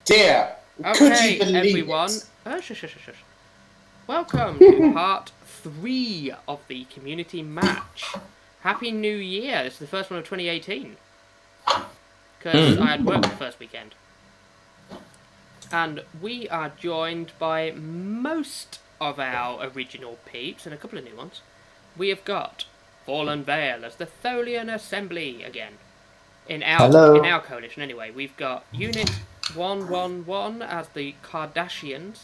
Dear, could you believe everyone. it? Shush. Welcome to part 3 of the community match. Happy New Year! This is the first one of 2018. Because I had work the first weekend. And we are joined by most of our original peeps and a couple of new ones. We have got Fallen Vale as the Tholian Assembly again. In our coalition, anyway. We've got Unit 111 as the Kardashians.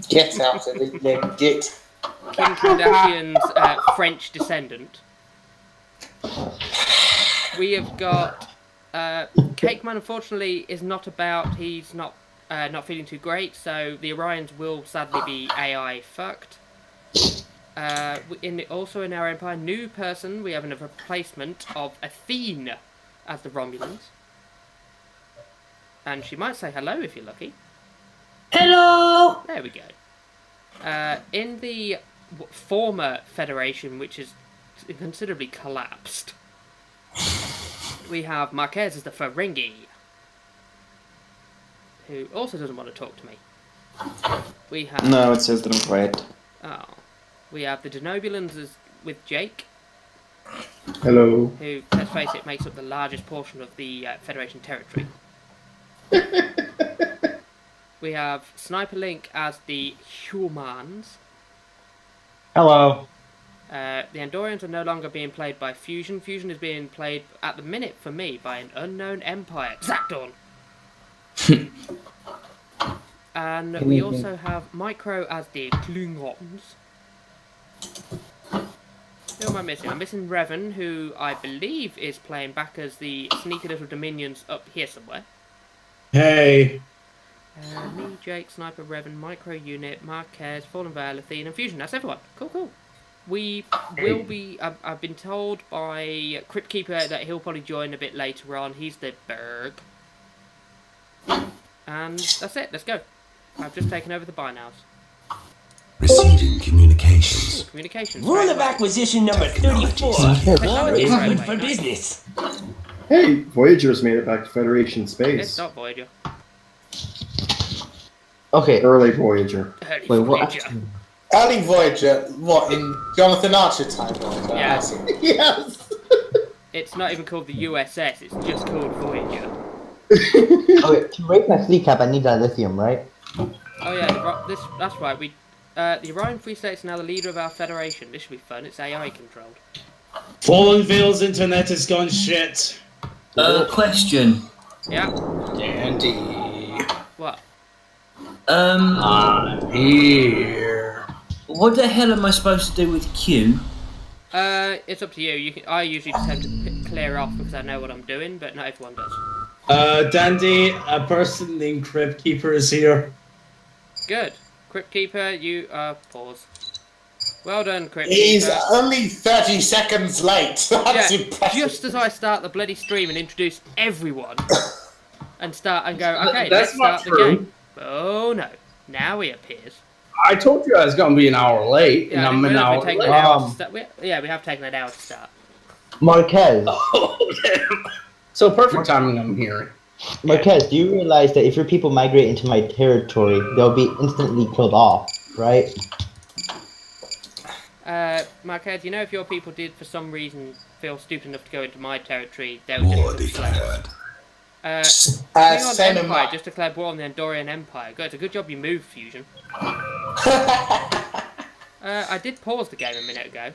Get out of it, then get. Kim Kardashian's French descendant. We have got Cake Man. Unfortunately, is not about. He's not feeling too great, so the Orions will sadly be AI fucked. Also in our empire, new person, we have a replacement of Athene as the Romulans. And she might say hello if you're lucky. Hello! There we go. In the former Federation, which is considerably collapsed, we have Marquez as the Ferengi, who also doesn't want to talk to me. We have... No, it says that I'm quiet. Oh. We have the Denobulans with Jake. Hello. Who, let's face it, makes up the largest portion of the Federation territory. We have Sniper Link as the Humans. Hello. The Andorians are no longer being played by Fusion. Fusion is being played, at the minute, for me, by an unknown empire. Zakdorn! And we also have Micro as the Klingons. Who am I missing? I'm missing Revan, who I believe is playing back as the sneaky little Dominions up here somewhere. Hey. Me, Jake, Sniper, Revan, Micro Unit, Marquez, Fallen Vale, Athene, and Fusion. That's everyone. Cool. We will be... I've been told by Crypt Keeper that he'll probably join a bit later on. He's the Berg. And that's it. Let's go. I've just taken over the buy nows. Receiving communications. Communications. Rule of acquisition number 34. War is good for business. Hey, Voyager's made it back to Federation space. It's not Voyager. Okay. Early Voyager. Early Voyager. Early Voyager, what, in Jonathan Archer time? Yeah. Yes! It's not even called the USS, it's just called Voyager. Okay, to raise my fleet cap, I need that lithium, right? Oh yeah, that's right. The Orion Free State's now the leader of our Federation. This should be fun. It's AI controlled. Fallen Vale's internet has gone shit. Question. Yeah. Dandy. What? I'm here. What the hell am I supposed to do with Q? It's up to you. I usually just tend to clear off because I know what I'm doing, but not everyone does. Dandy, a person named Crypt Keeper is here. Good. Crypt Keeper, you pause. Well done, Crypt Keeper. He's only 30 seconds late. That's impressive. Just as I start the bloody stream and introduce everyone, and go, okay, That's let's start the true. game. Oh no! Now he appears. I told you I was going to be an hour late, and I'm an hour late. We have taken an hour to start. Marquez. Oh, damn. So perfect timing I'm hearing. Marquez, do you realize that if your people migrate into my territory, they'll be instantly killed off, right? Marquez, you know if your people did for some reason feel stupid enough to go into my territory, they War would just declared. Klingons same in Empire my... just declared war on the Andorian Empire. Good, it's a good job you moved, Fusion. I did pause the game a minute ago.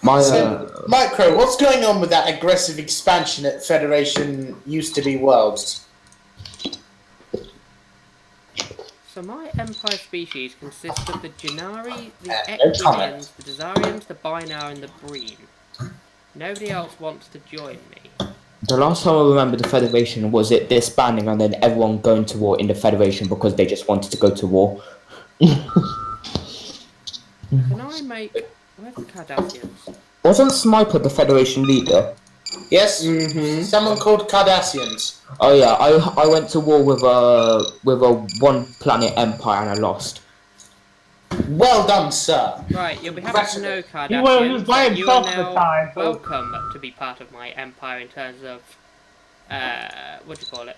Micro, what's going on with that aggressive expansion at Federation used to be worlds? So my Empire species consists of the Gennari, the Equinians, the Desarians, the Binar, and the Breen. Nobody else wants to join me. The last time I remember the Federation was it disbanding and then everyone going to war in the Federation because they just wanted to go to war. Can I make... Where's the Cardassians? Wasn't Sniper the Federation leader? Yes? Someone called Cardassians. Oh yeah, I went to war with a one planet empire and I lost. Well done, sir. Right, you'll be happy to know, Cardassians, He was by that you are himself at the now time, so- welcome to be part of my empire in terms of what do you call it?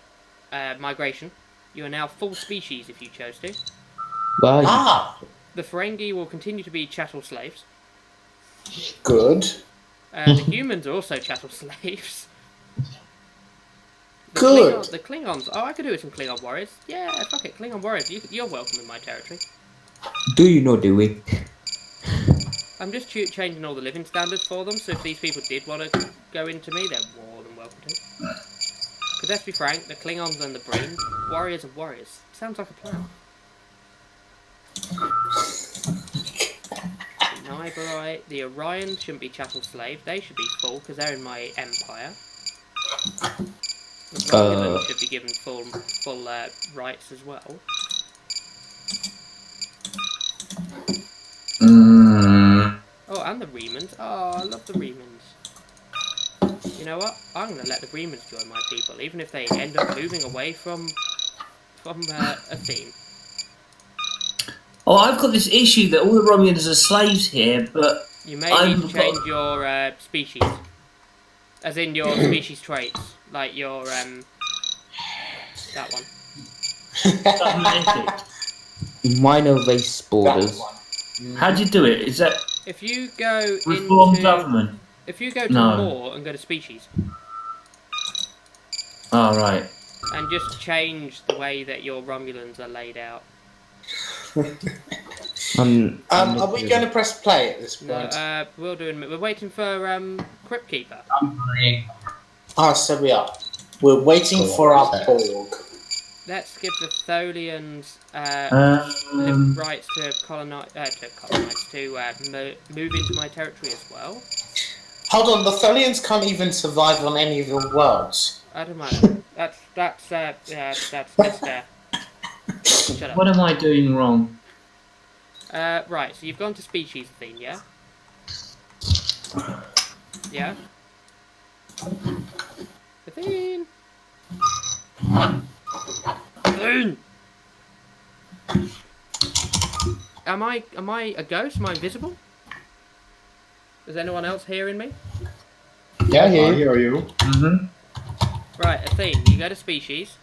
Migration. You are now full species if you chose to. Well, Ah, The Ferengi will continue to be chattel slaves. good. The humans are also chattel slaves. Good. The Klingons. Oh, I could do with some Klingon warriors. Yeah, fuck it, Klingon warriors. You're welcome in my territory. do you know, Dewey? I'm just changing all the living standards for them, so if these people did want to go into me, they're more than welcome to. Because let's be frank, the Klingons and the Breen, warriors of warriors. Sounds like a plan. Niberite, the Orions shouldn't be chattel slaves. They should be full, because they're in my empire. The Romulans should be given full rights as well. Oh, and the Remans. Oh, I love the Remans. You know what? I'm going to let the Remans join my people, even if they end up moving away from a theme. Oh, I've got this issue that all the Romulans are slaves here, but You may need to change your species. As in your species traits. Like your, that one. Minor race borders. How do you do it? Is that If you go reform into... government? If you go to No. more and go to species, Oh, right. and just change the way that your Romulans are laid out. Are we going to press play at this point? No, we're waiting for Crypt Keeper. I'm Breen. Ah, so we are. We're waiting for our Borg. Let's give the Tholians rights to move into my territory as well. Hold on, the Tholians can't even survive on any of your worlds. I don't mind. That's shut up. What am I doing wrong? Right, so you've gone to species theme, yeah? Yeah? Athene! Athene! Am I a ghost? Am I invisible? Is anyone else hearing me? Yeah, I here. hear you. Mm-hmm. Right, Athene, you go to species.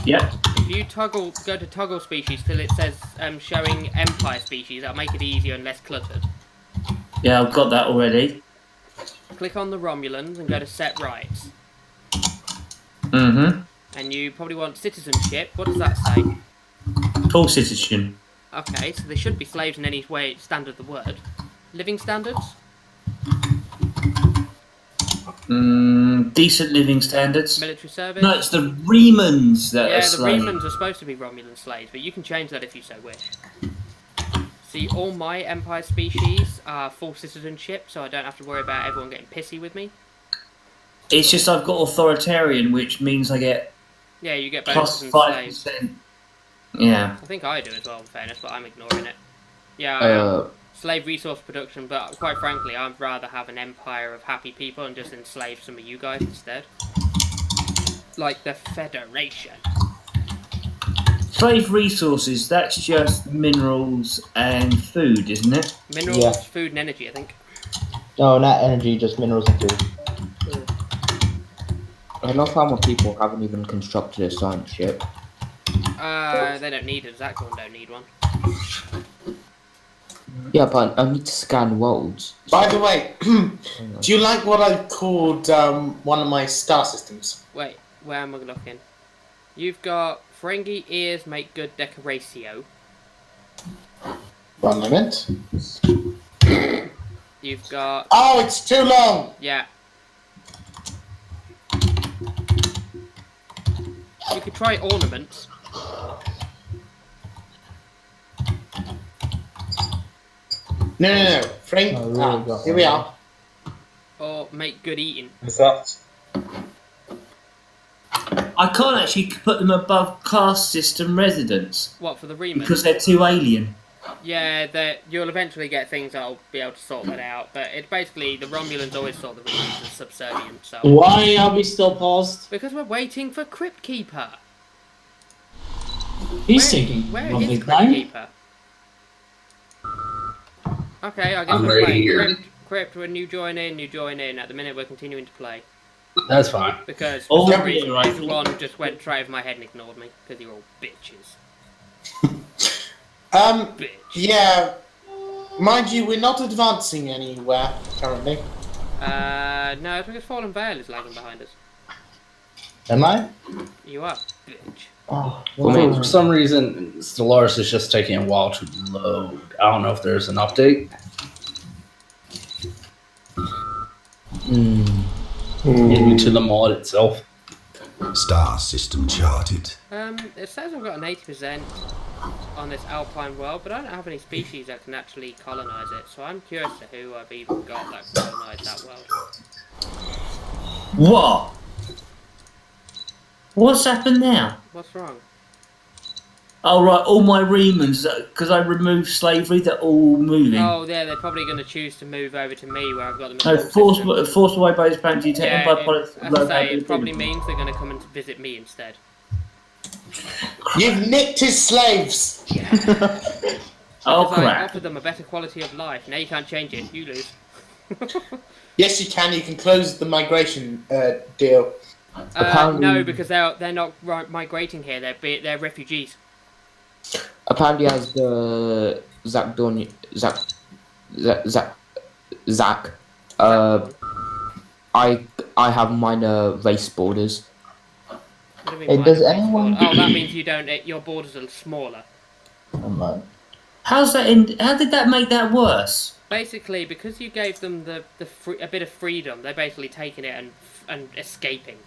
Yep. If you go to toggle species till it says showing empire species, that'll make it easier and less cluttered. Yeah, I've got that already. Click on the Romulans and go to set rights. Mm-hmm. And you probably want citizenship. What does that say? Full citizen. Okay, so they should be slaves in any way standard of the word. Living standards? Decent living standards. Military service? No, it's the Remans that yeah, are the slaves. Remans are supposed to be Romulan slaves, but you can change that if you so wish. See, all my empire species are full citizenship, so I don't have to worry about everyone getting pissy with me. It's just I've got authoritarian, which means I get Yeah, you get plus bonuses and slaves. 5%. Yeah. I think I do as well, in fairness, but I'm ignoring it. Yeah, I am. Slave resource production, but quite frankly, I'd rather have an empire of happy people and just enslave some of you guys instead. Like the Federation. Slave resources, that's just minerals and food, isn't it? Minerals, Yeah. food and energy, I think. No, not energy, just minerals and food. I love how more people haven't even constructed a science ship. They don't need it. Zakon don't need one. Yeah, but I need to scan worlds. By the way, do you like what I called one of my star systems? Wait, where am I looking? You've got Ferengi ears make good decoratio. 1 moment. You've got... Oh, it's too long! Yeah. You could try ornaments. No. Frank, Oh, really got here we one. are. Or make good eating. I can't actually put them above caste system residents What, for the Remans? because they're too alien. Yeah, you'll eventually get things that'll be able to sort that out. But it's basically, the Romulans always thought the Remans as subservient, so... Why are we still paused? Because we're waiting for Crypt Keeper. He's taking Where one is big Crypt time. Keeper? Okay, I guess I'm we're right playing. here. Crypt, when you join in. At the minute, we're continuing to play. That's fine. Because Oh, for some yeah, reason, right. this one just went straight over my head and ignored me, because you're all bitches. Bitch. Yeah. Mind you, we're not advancing anywhere currently. No, it's because Fallen Vale is lagging behind us. Am I? You are, bitch. Oh, For some reason, Stellaris is just taking a while to load. I don't know if there's an update. Maybe to the mod itself. Star system charted. It says I've got an 80% on this alpine world, but I don't have any species that can actually colonise it, so I'm curious to who I've even got that can colonise that world. What? What's happened now? What's wrong? Oh right, all my remans, because I removed slavery, they're all moving. Oh, yeah, they're probably going to choose to move over to me where I've got them in No, the full system. forced away by his bounty, taken Yeah, by politics. as I say, it probably means they're going to come and visit me instead. You've nicked his slaves! Oh Because I crap. offered them a better quality of life. Now you can't change it. You lose. Yes, you can. You can close the migration deal. No, because they're not migrating here. They're refugees. Apparently, as the Zach, I have minor race borders. What do you mean Hey, minor does race anyone- border? Oh, that means you don't. Your borders are smaller. Am I? How's that how did that make that worse? Basically, because you gave them a bit of freedom, they're basically taking it and escaping.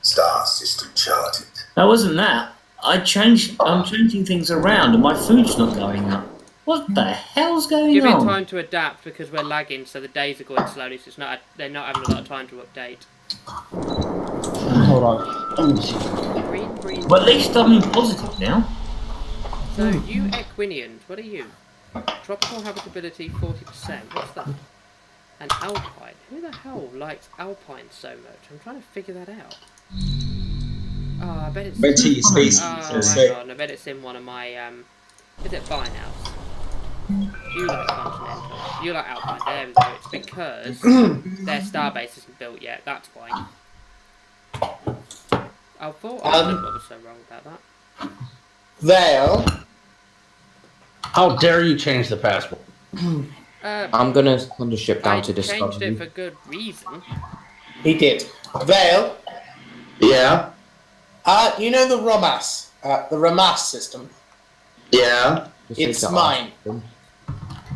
Star system charted. That wasn't that. I'm changing things around and my food's not going up. What the hell's going Give it on? time to adapt because we're lagging, so the days are going slowly. So they're not having a lot of time to update. Hold on. Breen. Well, at least I'm in positive now. So you Equinians, what are you? Tropical habitability 40%. What's that? And Alpine. Who the hell likes Alpine so much? I'm trying to figure that out. Oh, I bet it's. Space. Oh, hang on. I bet it's in one of my. Is it Binehouse? You like Continental. You like Alpine. There we go. It's because their starbase isn't built yet. That's why. I thought I wondered what was so wrong about that. Vale. How dare you change the passport? I'm gonna send the ship down I to changed Discovery. it for good reason. He did. Vale. Yeah, You know the Ramas system? yeah. Just say It's to mine. ask them.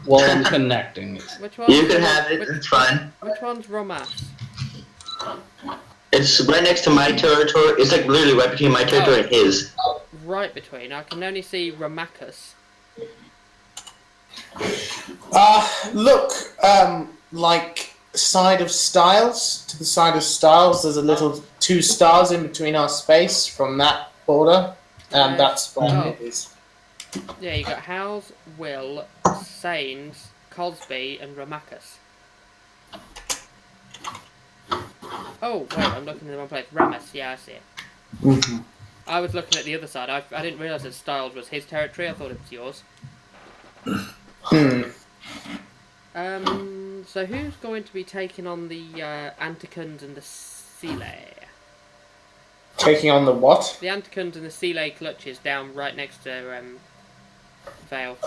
Well, I'm connecting it. Which one's You can have it, it's fine. Which one's Romas? It's right next to my territory. It's like literally right between my territory and his. Right between. I can only see Ramacus. Look, like side of Styles, to the side of Styles, there's a little 2 stars in between our space from that border, and that's where Oh. it is. Yeah, you got Howes, Will, Sains, Cosby, and Ramacus. Oh, wait, I'm looking in the wrong place. Ramus, yeah, I see it. I was looking at the other side. I didn't realise that Styles was his territory. I thought it was yours. So who's going to be taking on the Anticons and the Sealay? Taking on the what? The Anticons and the Sealay clutches down right next to Vale.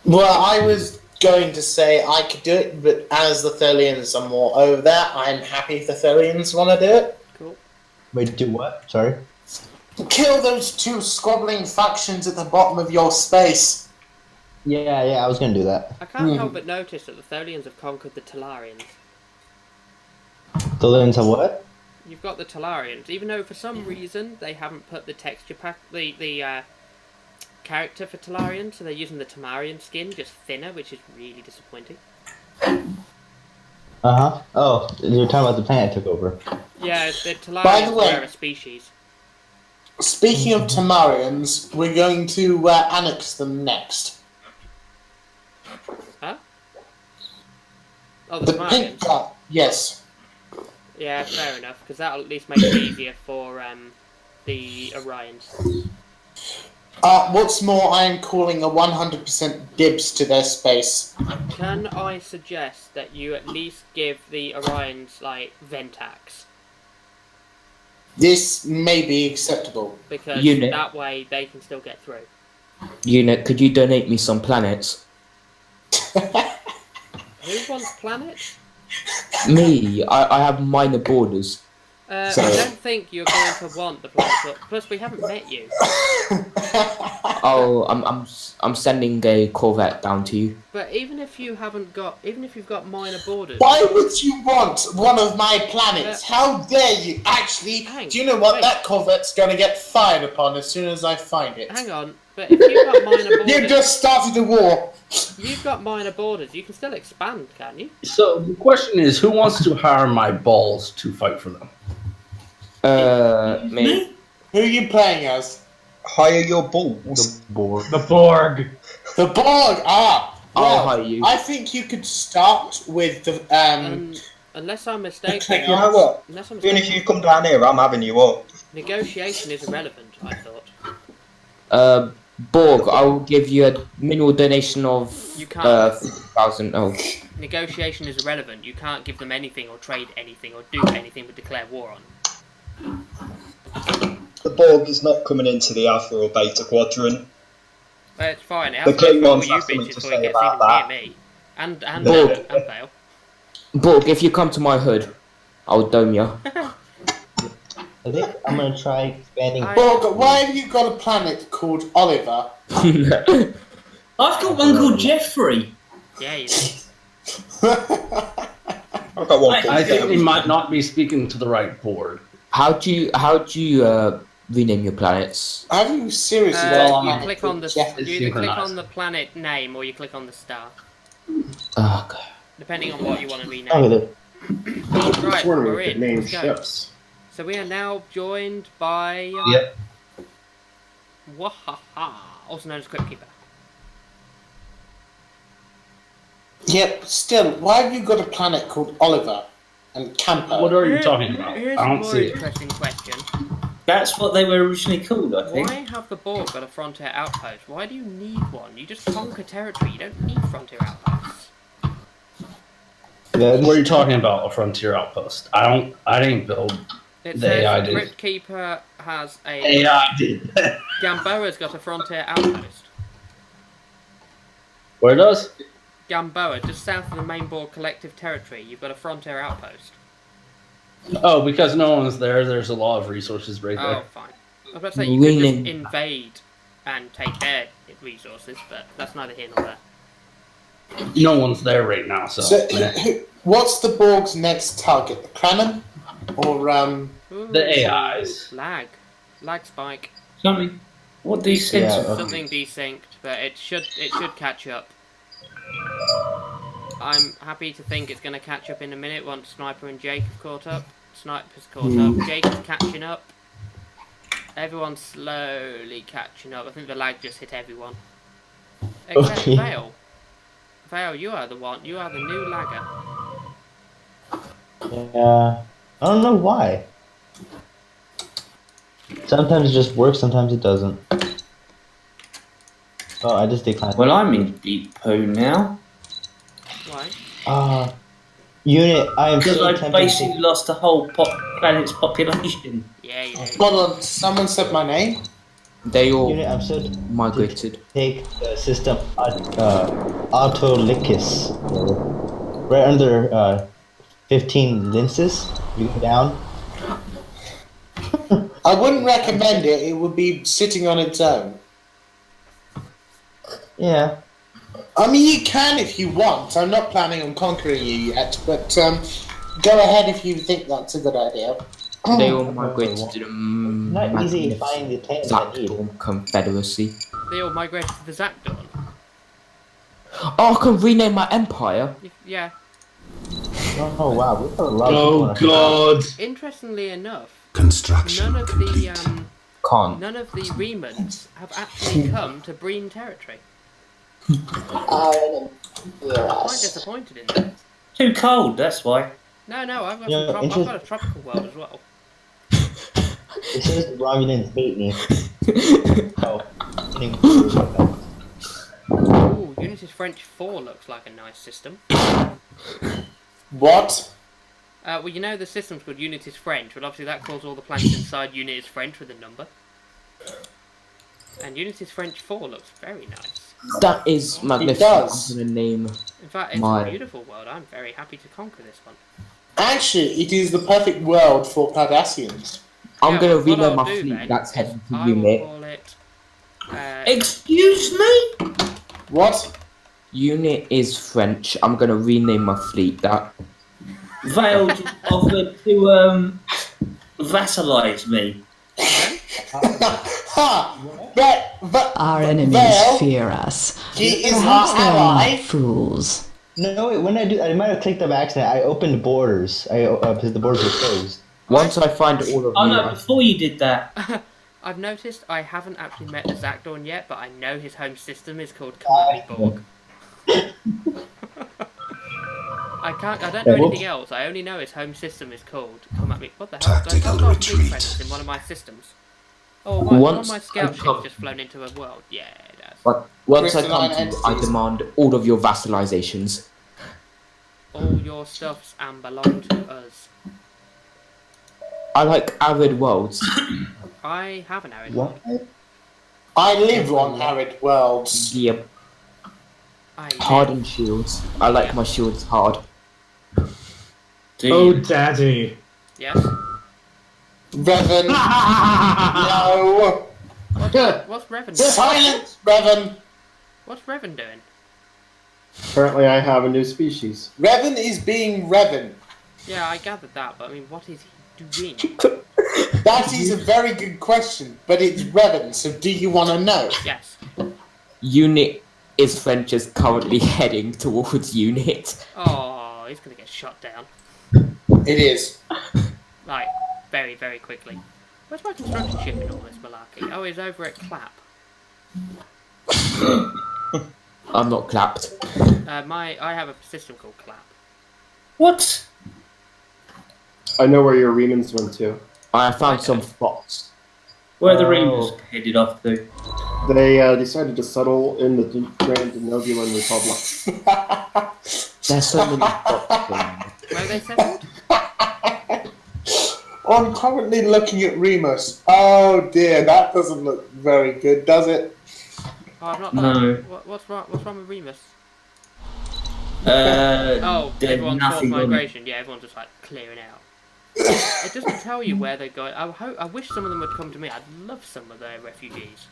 Well, I was going to say I could do it, but as the Thurlians are more over there, I'm happy if the Thurlians want to do it. Cool. Wait, do what? Sorry? Kill those 2 squabbling factions at the bottom of your space. Yeah, I was gonna do that. I can't help but notice that the Tholians have conquered the Talarians. The lens of what? You've got the Talarians, even though for some reason they haven't put the texture pack, the character for Talarian, so they're using the Tamarian skin, just thinner, which is really disappointing. Uh-huh. Oh, you're talking about the planet I took over. Yeah, the Talarians By the way- are a species. Speaking of Tamarians, we're going to annex them next. Huh? Oh, the The Tamarians. pink guy, yes. Yeah, fair enough, because that'll at least make it easier for the Orions. What's more, I am calling a 100% dibs to their space. Can I suggest that you at least give the Orions, like, Ventax? This may be acceptable. Because Unit. that way they can still get through. Unit, could you donate me some planets? Who wants planets? Me, I have minor borders. I So- don't think you're going to want the planets. Plus, we haven't met you. Oh, I'm sending a Corvette down to you. But even if you've got minor borders. Why would you want one of my planets? How dare you? Actually, do you know what? wait. That Corvette's gonna get fired upon as soon as I find it. Hang on, but if you've got minor borders, You just started a war. you've got minor borders. You can still expand, can't you? So the question is, who wants to hire my balls to fight for them? Me. Who are you playing as? Hire your balls. The Borg. The Borg. The Borg. Ah. I'll Well, hire you. I think you could start with the Unless I'm mistaken. Klingons. You know what? Unless I'm Even if mistaken, you come down here, I'm having you up. negotiation is irrelevant. I thought. Borg, I will give you a minimal donation of You can't. 1,000. Oh, Negotiation is irrelevant. You can't give them anything or trade anything or do anything but declare war on. The Borg is not coming into the Alpha or Beta Quadrant. But it's fine. It The has to go Klingons for you have something bitches to before say it gets about even that. near me. And Borg. Vale. Borg, if you come to my hood, I'll dome you. I think I'm gonna try expanding. Borg, why have you got a planet called Oliver? I've got one called Jeffrey. Yeah, you do. I've got one. I think we might not be speaking to the right Borg. How do you rename your planets? Have you seriously Well, got a You planet click on called the Jeffrey? you either click synchronized. on the planet name or you click on the star, Oh, God. depending on what you want to rename. Oh, there. Right, Sworn we we're could in. name Let's go. ships. So we are now joined by Yep. Wahaha, also known as Crypt Keeper. Yep, still, why have you got a planet called Oliver and Camper? What are you talking about? Here's I a don't more see it. interesting question. That's what they were originally called, I think. Why have the Borg got a frontier outpost? Why do you need one? You just conquer territory. You don't need frontier outposts. Yeah, What are you talking about? A frontier outpost? I didn't build. It The AI says did. Crypt Keeper has a AI did. Gamboa's got a frontier outpost. Where does? Gamboa, just south of the main Borg collective territory, you've got a frontier outpost. Oh, because no one's there. There's a lot of resources right Oh, there. fine. I was about to say you could just Winning. invade and take their resources, but that's neither here nor there. No one's there right now, so. So, what's the Borg's next target? The Cranon? Or, Ooh, The AIs. Lag spike. Something. What these things Yeah, are. Something desynced, but it should catch up. I'm happy to think it's going to catch up in a minute once Sniper and Jake have caught up. Sniper's caught up. Jake is catching up. Everyone's slowly catching up. I think the lag just hit everyone. Except Okay. Vale. Vale, you are the one. You are the new lagger. Yeah. I don't know why. Sometimes it just works, sometimes it doesn't. Oh, I just declined. Well, I'm in deep poo now. Why? Unit, I am Because so I tempted basically lost the whole planet's population. Yeah, you did. hold on, someone said my name? They all Unit, I'm so migrated. take the system Autolycus. Right under 15 lenses. You go down. I wouldn't recommend it. It would be sitting on its own. Yeah. I mean, you can if you want. I'm not planning on conquering you yet, but go ahead if you think that's a good idea. They all migrated to the Not easy to find the tanks I need. Zakdorn Confederacy. They all migrated to the Zakdorn. Oh, I can rename my empire. Yeah. Oh wow, we've got a lot of Oh people. god. Interestingly enough, Construction none of complete. Can't. the Remans have actually come to Breen territory. I'm quite disappointed in that. Too cold, that's why. No, I've got, Yeah, I've got a tropical world as well. It says the Romulans hate me. Oh. Ooh, Unity's French 4 looks like a nice system. What? Well, you know the system's called Unit is French, but obviously that calls all the planets inside Unit is French with a number. And Unit is French 4 looks very nice. That is magnificent. It does. I'm gonna name. In fact, it's a beautiful world. I'm very happy to conquer this one. Actually, it is the perfect world for Cardassians. I'm gonna what rename I'll my do fleet. then That's heading to I will Unit. call it... Excuse me? What? Unit is French. I'm gonna rename my fleet that. Vale just offered to vassalize me. Our enemies Vale, fear us. he is Perhaps our they are ally. not fools. No, wait, when I might have clicked up by accident. I opened borders. Because the borders were closed. Once I find all of Oh you, no, before you did that. I've noticed I haven't actually met the Zakdorn yet, but I know his home system is called Come At Me Borg. I don't know anything else. I only know his home system is called Come At Me. What the hell? There's not got fleet presence in one of my systems. Oh, what? One of my scout ships just flown into a world. Yeah, it does. once I come to you, I demand all of your vassalizations. All your stuffs and belong to us. I like arid worlds. I have an arid world. I live on arid worlds. Yep. Hardened shields. I like my shields hard. Oh, daddy. Yes? Revan. No. What's Revan doing? Silence, Revan. What's Revan doing? Apparently, I have a new species. Revan is being Revan. Yeah, I gathered that, but I mean, what is he doing? That is a very good question, but it's Revan, so do you want to know? Yes. Unit is French is currently heading towards Unit. Oh, he's gonna get shot down. It is. Like, very, very quickly. Where's my construction ship in all this malarkey? Oh, he's over at Clap. I'm not clapped. I have a system called Clap. What? I know where your remnants went to. I found some spots. Where are the Remus headed off to? They decided to settle in the Grand Denobulan Republic. There's so many spots. Where are they settled? I'm currently looking at Remus. Oh dear, that doesn't look very good, does it? Oh, I've not No. What's wrong with Remus? Oh, everyone's forced migration. Yeah, everyone's just like clearing out. It doesn't tell you where they're going. I wish some of them would come to me. I'd love some of their refugees.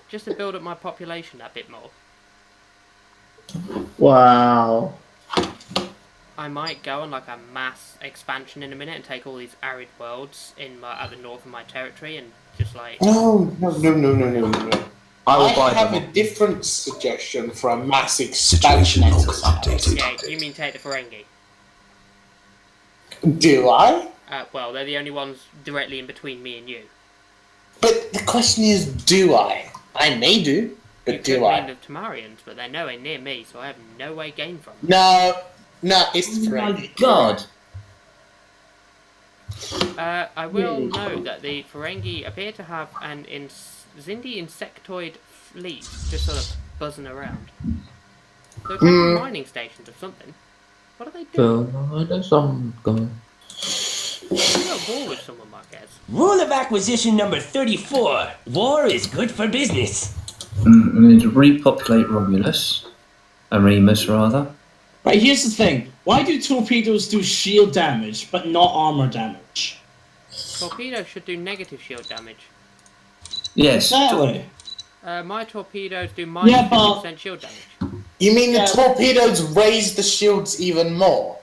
Just to build up my population that bit more. Wow. I might go on like a mass expansion in a minute and take all these arid worlds at the north of my territory and just like... No. I have a them. different suggestion for a mass expansion exercise. Yeah, you mean take the Ferengi? Do I? Well, they're the only ones directly in between me and you. But the question is, do I? I may do, but You do could I? mean the Tamarians, but they're nowhere near me, so I have no way gain from them. No, it's the Oh my Ferengi. god! I will note that the Ferengi appear to have an Xindi insectoid fleet just sort of buzzing around. They're attacking mining stations or something. What are they doing? You're at war with someone, Marquez. Rule of acquisition number 34. War is good for business. I'm going to repopulate Romulus. Remus, rather. Right, here's the thing. Why do torpedoes do shield damage, but not armor damage? Torpedoes should do negative shield damage. Yes. Exactly. My torpedoes do minus 50% shield damage. You mean the torpedoes raise the shields even more?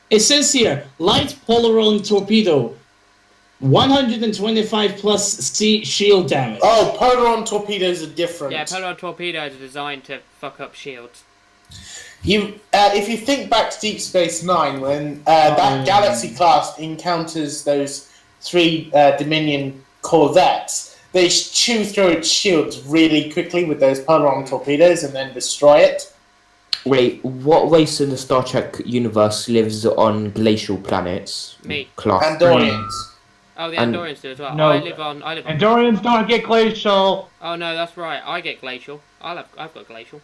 It says here, light polar rolling torpedo, 125 plus C shield damage. Oh, Polaron torpedoes are different. Yeah, Polar torpedoes are designed to fuck up shields. If you think back to Deep Space Nine, when that Galaxy class encounters those three Dominion corvettes, they chew through its shields really quickly with those Polaron torpedoes and then destroy it. Wait, what race in the Star Trek universe lives on glacial planets? Me. Andorians. Oh, the Andorians do as well. No. I live on. Andorians don't get glacial. Oh no, that's right. I get glacial. I've got glacial.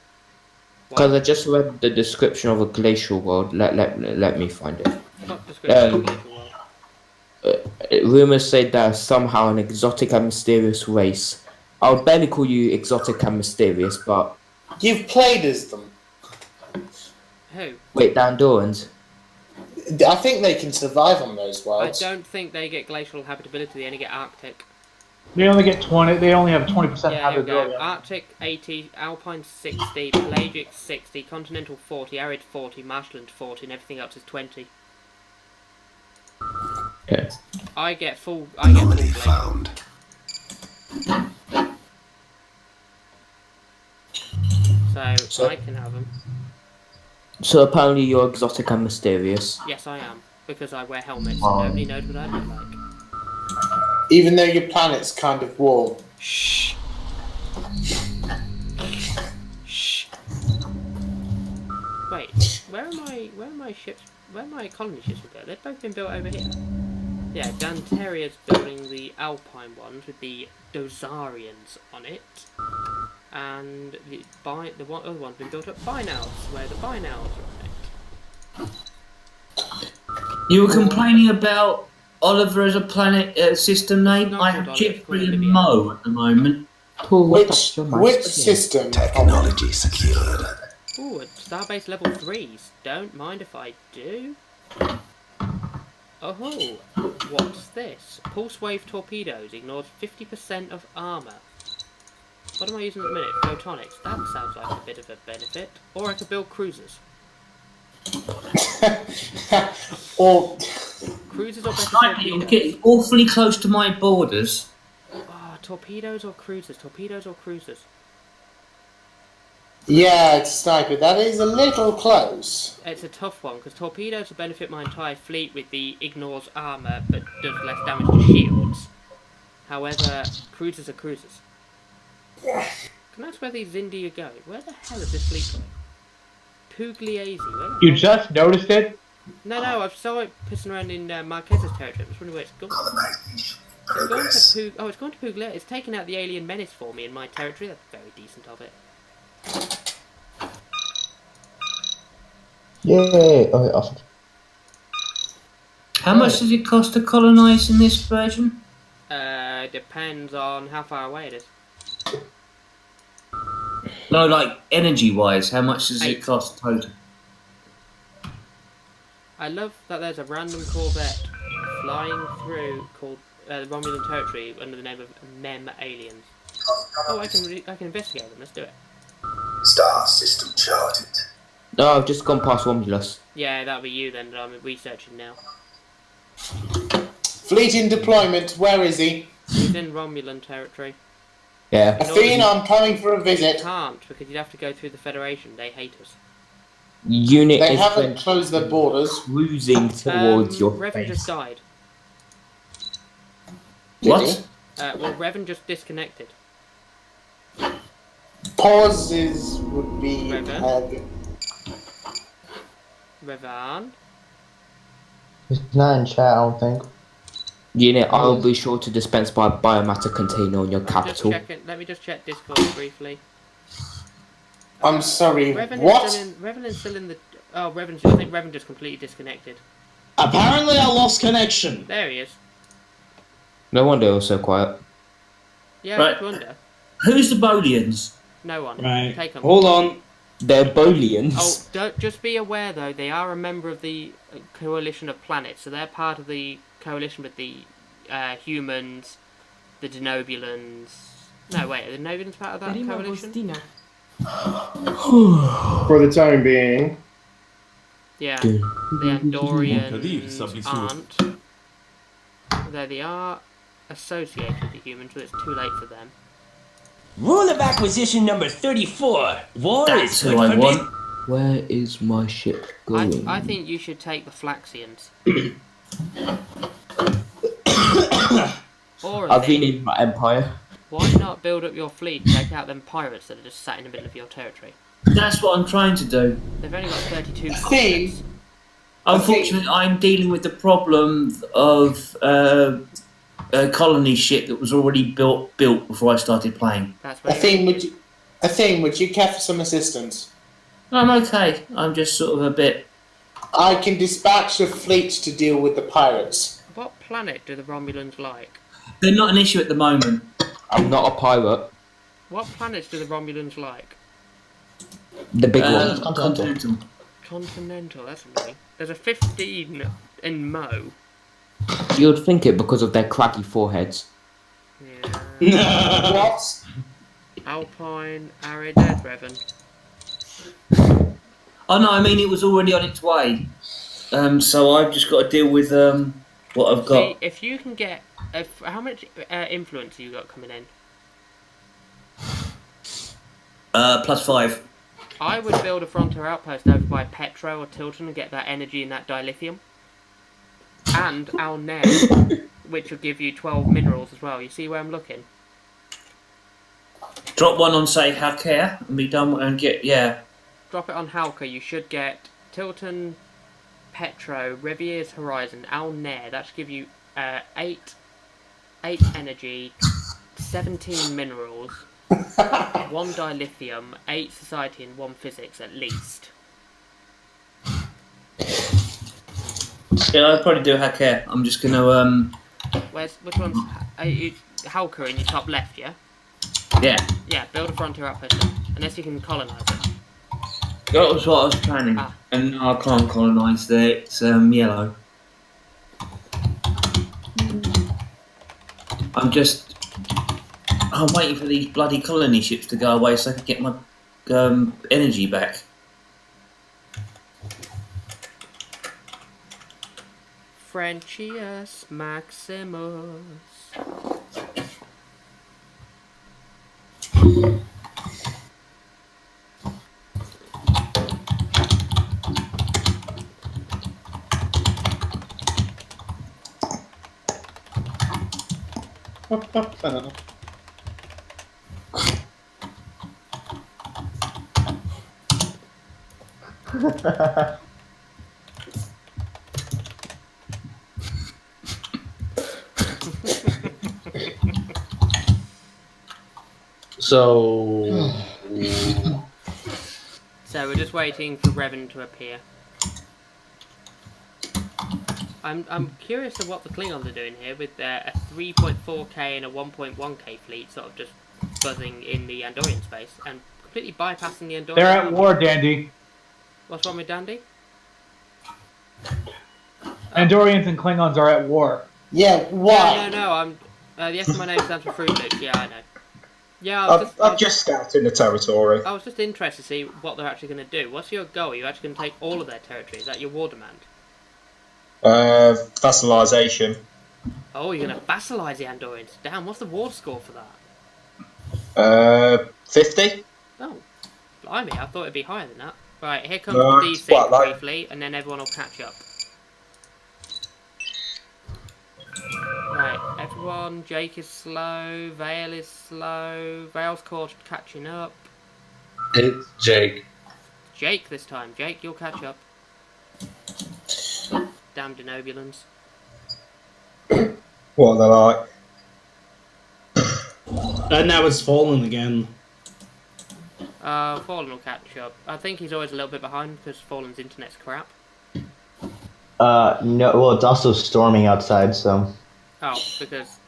Because I just read the description of a glacial world. Let me find it. What description of a glacial world? Rumors say there's somehow an exotic and mysterious race. I would barely call you exotic and mysterious, but... You've played as them. Who? Wait, the Andorans? I think they can survive on those I worlds. don't think they get glacial habitability, they only get Arctic. They only get 20. They only have 20% Yeah, here we go. habitability. Arctic 80, Alpine 60, Pelagic 60, Continental 40, Arid 40, Marshland 40, and everything else is 20. Okay. I get full Anomaly glacial. found. So I can have them. So apparently you're exotic and mysterious. Yes, I am. Because I wear helmets and nobody knows what I look like. Even though your planet's kind of warm. Shh. Shh. Wait, where are my ships? Where are my colony ships go? They've both been built over here. Yeah, Danteria's building the Alpine ones with the Dozarians on it. And the other one's been built at Binals, where the Binals are on it. You were complaining about Oliver as a planet system name? Not I called have Oliver, it's Jeffrey called and Olivia. Mo at the moment. Which system? Technology secured. Ooh, Starbase level 3s. Don't mind if I do. Oh, what's this? Pulse wave torpedoes ignores 50% of armour. What am I using at the minute? Photonics. That sounds like a bit of a benefit. Or I could build cruisers. Or Cruisers or better Slightly, you're torpedoes? getting awfully close to my borders. Ah, torpedoes or cruisers? Torpedoes or cruisers? yeah, it's sniper. That is a little close. It's a tough one, because torpedoes will benefit my entire fleet with the ignores armour, but does less damage to shields. However, cruisers are cruisers. Can I ask where these Xindi are going? Where the hell is this fleet going? Pugliese, where the You hell? just noticed it? No, I saw it pissing around in Marquez's territory. I was wondering where it's gone. It's gone to Pugliese. It's taken out the alien menace for me in my territory. That's very decent of it. Yay! Okay, awesome. How much does it cost to colonise in this version? Depends on how far away it is. No, like energy-wise, how much does 8. it cost total? I love that there's a random Corvette flying through called the Romulan territory under the name of Mem Aliens. Oh, I can investigate them. Let's do it. Star system charted. No, I've just gone past Romulus. Yeah, that'll be you then that I'm researching now. Fleet in deployment. Where is he? He's in Romulan territory. Yeah. Athena, I'm coming for a visit. You can't, because you'd have to go through the Federation. They hate us. Unit They is haven't closed their borders. cruising towards your Revan just face. died. What? Well, Revan just disconnected. Pauses would be... Revan? Revan? It's not in chat, I don't think. Unit, I'll be sure to dispense by biomatter container on your Just capital. checking. Let me just check Discord briefly. I'm sorry, Revan what? Revan is still in the... Oh, I think Revan just completely disconnected. Apparently I lost connection. There he is. No wonder it was so quiet. Yeah, Right. I wonder. Who's the Bolians? No one. Right. Take them. Hold on. They're Bolians. Oh, don't, just be aware though, they are a member of the coalition of planets, so they're part of the coalition with the humans, the Denobulans. No, wait, are the Denobulans part of that coalition? For the time being. Yeah, the Andorians aren't. Though they are associated with the humans, but it's too late for them. Rule of acquisition number 34. War That's is who good I for want. business. Where is my ship going? I think you should take the Flaxians. Or I've been in my empire. why not build up your fleet, take out them pirates that are just sat in the middle of your territory? That's what I'm trying to do. They've only got 32 See? colonies. Unfortunately, I'm dealing with the problem of a colony ship that was already built before I started playing. That's where Athene, would you care for some assistance? I'm okay. I'm just sort of a bit. I can dispatch a fleet to deal with the pirates. What planet do the Romulans like? They're not an issue at the moment. I'm not a pirate. What planets do the Romulans like? The big one. Continental. Continental, that's annoying. There's a 15 in Mo. You would think it because of their craggy foreheads. Yeah. What? Alpine, arid, there's Revan. Oh no, I mean it was already on its way. So I've just got to deal with what I've got. See, if you can get... how much influence have you got coming in? +5. I would build a frontier outpost over by Petro or Tilton and get that energy and that dilithium. And Alner, which will give you 12 minerals as well. You see where I'm looking? Drop one on, say, Hacker, and be done and get, yeah. Drop it on Halka, you should get Tilton, Petro, Rivier's Horizon, Alner. That should give you 8 energy, 17 minerals, 1 dilithium, 8 society, and 1 physics at least. Yeah, I'll probably do Hacker. I'm just gonna Which one's Halka in your top left? Yeah. Yeah. Yeah. Build a frontier outpost, then, unless you can colonize it. That was what I was planning, and no, I can't colonise there. It's yellow. I'm waiting for these bloody colony ships to go away so I can get my energy back. Frenchius Maximus. So we're just waiting for Revan to appear. I'm curious of what the Klingons are doing here with a 3.4k and a 1.1k fleet sort of just buzzing in the Andorian space and completely bypassing the Andorian. They're at war, Dandy. What's wrong with Dandy? Andorians and Klingons are at war. Yeah, why? No, I'm... the my name stands for Fruit Loop, yeah, I know. Yeah, I've just scouted the territory. I was just interested to see what they're actually going to do. What's your goal? Are you actually going to take all of their territory? Is that your war demand? Vassalization. Oh, you're going to vassalize the Andorians. Damn, what's the war score for that? 50. Oh, blimey, I thought it'd be higher than that. Right, here comes the D6 briefly, and then everyone will catch up. Right, everyone, Jake is slow, Vale is slow, Vale's caught catching up. it's Jake. Jake this time. Jake, you'll catch up. Damn Denobulans. What are they like? And now it's fallen again. Fallen will catch up. I think he's always a little bit behind because Fallen's internet's crap. No, well, it's also storming outside, so... Oh, because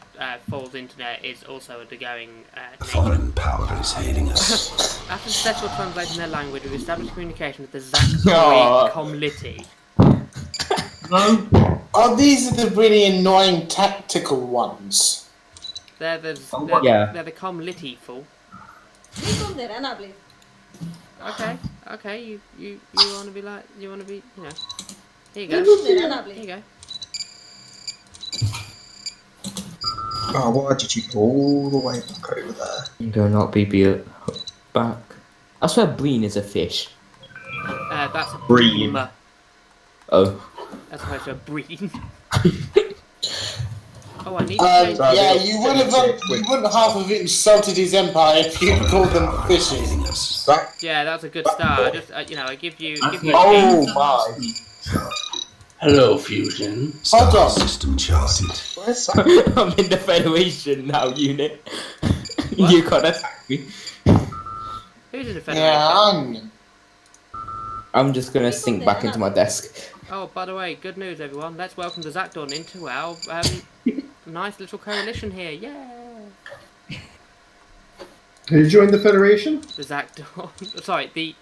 Fallen's internet is also undergoing... Foreign power is hailing us. After successful translating their language, we've established communication with the Zachary Comliti. No? Oh, these are the really annoying tactical ones. They're the Comliti fool. Okay, you want to be like, you want to be, you know. Here you go. Here you go. Oh, why did you go all the way back over there? Do not be built back. I swear Breen is a fish. That's a Breen. Oh. As opposed to a Breen. Oh, I need to change. Yeah, you wouldn't half have insulted his empire if you called them fishes. Yeah, that's a good start. I give you. Oh my! Hello, Fusion. Hold on. System charted. I'm in the Federation now, unit. You can't attack me. Who's in the Federation? Yeah, I'm just gonna sink back into my desk. Oh, by the way, good news, everyone. Let's welcome the Zakdorn into our nice little coalition here. Yeah. Have you joined the Federation? The Zakdorn. Sorry, the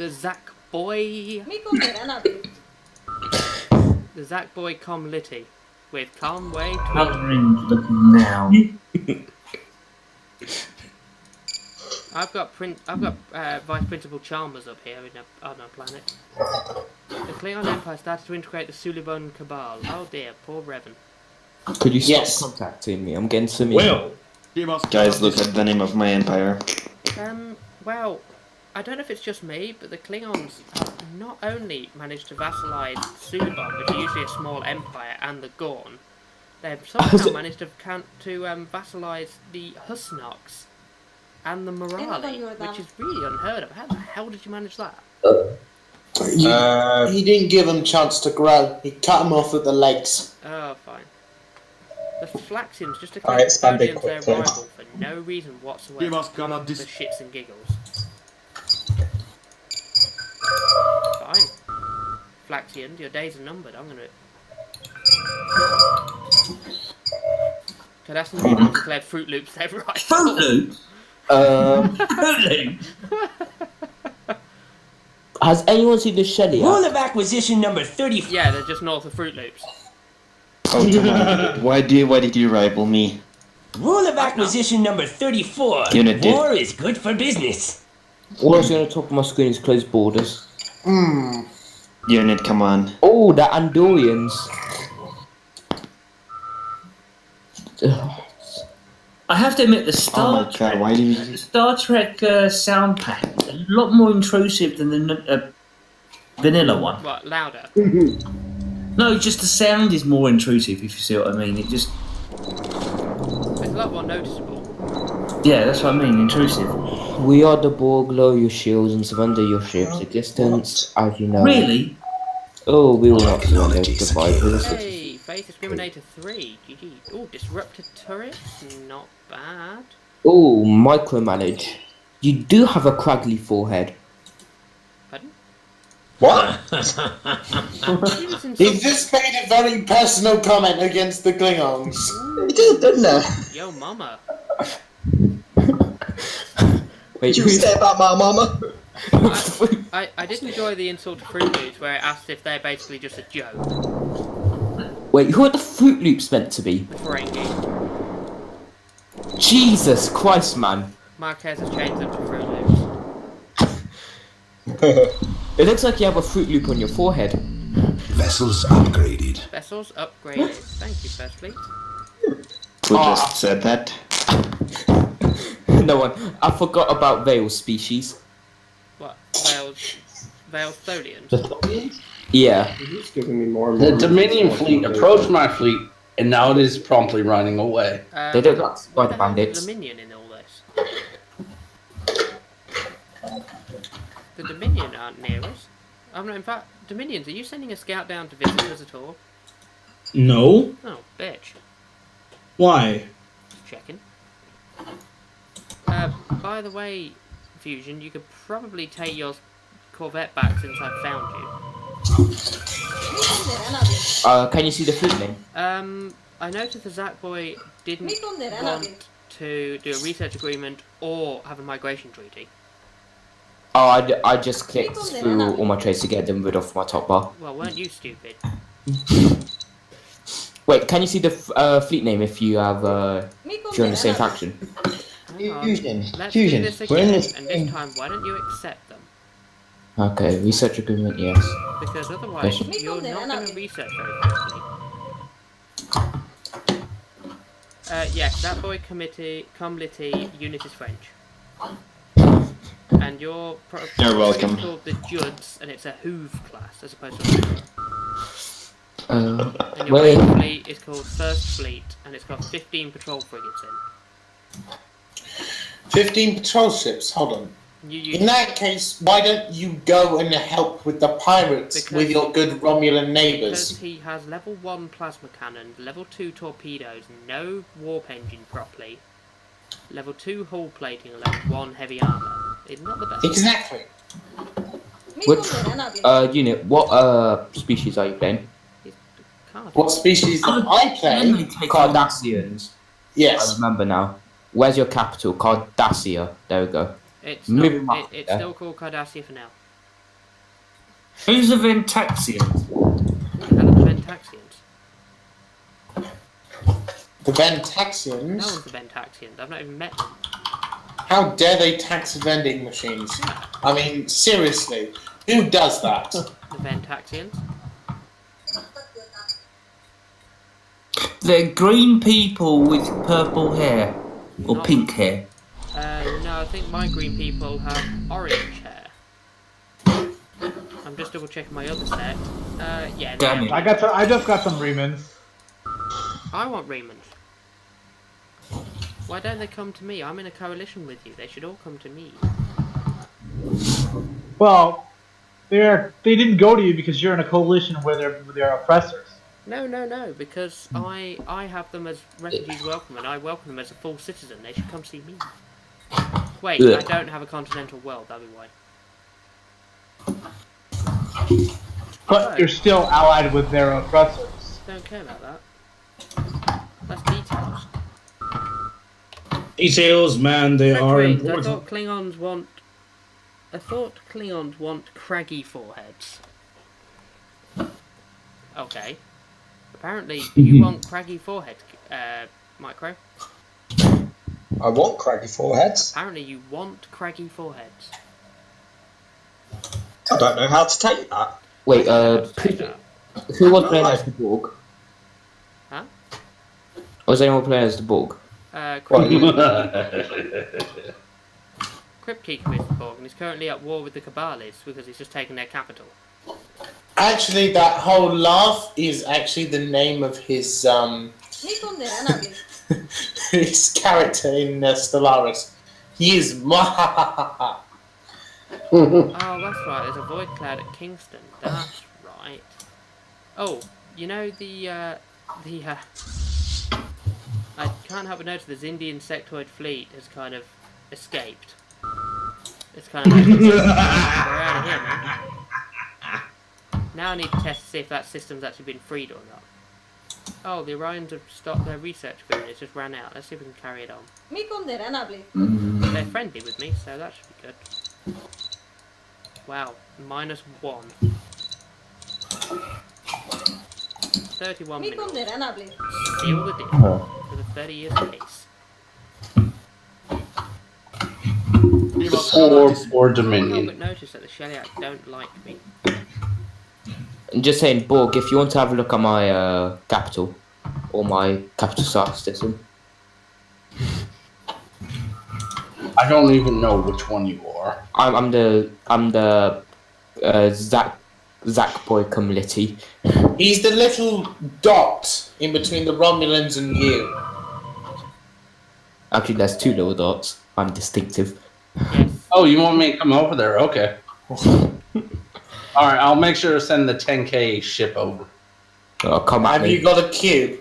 Zak Boy. The Zak Boy Comlitty with Conway Tweed. Colouring looking now. I've got Vice Principal Chalmers up here on our planet. The Klingon Empire started to integrate the Suliban Cabal. Oh dear, poor Revan. Could you stop contacting me? I'm getting some. Well, guys, look at the name of my empire. Well, I don't know if it's just me, but the Klingons have not only managed to vassalize Suliban, which is usually a small empire, and the Gorn, they've somehow managed to vassalize the Husnox and the Morali, which is really unheard of. How the hell did you manage that? He didn't give them a chance to grow. He cut them off at the legs. Oh, fine. The Flaxians just declared Tholians their rival for no reason whatsoever. For shits and giggles. Fine. Flaxian, your days are numbered. I'm gonna... Cadastan declared Fruit Loops their rival. Fruit Loops? Fruit Loops? Has anyone seen the Shelly? Rule of acquisition number 34. Yeah, they're just north of Fruit Loops. Oh, come on. Why did you rival me? Rule of acquisition number 34. Unit did. War is good for business. All I was going to talk on my screen is closed borders. Unit, come on. Oh, the Andorians. I have to admit, the Star Trek sound pack is a lot more intrusive than the vanilla one. What, louder? No, just the sound is more intrusive, if you see what I mean. It just... It's a lot more noticeable. Yeah, that's what I mean, intrusive. We are the Borg, lower your shields and surrender your ship's existence, as you know. Really? Oh, we will not surrender the survivors. Hey, Faith Discriminator 3. GG. Oh, Disrupted Turrets. Not bad. Oh, micromanage. You do have a craggly forehead. Pardon? What? He just made a very personal comment against the Klingons. He did, didn't he? Yo, mama. Wait, did you say about my mama? I did enjoy the insult to Fruit Loops where it asked if they're basically just a joke. Wait, who are the Fruit Loops meant to be? The Ferengi. Jesus Christ, man. Marquez has changed them to Fruit Loops. It looks like you have a Fruit Loop on your forehead. Vessels upgraded. Vessels upgraded. Thank you, First Fleet. Who just said that? No one. I forgot about Veil species. What? Veiled Tholians? Yeah. He's giving me more and The more Dominion fleet approached my fleet, and now it is promptly running away. They don't like Where spider the hell is bandits. the Dominion in all this? The Dominion aren't near us. I'm not, in fact, Dominions, are you sending a scout down to visit us at all? No. Oh, bitch. Why? Just checking. By the way, Fusion, you could probably take your Corvette back since I've found you. Can you see the fleet name? I noticed the Zak Boy didn't want to do a research agreement or have a migration treaty. Oh, I just clicked through all my trades to get them rid of my top bar. Well, weren't you stupid? Wait, can you see the fleet name if you have joined the same faction? Fusion. Let's Fusion. do this We're in again, this. and this time, why don't you accept them? Okay, research agreement, yes. Because otherwise, Yes. you're not going to research very quickly. Yes, that boy committee unit is French. And your You're welcome. is called the Juds, and it's a Hoove class as opposed to a Hoover. And your main fleet is called First Fleet, and it's got 15 patrol frigates in. 15 patrol ships, hold on. In that case, why don't you go and help with the pirates with your good Romulan neighbours? Because he has level 1 plasma cannon, level 2 torpedoes, no warp engine properly, level 2 hull plating, and level 1 heavy armour. It's not the best. Exactly. Which unit? What species are you playing? What species am I playing? Cardassians. Yes. I remember now. Where's your capital? Cardassia. There we go. It's Moving not, on, it's yeah. still called Cardassia for now. Who's the Ventaxians? Who the hell are the Ventaxians? The Ventaxians? No one's the Ventaxians. I've not even met them. How dare they tax vending machines? I mean, seriously, who does that? The Ventaxians? They're green people with purple hair. Or Not- pink hair. No, I think my green people have orange hair. I'm just double checking my other set. Yeah. Damn it. I just got some remans. I want Raymond. Why don't they come to me? I'm in a coalition with you. They should all come to me. Well, they didn't go to you because you're in a coalition where they're oppressors. No, because I have them as refugees welcome, and I welcome them as a full citizen. They should come see me. Wait, I don't have a continental world, that'll be why. But you're still allied with their oppressors. Don't care about that. That's details. Details, man, they are I important. thought Klingons want craggy foreheads. Okay. Apparently, you want craggy foreheads, Micro. I want craggy foreheads. Apparently, you want craggy foreheads. I don't know how to take that. Wait, who was playing as the Borg? Huh? Was anyone playing as the Borg? Cryptkeeper is the Borg, and he's currently at war with the Cabalists because he's just taken their capital. Actually, that whole laugh is actually the name of his his character in Stellaris. He is Mwahahaha. Oh, that's right. There's a void cloud at Kingston. That's right. Oh, you know I can't help but notice the Xindi insectoid fleet has kind of escaped. It's kind of like, we're out of here, man. Now I need to test to see if that system's actually been freed or not. Oh, the Orions have stopped their research with it. It's just ran out. Let's see if we can carry it on. They're friendly with me, so that should be good. Wow, -1. 31 minerals. Seal the deal for the 30 years case. Or I Dominion. can't but notice that the Shellyak don't like me. I'm just saying, Borg, if you want to have a look at my capital, or my capital star system. I don't even know which one you are. I'm the Zach Boy Litty. He's the little dot in between the Romulans and you. Actually, there's 2 little dots. I'm distinctive. Yes. Oh, you want me to come over there? Okay. Alright, I'll make sure to send the 10K ship over. Oh, come at Have me. you got a cube?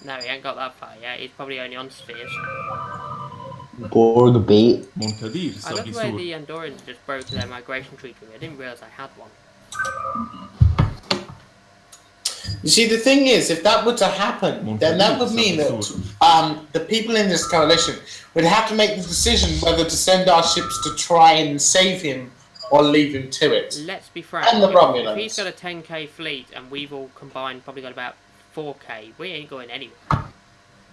No, he ain't got that far yet. He's probably only on spheres. Borg bait. I love the way the Andorians just broke their migration treaty. I didn't realise I had one. You see, the thing is, if that were to happen, then that would mean that the people in this coalition would have to make the decision whether to send our ships to try and save him or leave him to it. Let's be frank. And the Romulans. If he's got a 10k fleet and we've all combined probably got about 4k, we ain't going anywhere.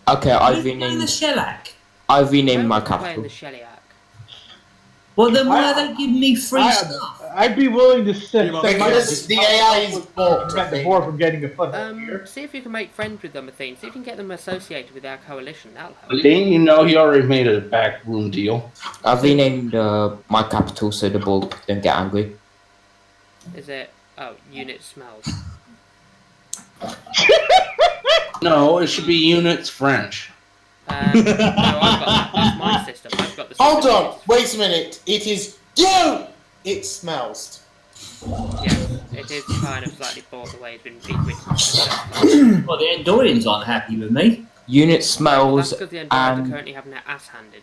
Okay, I've Playing the renamed. Shellac. I've renamed my Playing capital. the Shellyak. Well, then why are they giving me free stuff? I'd be willing to set Because the AI is Borg. prevent the Borg from getting a foothold here. See if you can make friends with them, Athene. See if you can get them associated with our coalition. That'll help. Didn't you know he already made a backroom deal? I've renamed my capital so the Borg don't get angry. Is it? Oh, unit smells. No, it should be units French. No, I've got that. That's my system. I've got the system. Hold on, wait a minute. It is you! It smells. Yes, it is kind of slightly bought the way it's been written. Well, the Andorians aren't happy with me. Unit That's smells because the Andorians are and currently having their ass handed.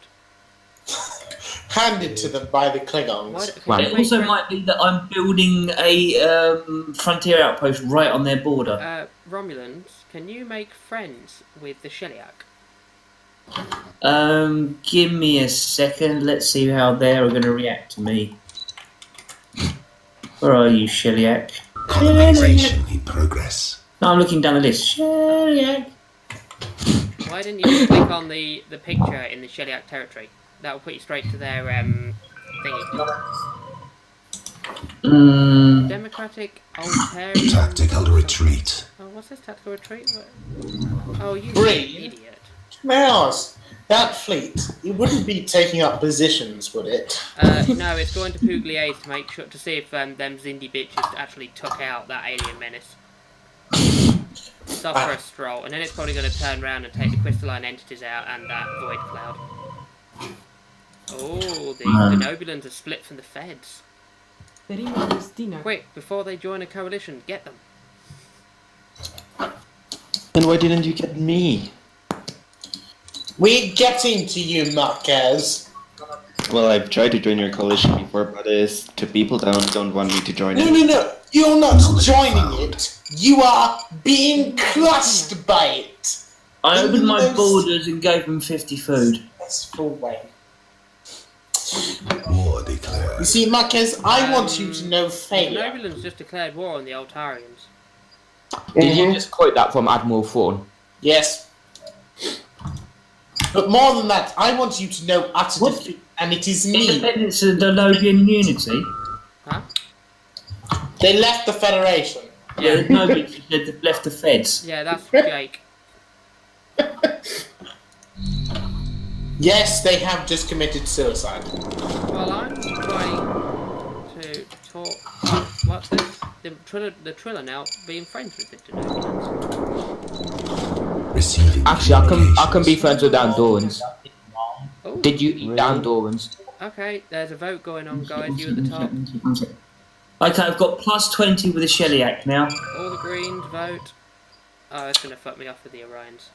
handed to them by the Klingons. It also might be that I'm building a frontier outpost right on their border. Romulans, can you make friends with the Sheliak? Give me a second. Let's see how they're going to react to me. Where are you, Sheliak? Colonization in progress. No, I'm looking down the list. Sheliak. Why didn't you click on the picture in the Sheliak territory? That will put you straight to their thingy. Democratic Altarian. Tactical retreat. Oh, what's this tactical retreat? Oh, you Breen? idiot. May I ask, that fleet, it wouldn't be taking up positions, would it? No, it's going to Pugliese to make sure to see if them Xindi bitches actually took out that alien menace. Stop for a stroll, and then it's probably going to turn around and take the crystalline entities out and that void cloud. Oh, the Nobulans are split from the Feds. Quick, before they join a coalition, get them. Then why didn't you get me? We're getting to you, Marquez. Well, I've tried to join your coalition before, but two people don't want me to join it. No. You're not joining it. You are being crushed by it. I opened my borders and gave them 50 food. That's full way. War declared. You see, Marquez, I want you to know failure. The Nobulans just declared war on the Altarians. Did you just quote that from Admiral Thrawn? Yes. But more than that, I want you to know utter defeat, and it is me. Independence of the Lobian unity? Huh? They left the Federation. Yeah, nobody left the Feds. Yeah, that's Jake. Yes, they have just committed suicide. Well, I'm trying to talk. What's this? The Triller now being friends with the Nobulans. Receiving. Actually, I can be friends with Andorans. Oh. Did you eat Andorans? Okay, there's a vote going on, guys. You at the top. Okay, I've got plus 20 with a Sheliak now. All the Greens vote. Oh, it's gonna fuck me off with the Orions.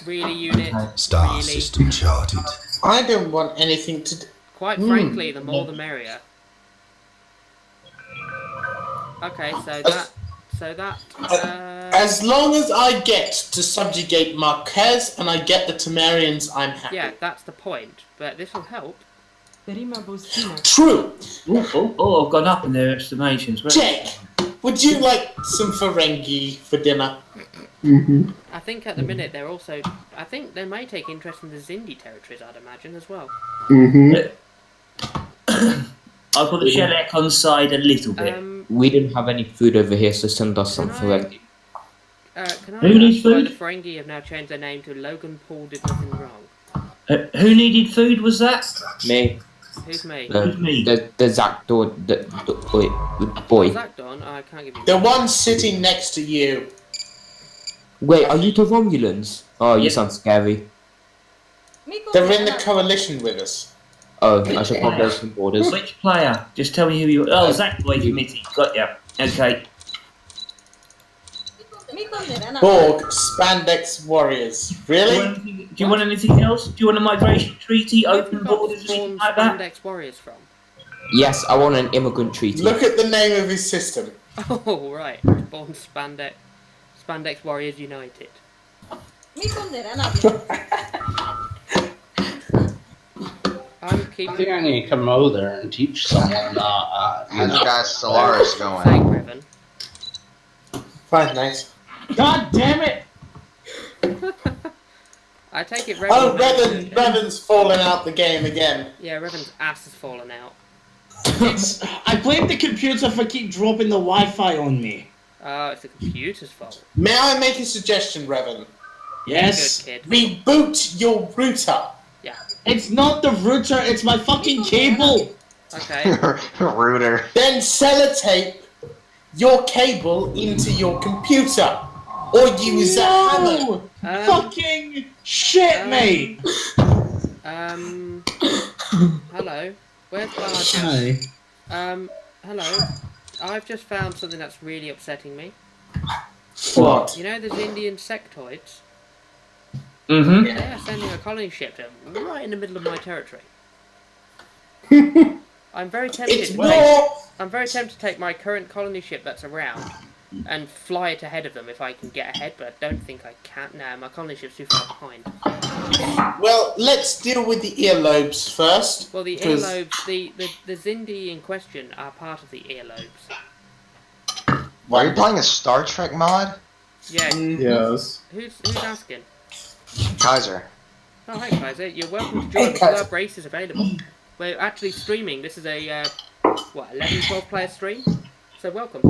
Really, unit? Star really? system charted. I don't want anything to do. Quite frankly, the more the merrier. Okay, As long as I get to subjugate Marquez and I get the Temerians, I'm happy. Yeah, that's the point. But this will help. True. Oh, I've gone up in their estimations. Jake, would you like some Ferengi for dinner? I think at the minute they're also. I think they may take interest in the Xindi territories, I'd imagine, as well. I've got the Sheliak on side a little bit. We didn't have any food over here, so send us some Ferengi. Can I Who needs food? The Ferengi have now changed their name to Logan Paul Did Nothing Wrong. Who needed food, was that? Me. Who's me? Who's me? The Zach Dawn, the boy. Zach Dawn? I can't give you. The one sitting next to you. Wait, are you the Romulans? Oh, you sound scary. They're in the coalition with us. Oh, I should probably open borders. Which player? Just tell me who you. Oh, Zach Boy Committee. Got ya. Okay. Borg, Spandex Warriors. Really? Do you want anything else? Do you want a migration treaty, open borders, or something like that? Spandex Warriors from? Yes, I want an immigrant treaty. Look at the name of his system. Oh, right. Born Spandex Warriors United. I think I need to come over there and teach someone. How's you guys Stellaris going? Thank Revan. Fine, nice. God damn it! I take it Revan. Oh, Revan's fallen out the game again. Yeah, Revan's ass has fallen out. I blame the computer for keep dropping the Wi-Fi on me. Oh, it's the computer's fault. May I make a suggestion, Revan? Yes. Good kid. Reboot your router. Yeah. It's not the router, it's my fucking cable. Okay. Router. Then sellotape your cable into your computer. Or use a hammer. Fucking shit, mate. Hello. Where's Barge? Hi. Hello. I've just found something that's really upsetting me. What? You know those Indian sectoids? Mm-hmm. They're sending a colony ship to right in the middle of my territory. I'm very tempted. I'm very tempted to take my current colony ship that's around and fly it ahead of them if I can get ahead, but I don't think I can. No, my colony ship's too far behind. Well, let's deal with the earlobes first. Well, the earlobes, the Xindi in question are part of the earlobes. Are you playing a Star Trek mod? Yeah. Yes. Who's asking? Kaiser. Oh, hey, Kaiser. You're welcome to join. The club race is available. We're actually streaming. This is a, 11, 12 player stream? So welcome.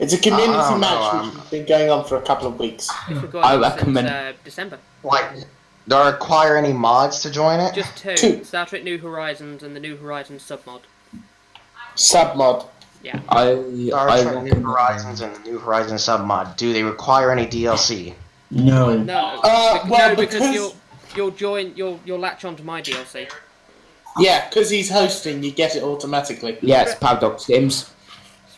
It's a community match which has been going on for a couple of weeks. I recommend Since December. Like, do I require any mods to join it? Just two. Star Trek New Horizons and the New Horizons submod. Submod. Yeah. Star Trek New Horizons and the New Horizons submod. Do they require any DLC? No. No. Because you'll latch onto my DLC. Yeah, because he's hosting, you get it automatically. Yes, Paradox Games.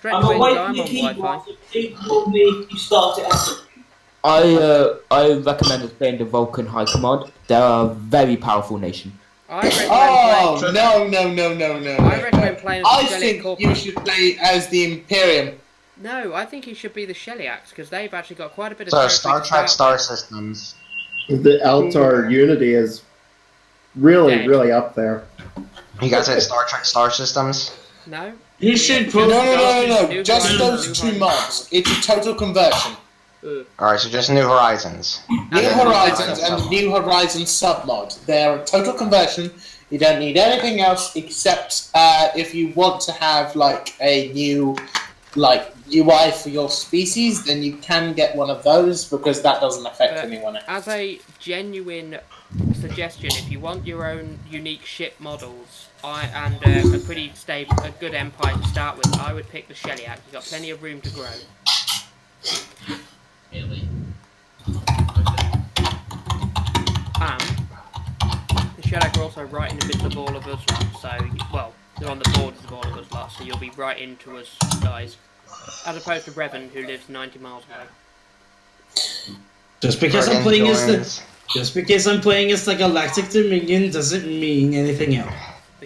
I'm on Wi-Fi. You start it up. I recommend playing the Vulcan High Command. They're a very powerful nation. I recommend no. I recommend playing as I the think Shellyak you should play as the Imperium. No, I think he should be the Shellyak because they've actually got quite a bit of. So Star Trek Star Systems. The Altar Unity is really up there. You guys said Star Trek Star Systems? No. You should No. Just those two mods. It's a total conversion. Alright, so just New Horizons. New Horizons and the New Horizons submod. They're a total conversion. You don't need anything else except if you want to have like a new UI for your species, then you can get one of those because that doesn't affect anyone else. As a genuine suggestion, if you want your own unique ship models and a pretty stable, a good empire to start with, I would pick the Shellyak. You've got plenty of room to grow. The Shellyak are also right in the middle of all of us, so, well, they're on the borders of all of us lot, so you'll be right into us guys. As opposed to Revan, who lives 90 miles away. Just because I'm playing as the Galactic Dominion doesn't mean anything else.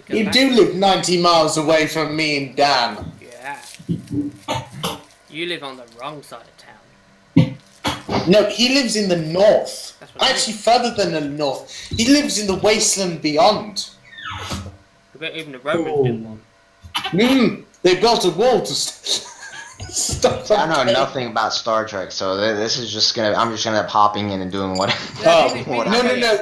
You do live 90 miles away from me and Dan. Yeah. You live on the wrong side of town. No, he lives in the north. Actually, further than the north. He lives in the wasteland beyond. I bet even the Romans did one. They built a wall to stop. I know nothing about Star Trek, so this is just gonna. I'm just gonna end up hopping in and doing what. No.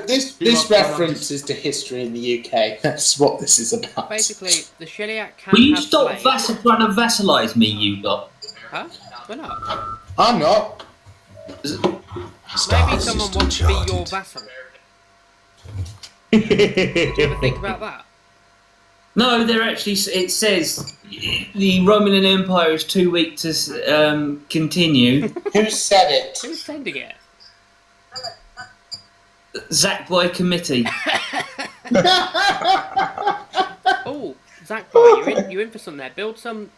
This reference is to history in the UK. That's what this is about. Basically, the Shellyak can Will you have stop planes. trying to vassalize me, you lot? Huh? We're not. I'm not. Maybe someone wants to be your vassal. Do you ever think about that? No, they're actually. It says the Romulan Empire is too weak to continue. Who said it? Who's sending it? Zach Boy Committee. Oh, Zach Boy, you're in for something there. Build some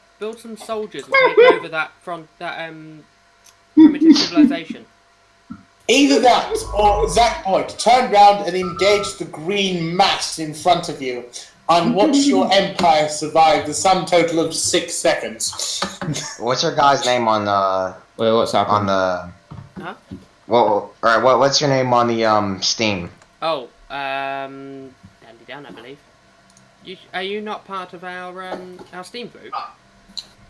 soldiers and take over that primitive civilization. Either that, or Zach Boy, turn round and engage the green mass in front of you, and watch your empire survive the sum total of 6 seconds. What's your guy's name on the? Wait, what's happening? On the? Huh? Well, alright. What's your name on the Steam? Oh, Dandy Dan, I believe. Are you not part of our Steam group?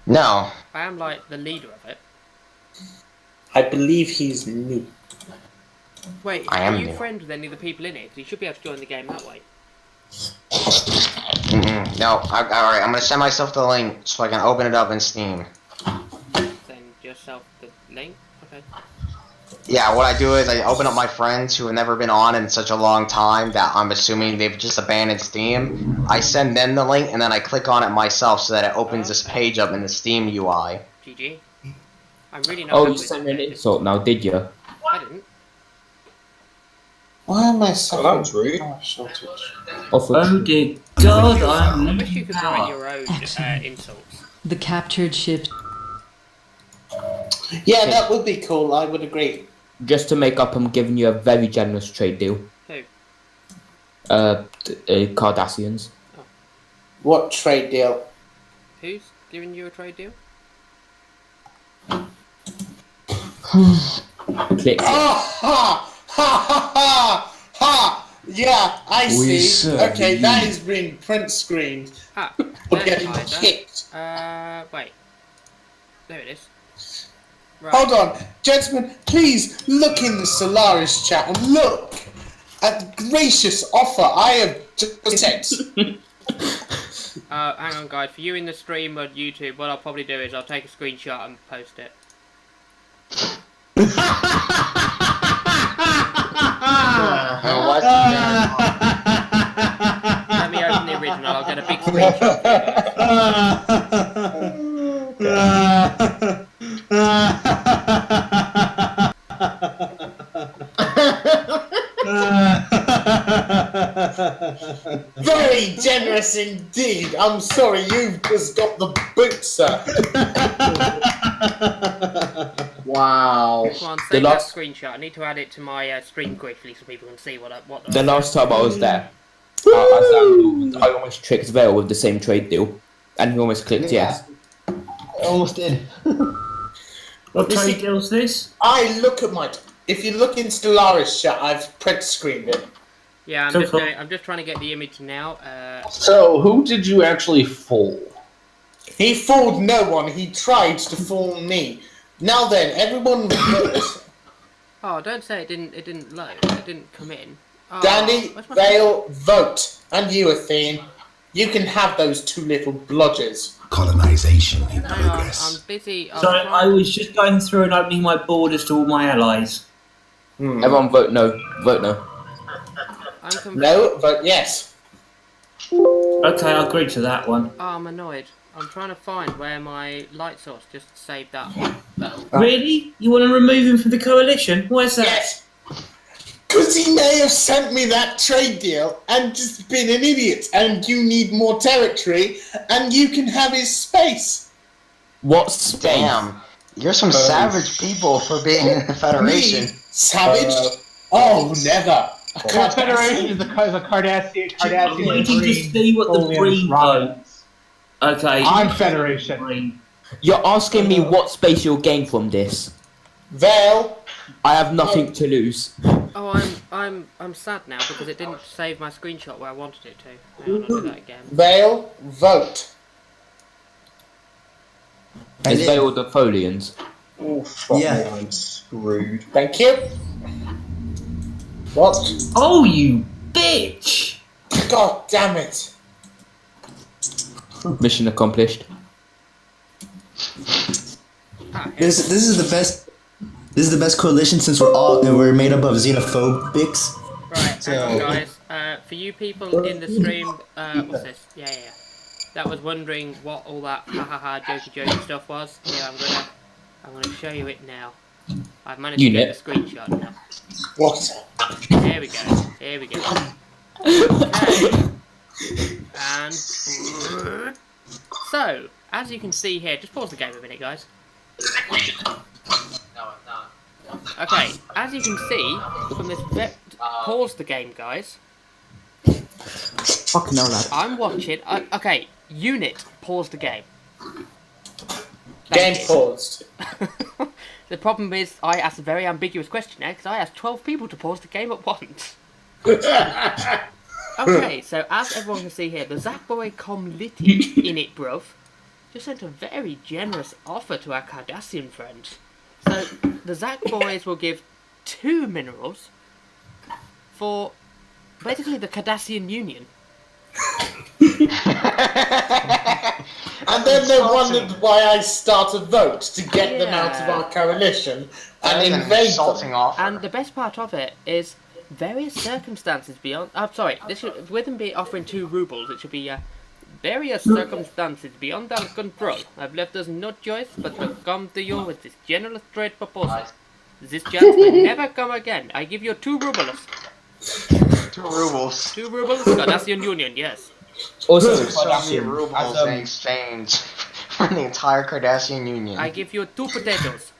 No. I am like the leader of it. I believe he's new. Wait, I are am you new. friends with any of the people in it? 'Cause you should be able to join the game that way. No. Alright, I'm gonna send myself the link so I can open it up in Steam. Send yourself the link. Okay. Yeah, what I do is I open up my friends who have never been on in such a long time that I'm assuming they've just abandoned Steam. I send them the link and then I click on it myself so that it opens this page up in the Steam UI. GG. I'm really not. Oh, good you with sent me an it. insult now, did you? I didn't. Why am I so... that was rude. Oh dear God, I wish you could write your own insults. The captured ship. Yeah, that would be cool, I would agree. Just to make up, I'm giving you a very generous trade deal. Who? Cardassians. What trade deal? Who's giving you a trade deal? Click. Oh, ha! Ha ha ha! Ha! Yeah, I We see. serve Okay, you. that is being print screened. Ah, We're that's getting either. kicked. Wait. There it is. Right. Hold on. Gentlemen, please look in the Stellaris chat and look at the gracious offer I have just sent. Hang on, guys. For you in the stream on YouTube, what I'll probably do is I'll take a screenshot and post it. Let me open the original. I'll get a big screenshot. Very generous indeed. I'm sorry, you've just got the boot, sir. Wow. Come on, save that screenshot. I need to add it to my stream quickly so people can see what. The last time I was there, I almost tricked Vale with the same trade deal, and he almost clicked yes. I almost did. What You trade see- deal's this? I look at my. If you look in Stellaris chat, I've print screened it. Yeah, I'm just trying to get the image now. So, who did you actually fool? He fooled no one. He tried to fool me. Now then, everyone vote. Oh, don't say it didn't load. It didn't come in. Oh, Dandy, where's my- Vale, vote. And you, Athene. You can have those two little blodgers. Colonization in Hang on, progress. I'm busy. Sorry, I was just going through and opening my borders to all my allies. Everyone vote no. Vote no. No, vote yes. Okay, I'll agree to that one. Oh, I'm annoyed. I'm trying to find where my light source just saved that. Really? You want to remove him from the coalition? Why's that? Yes. Because he may have sent me that trade deal and just been an idiot, and you need more territory, and you can have his space. What space? Damn. You're some savage people for being in the Federation. Me? Savage? Oh, never. The Federation is a Cardassian. Waiting to see what the Breen vote. Okay. I'm Federation. You're asking me what space you'll gain from this. Vale. I have nothing to lose. Oh, I'm sad now because it didn't save my screenshot where I wanted it to. Hang on, I'll do that again. Vale, vote. Is Vale the Folians? Oh, fuck me, I'm screwed. Thank you. What? Oh, you bitch! God damn it. Mission accomplished. This is the best. This is the best coalition since we're made up of xenophobics. Right, So- hang on, guys. For you people in the stream, what's this? Yeah. That was wondering what all that jokey stuff was. Yeah, I'm gonna show you it now. I've managed to get the screenshot now. What? There we go. Okay. And so, as you can see here, just pause the game a minute, guys. Okay, as you can see from this pause the game, guys. Fucking hell, lad. I'm watching. Okay, unit, pause the game. Game paused. The problem is, I asked a very ambiguous question now because I asked 12 people to pause the game at once. Okay, so as everyone can see here, the Zackboy Comliti in it, bruv, just sent a very generous offer to our Cardassian friends. So the Zack boys will give 2 minerals for basically the Cardassian Union. And then they wondered why I start a vote to get them out of our coalition and invade them. And the best part of it is various circumstances beyond. I'm sorry. This should, with them be offering 2 rubles, it should be various circumstances beyond our control have left us no choice but to come to you with this generous trade proposal. This chance may never come again. I give you 2 rubles. 2 rubles. 2 rubles, Cardassian Union, yes. Also, so many rubles in exchange for the entire Cardassian Union. I give you 2 potatoes.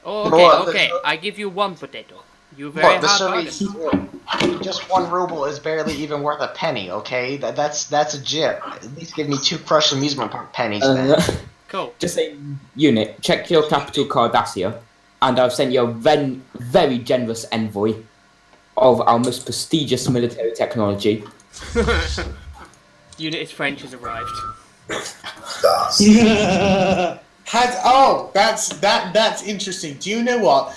Oh, okay. I give you 1 potato. You very Look, the hard service, just 1 ruble is barely even worth a penny. Okay, that's a jip. At least give me 2 crushed amusement park pennies then. Cool. Just say, unit, check your capital Cardassia, and I've sent you a very generous envoy of our most prestigious military technology. Unit French has arrived. That's interesting. Do you know what?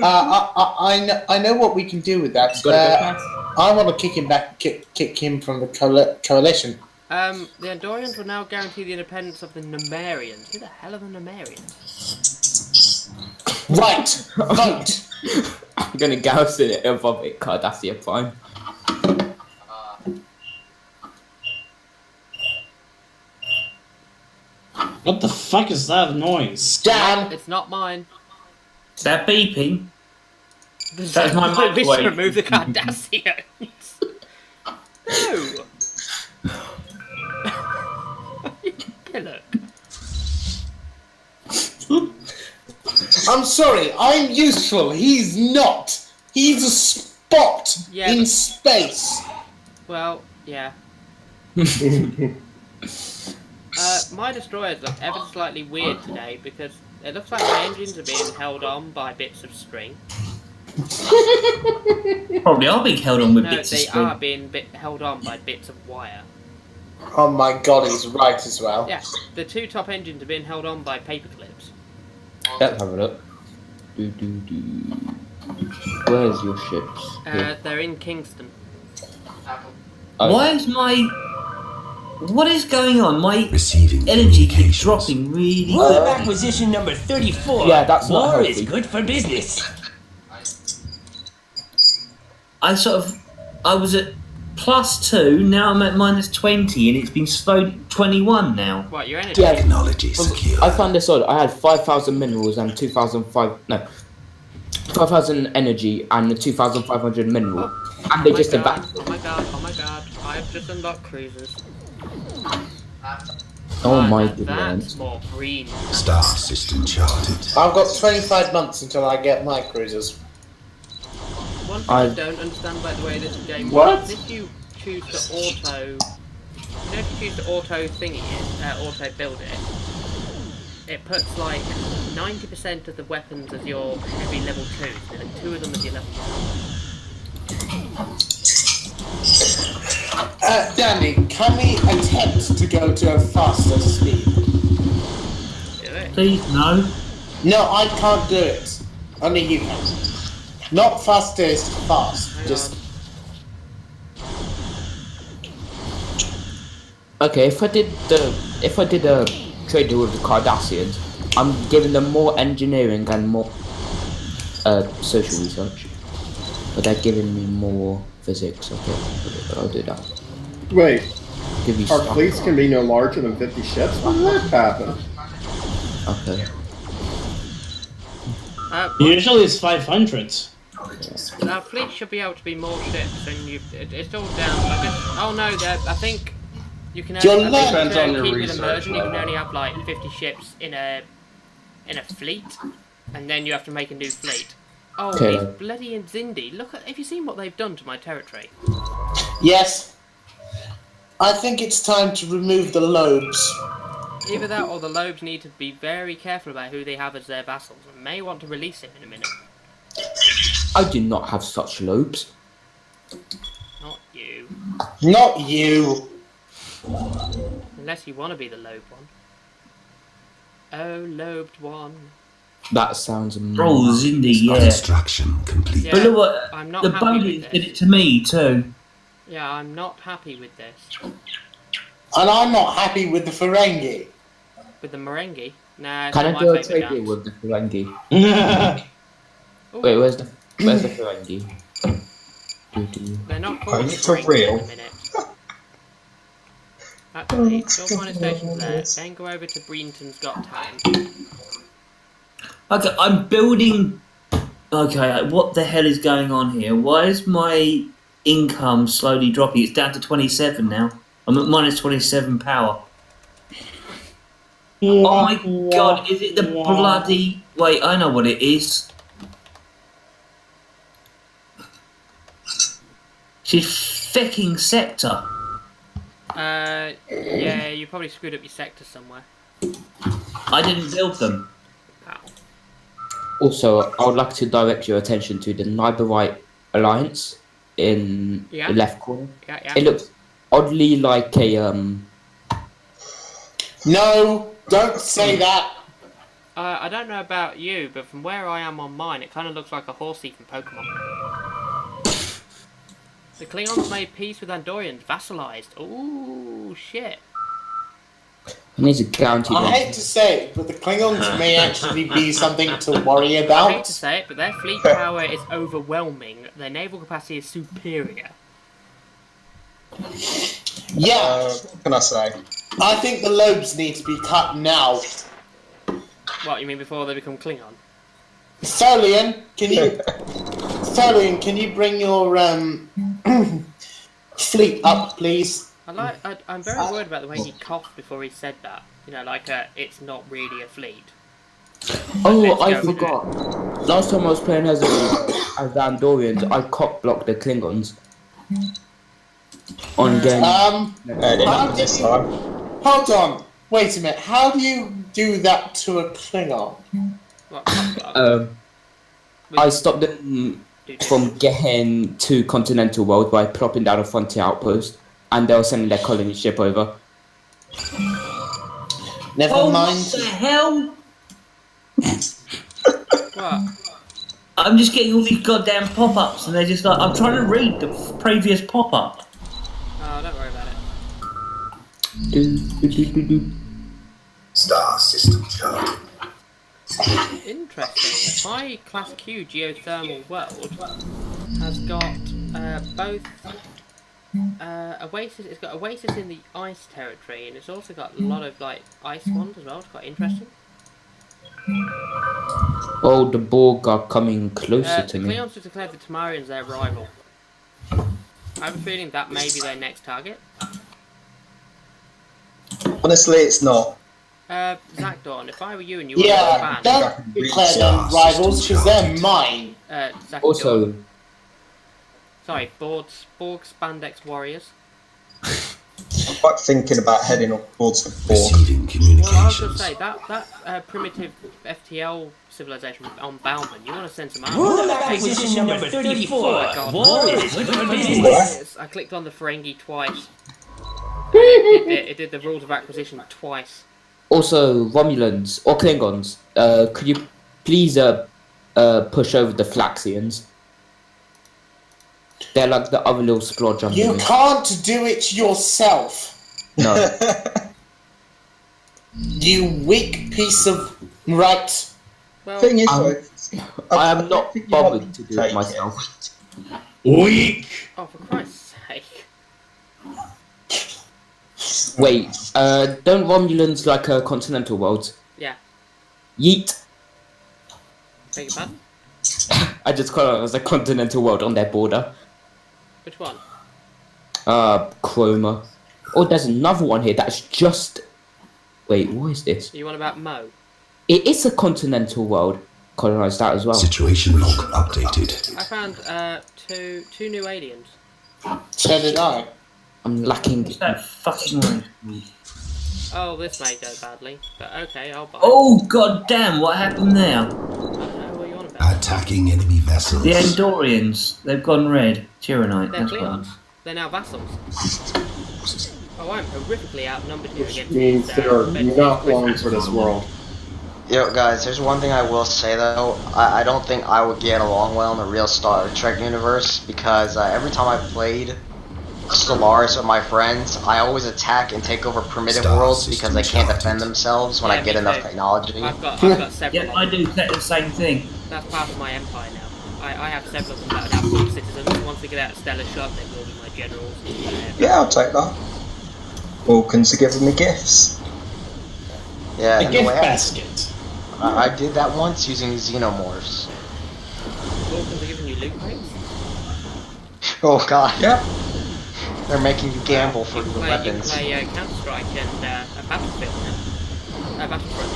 I know what we can do with that. I want to kick him from the coalition. The Andorians will now guarantee the independence of the Numerians. Who the hell are the Numerians? Right, vote. I'm gonna garrison it above it, Cardassia Prime. What the fuck is that noise? Dan! It's not mine. Is that beeping? That's my We microwave. should remove the Cardassians. No! Look. I'm sorry, I'm useful. He's not. He's a spot in space. Well, yeah. My destroyers look ever slightly weird today because it looks like my engines are being held on by bits of string. Probably are being held on with No, bits of they string. are being held on by bits of wire. Oh my god, he's right as well. Yeah, the 2 top engines are being held on by paper clips. Let's have a look. Where's your ships? They're in Kingston. Why is what is going on? My energy keeps dropping really Rule of quickly. acquisition number 34. Yeah, that's not War is healthy. good for business. I was at +2, now I'm at -20, and it's been slowed 21 now. What, your energy? Yeah, Technology secure. I found this odd. I had 5,000 minerals and 5,000 energy and 2,500 mineral, and they just evaporated. Oh my god, I've just unlocked cruisers. Oh my That's goodness. more green. Star system charted. I've got 25 months until I get my cruisers. One thing I don't understand about the way this game What? works, if you choose to auto thingy it, auto build it, it puts like 90% of the weapons as your heavy level 2, and then 2 of them as your level 1. Dandy, can we attempt to go to a faster speed? Do it. Please, no. No, I can't do it. Only you can. Not fastest, fast. Just. Okay, if I did a trade deal with the Cardassians, I'm giving them more engineering and more social research, but they're giving me more physics. Okay, I'll do that. Wait, Give you our stuff. fleets can be no larger than 50 ships? When did that happen? Okay. Usually it's 500. Our fleet should be able to be more ships, and it's all down. Oh no, I think you can only Depends on your keep it research immersion. You can level. only have like 50 ships in a fleet, and then you have to make a new fleet. Oh, Okay. these bloody in Xindi! Look at, have you seen what they've done to my territory? Yes. I think it's time to remove the lobes. Either that, or the Lobes need to be very careful about who they have as their vassals, and may want to release him in a minute. I do not have such lobes. Not you. Not you. Unless you want to be the lobed one. Oh, lobed one. That sounds amazing. Oh, Xindi, yeah. Construction complete. Yeah, But look what, I'm not the happy Bungies with did this. it to me too. Yeah, I'm not happy with this. And I'm not happy with the Ferengi. With the Merengue? Nah, it's Can not I my do a favourite trade deal dance. with the Ferengi? Ooh, Wait, where's the Ferengi? They're not Are called you for Ferengi real? in a minute. Actually, go find a station there, then go over to Breenton's Got Talent. Okay, I'm building. Okay, what the hell is going on here? Why is my income slowly dropping? It's down to 27 now. I'm at -27 power. Oh my god, is it the bloody... Wait, I know what it is. She's fucking Scepter. Yeah, you probably screwed up your sector somewhere. I didn't build them. Also, I would like to direct your attention to the Niberite Alliance in the left corner. Yeah. It looks oddly like a No, don't say that. I don't know about you, but from where I am on mine, it kind of looks like a horsey from Pokemon. The Klingons made peace with Andorians, vassalized. Ooh, shit. needs a guaranteed. I hate to say it, but the Klingons may actually be something to worry about. I hate to say it, but their fleet power is overwhelming. Their naval capacity is superior. Yeah. What can I say? I think the lobes need to be cut now. What, you mean before they become Klingon? Tholian, can you bring your fleet up, please? I'm very worried about the way he coughed before he said that. You know, like it's not really a fleet. Oh, I forgot. Last time I was playing as the Andorians, I cock blocked the Klingons. On game. Hold on. Wait a minute. How do you do that to a Klingon? I stopped them from getting to continental world by plopping down a frontier outpost, and they were sending their colony ship over. Never mind. What the hell? What? I'm just getting all these goddamn pop-ups, and they're just like, I'm trying to read the previous pop-up. Oh, don't worry about it. Star system charting. Interesting. My Class Q geothermal world has got both Oasis. It's got Oasis in the ice territory, and it's also got a lot of like ice ones as well. It's quite interesting. Oh, the Borg are coming closer to me. The Klingons have declared the Tamarians their rival. I have a feeling that may be their next target. Honestly, it's not. Zach Dawn, if I were you and you were a fan... don't declare them rivals, because they're mine. Zach also... Dawn. Sorry, Borg Spandex Warriors. I'm quite thinking about heading up towards the Borg. Well, I was going to say, that primitive FTL civilization on Bauman, you want to send some armies. Acquisition number 34. I clicked on the Ferengi twice. It did the rules of acquisition twice. Also, Romulans or Klingons, could you please push over the Flaxians? They're like the other little splodge under You me. can't do it yourself. No. You weak piece of... Right. Well, thing is, I am not bothered to do it myself. Weak! Oh, for Christ's sake. Wait, don't Romulans like continental worlds? Yeah. Yeet. Beg your pardon? I just call it as a continental world on their border. Which one? Chroma. Oh, there's another one here that's just... Wait, what is this? You want about Mo? It is a continental world. Colonise that as well. Situation log updated. I found two new aliens. So did I. I'm lacking... What's that fucking one? Oh, this may go badly, but okay, I'll buy it. Oh, god damn, what happened there? I don't know what you want about. Attacking enemy vessels. The Andorians, they've gone red. Tyranite, They're that's Klingons. fine. They're now vassals. Oh, I'm horrifically outnumbered here against Means these, they're not long for this world. Yo, guys, there's one thing I will say though. I don't think I would get along well in the real Star Trek universe because every time I played Stellaris with my friends, I always attack and take over primitive worlds because they can't defend themselves when I get enough technology. I've got several. Yeah, I do the same thing. That's part of my empire now. I have several of them that are now full citizens. Once they get out of Stellar Shot, they will be my generals. Yeah, I'll take that. Vulcans are giving me gifts. Yeah, A gift basket. I did that once using xenomorphs. Vulcans are giving you loot crates? Oh god. Yep. They're making you gamble for You your can weapons. play Counter-Strike and Battlefield now. Battlefront.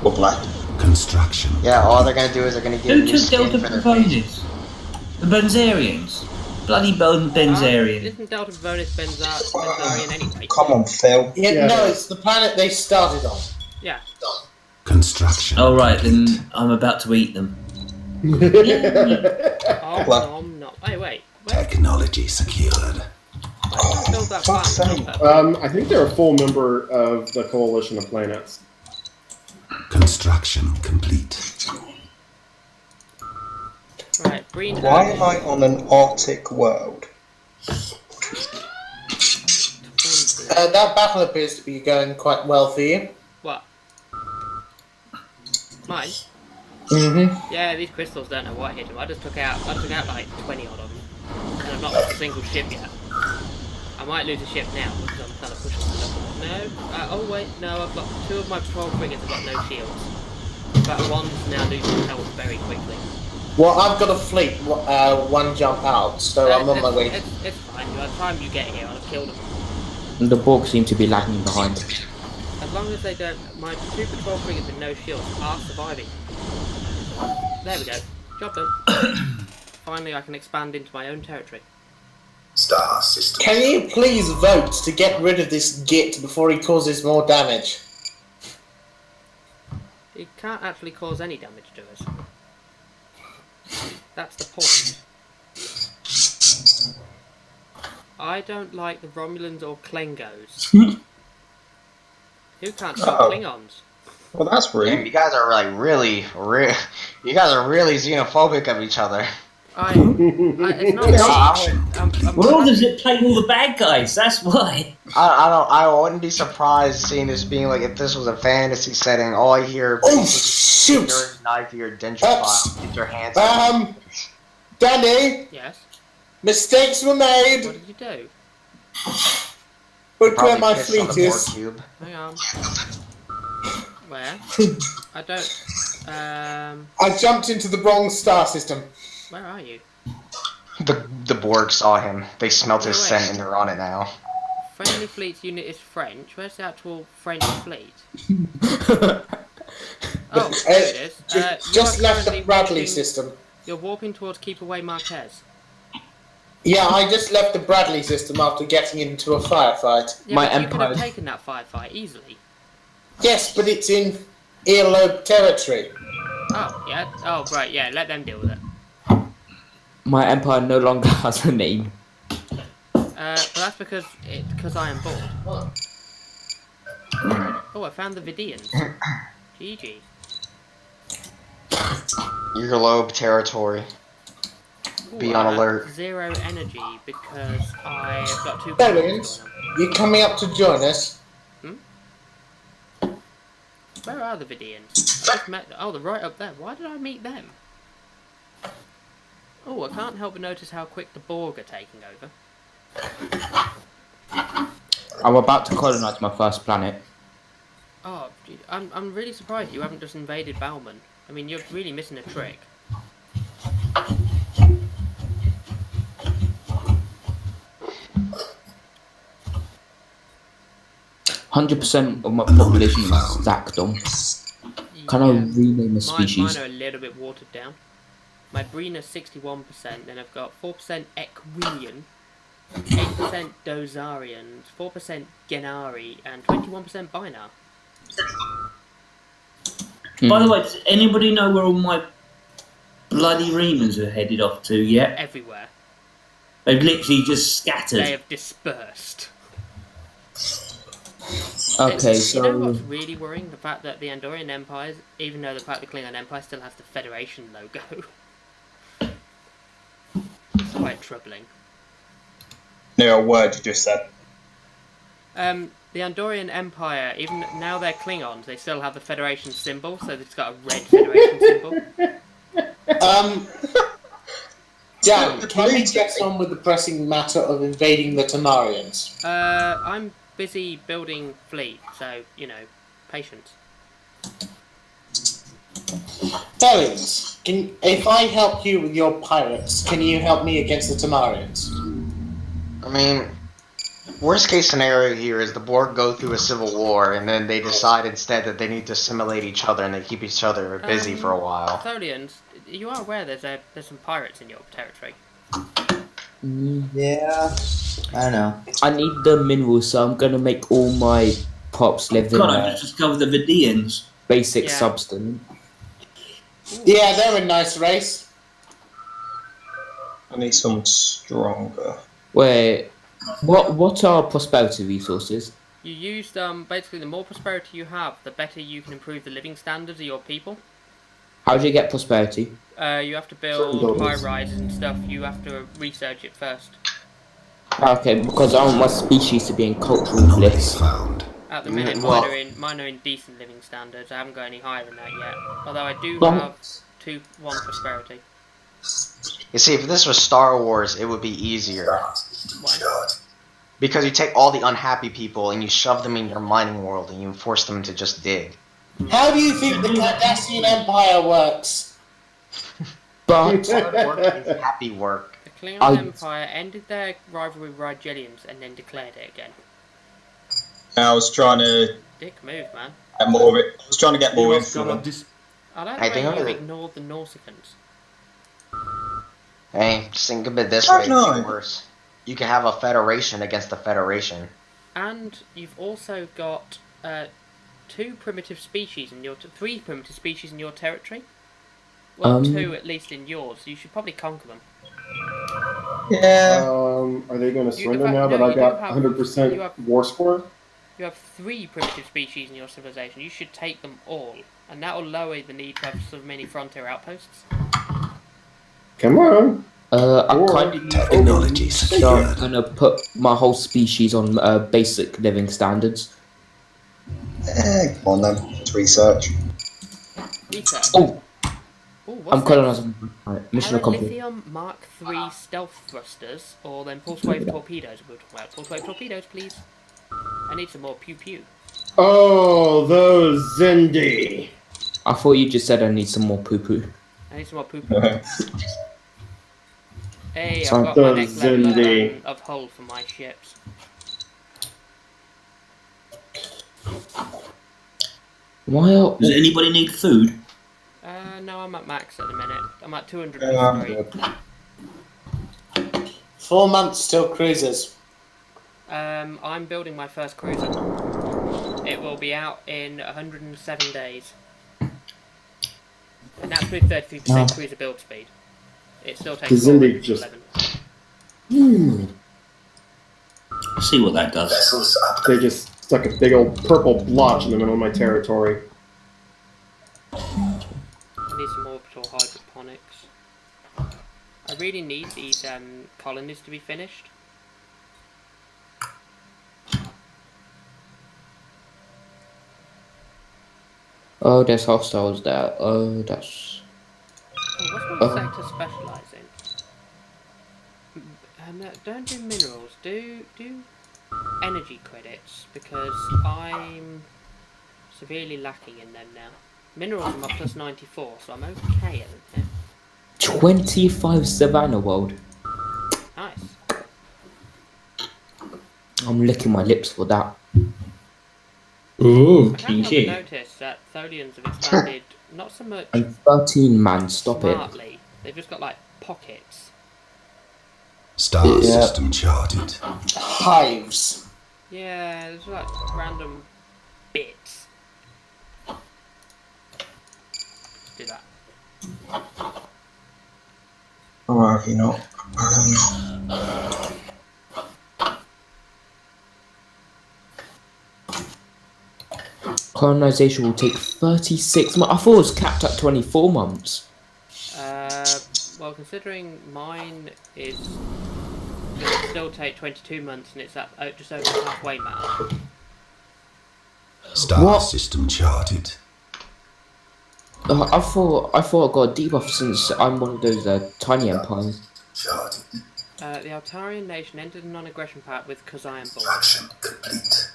Or black. Construction. Yeah, all they're gonna do is they're gonna get a Who new took skin Delta for their face. Pavonis? The Benzarians. Bloody Benzarian. Isn't Delta Bonus Benzarian anyway? Come on, Phil. Yeah, no, it's the planet they started on. Yeah. Construction. Oh right, then I'm about to eat them. Oh, nom, nom. Hey, wait. Technology secured. Build that planet. I think they're a full member of the Coalition of Planets. Construction complete. Right, Breen. Why am I on an Arctic world? That battle appears to be going quite well for you. What? Mine? Mm-hmm. Yeah, these crystals don't know what hit them. I just took out like 20 odd of them. And I've not lost a single ship yet. I might lose a ship now because I'm trying to push them. No? Oh wait, no, I've got 2 of my patrol frigates have got no shields. But one's now losing health very quickly. Well, I've got a fleet, 1 jump out, so I'm on my way. It's fine. By the time you get here, I'll have killed them. The Borg seem to be lagging behind. As long as they don't, my 2 patrol frigates with no shields are surviving. There we go. Job done. Finally, I can expand into my own territory. Star system. Can you please vote to get rid of this git before he causes more damage? He can't actually cause any damage to us. That's the point. I don't like the Romulans or Klingons. Who can't stop Klingons? Well, that's rude. Damn, you guys are like really you guys are really xenophobic of each other. It's not. We're all just playing all the bad guys. That's why. I wouldn't be surprised seeing this being like if this was a fantasy setting. All I hear shoot! Your knife, your denture file, get your hands. Danny. Yes. Mistakes were made. What did you do? Look where my fleet is. Hang on. Where? I don't. I jumped into the wrong star system. Where are you? The Borg saw him. They smelt his scent and they're on it now. Friendly fleet's unit is French. Where's the actual French fleet? Oh, there it is. Just left the Bradley system. You're warping towards Keep Away Marquez. Yeah, I just left the Bradley system after getting into a firefight. Yeah, but you could have taken that firefight easily. Yes, but it's in earlobe territory. Oh, yeah. Oh, right, yeah, let them deal with it. My empire no longer has a name. But that's because I am bored. Oh, I found the Vidians. GG. Your lobe territory. Be on alert. 0 energy because I've got 2 Bellings, you coming up to join us? Where are the Vidians? Oh, they're right up there. Why did I meet them? Oh, I can't help but notice how quick the Borg are taking over. I'm about to colonize my first planet. Oh, I'm really surprised you haven't just invaded Balman. I mean, you're really missing a trick. 100% of my population is Zacdom. Can I rename a species? Mine are a little bit watered down. My Breen is 61%, then I've got 4% Equillian, 8% Dozarians, 4% Genari, and 21% Binar. By the way, does anybody know where all my bloody Remans are headed off to yet? Everywhere. They've literally just scattered. They have dispersed. Okay, You know what's really worrying? The fact that the Andorian Empire, even though the Klingon Empire still has the Federation logo. It's quite troubling. No, a word you just said. The Andorian Empire, even now they're Klingons, they still have the Federation symbol, so it's got a red Federation symbol. Dan, can we get on with the pressing matter of invading the Tamarians? I'm busy building fleet, so, you know, patience. Bellings, if I help you with your pirates, can you help me against the Tamarians? I mean, Worst case scenario here is the Borg go through a civil war, and then they decide instead that they need to assimilate each other, and they keep each other busy for a while. Tholians, you are aware there's some pirates in your territory. Yeah, I know. I need the minerals, so I'm gonna make all my pops live in God, I just discovered the Vidians. basic substance. Yeah, they're a nice race. I need some stronger. Wait, what are prosperity resources? You use basically the more prosperity you have, the better you can improve the living standards of your people. How do you get prosperity? You have to build high rises and stuff. You have to research it first. Okay, because I want my species to be in cultural bliss. At the minute, mine are in decent living standards. I haven't got any higher than that yet. Although I do have 1 prosperity. You see, if this was Star Wars, it would be easier. Why? Because you take all the unhappy people and you shove them in your mining world and you force them to just dig. How do you think the Cardassian Empire works? But work is happy work. The Klingon Empire ended their rivalry with Rigelians and then declared it again. I was trying to Dick move, man. get more. I was trying to get more influence. I like the way you've ignored the Nausicaans. Hey, just think of it this way, it's worse. You can have a federation against the Federation. And you've also got 3 primitive species in your territory. Well, 2 at least in yours. You should probably conquer them. Yeah. Are they going to surrender now that I got 100% war score? You have 3 primitive species in your civilization. You should take them all, and that will lower the need to have so many frontier outposts. Come on. I'm kind of technology secured. I'm gonna put my whole species on basic living standards. Come on then, let's research. Research. Oh, I'm what's colonizing. Right, mission accomplished. Lithium Mark III stealth thrusters, or then pulse wave torpedoes. We'll talk about pulse wave torpedoes, please. I need some more pew pew. Oh, those Xindi. I thought you just said I need some more poo poo. I need some more poo poo. Hey, I've Sorry. got my next level of hull for my ships. Does anybody need food? No, I'm at max at the minute. I'm at 203. 4 months till cruisers. I'm building my first cruiser. It will be out in 107 days. And that's with 33% cruiser build speed. It still takes 11. I'll see what that does. They just stuck a big old purple blotch in the middle of my territory. I need some orbital hydroponics. I really need these colonies to be finished. Oh, there's hostiles there. Oh, that's. What's my sector specialise in? Don't do minerals. Do energy credits, because I'm severely lacking in them now. Minerals I'm at plus 94, so I'm okay at them. 25 Savannah World. Nice. I'm licking my lips for that. Ooh, I can't help but notice that Tholians have expanded not so much. I'm 13, man. Stop smartly. They've just got like pockets. Star system charted. Hives. Yeah, there's like random bits. Do that. Or have you not? Colonization will take 36 months. I thought it was capped at 24 months. Well, considering mine is going to still take 22 months and it's at just over the halfway mark. Star system charted. I thought I got a debuff since I'm one of those tiny empires. Charted. The Altarian nation entered a non-aggression pact with Kazayan Bull. Complete.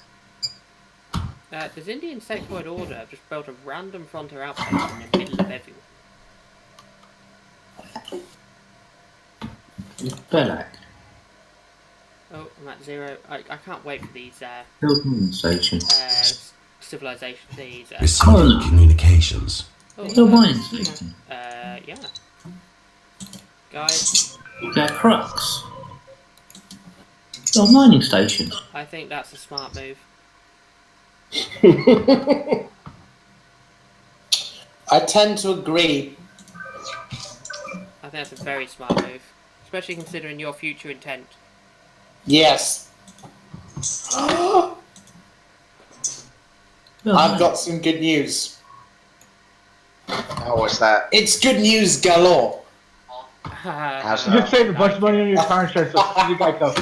The Xindi insectoid order have just built a random frontier outpost in the middle of everywhere. Belak. Oh, I'm at 0. I can't wait for these Station. civilization. These. Receiving communications. Still mining station. Yeah. Guys. They're crux. Still mining station. I think that's a smart move. I tend to agree. I think that's a very smart move, especially considering your future intent. Yes. I've got some good news. Oh, what's that? It's good news galore. How's You just saved a bunch of money on your car insurance, so you got go.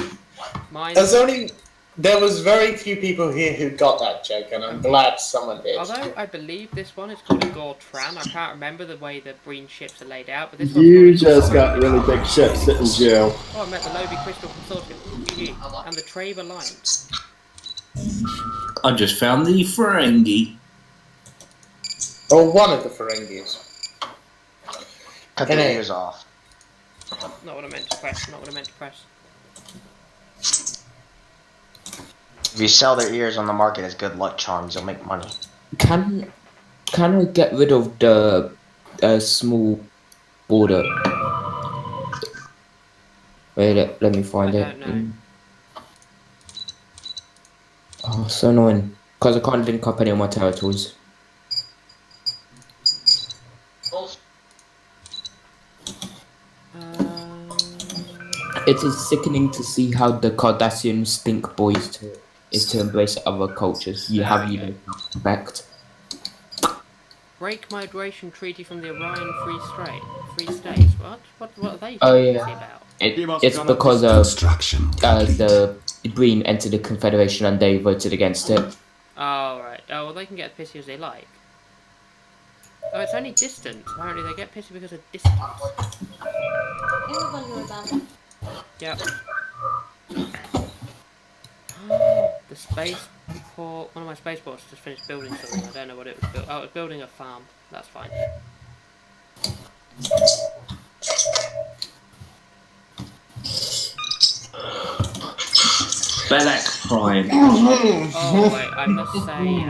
There was very few people here who got that joke, and I'm glad someone did. Although I believe this one is called a Gortran. I can't remember the way the Breen ships are laid out, but this one's You called just got really big shit sit in jail. Oh, I met the Lobby Crystal Consortium. GG. And the Trave Alliance. I just found the Ferengi. Or one of the Ferengis. Cut the ears off. Not what I meant to press. Not what I meant to press. If you sell their ears on the market as good luck charms, you'll make money. Can I get rid of the small border? Wait, let me find it. Oh, so annoying. Because I can't link up any of my territories. It is sickening to see how the Cardassian stink boys is to embrace other cultures. You have respect. Break migration treaty from the Orion Free States. What are they about? It's because the Breen entered the Confederation and they voted against it. Oh, right. Oh, well, they can get pissy as they like. Oh, it's only distance. Apparently they get pissy because of distance. Yep. The spaceport. One of my spaceports just finished building something. I don't know what it was building. Oh, it was building a farm. That's fine. Belak Prime. Oh wait, I must say.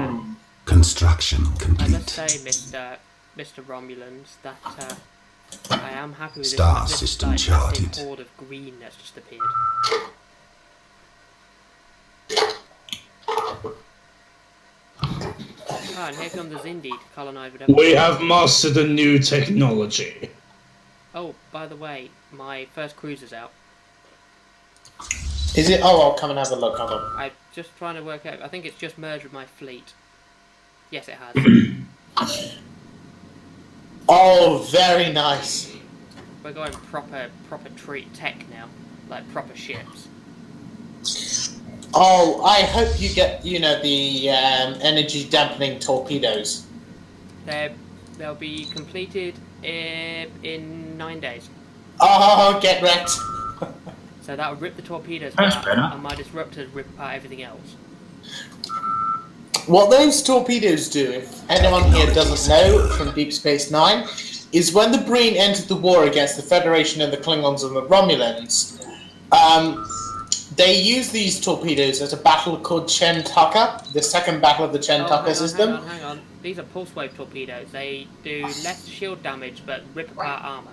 Construction complete. I must say, Mr. Romulans, that I am happy with Star this system charted. horde of green that's just appeared. Ah, and here come the Xindi to colonise whatever. We have mastered a new technology. Oh, by the way, my first cruiser's out. Is it? Oh, I'll come and have a look. Hold on. I'm just trying to work out. I think it's just merged with my fleet. Yes, it has. Oh, very nice. We're going proper tech now, like proper ships. Oh, I hope you get, the energy dampening torpedoes. They'll be completed in 9 days. Oh, get wrecked. So that'll rip the torpedoes apart, and my disruptors rip apart everything else. What those torpedoes do, if anyone here doesn't know from Deep Space Nine, is when the Breen entered the war against the Federation and the Klingons and the Romulans, they used these torpedoes at a battle called Chen Tucker, the second battle of the Chen Tucker system. Hang on. These are pulse wave torpedoes. They do less shield damage, but rip apart armor.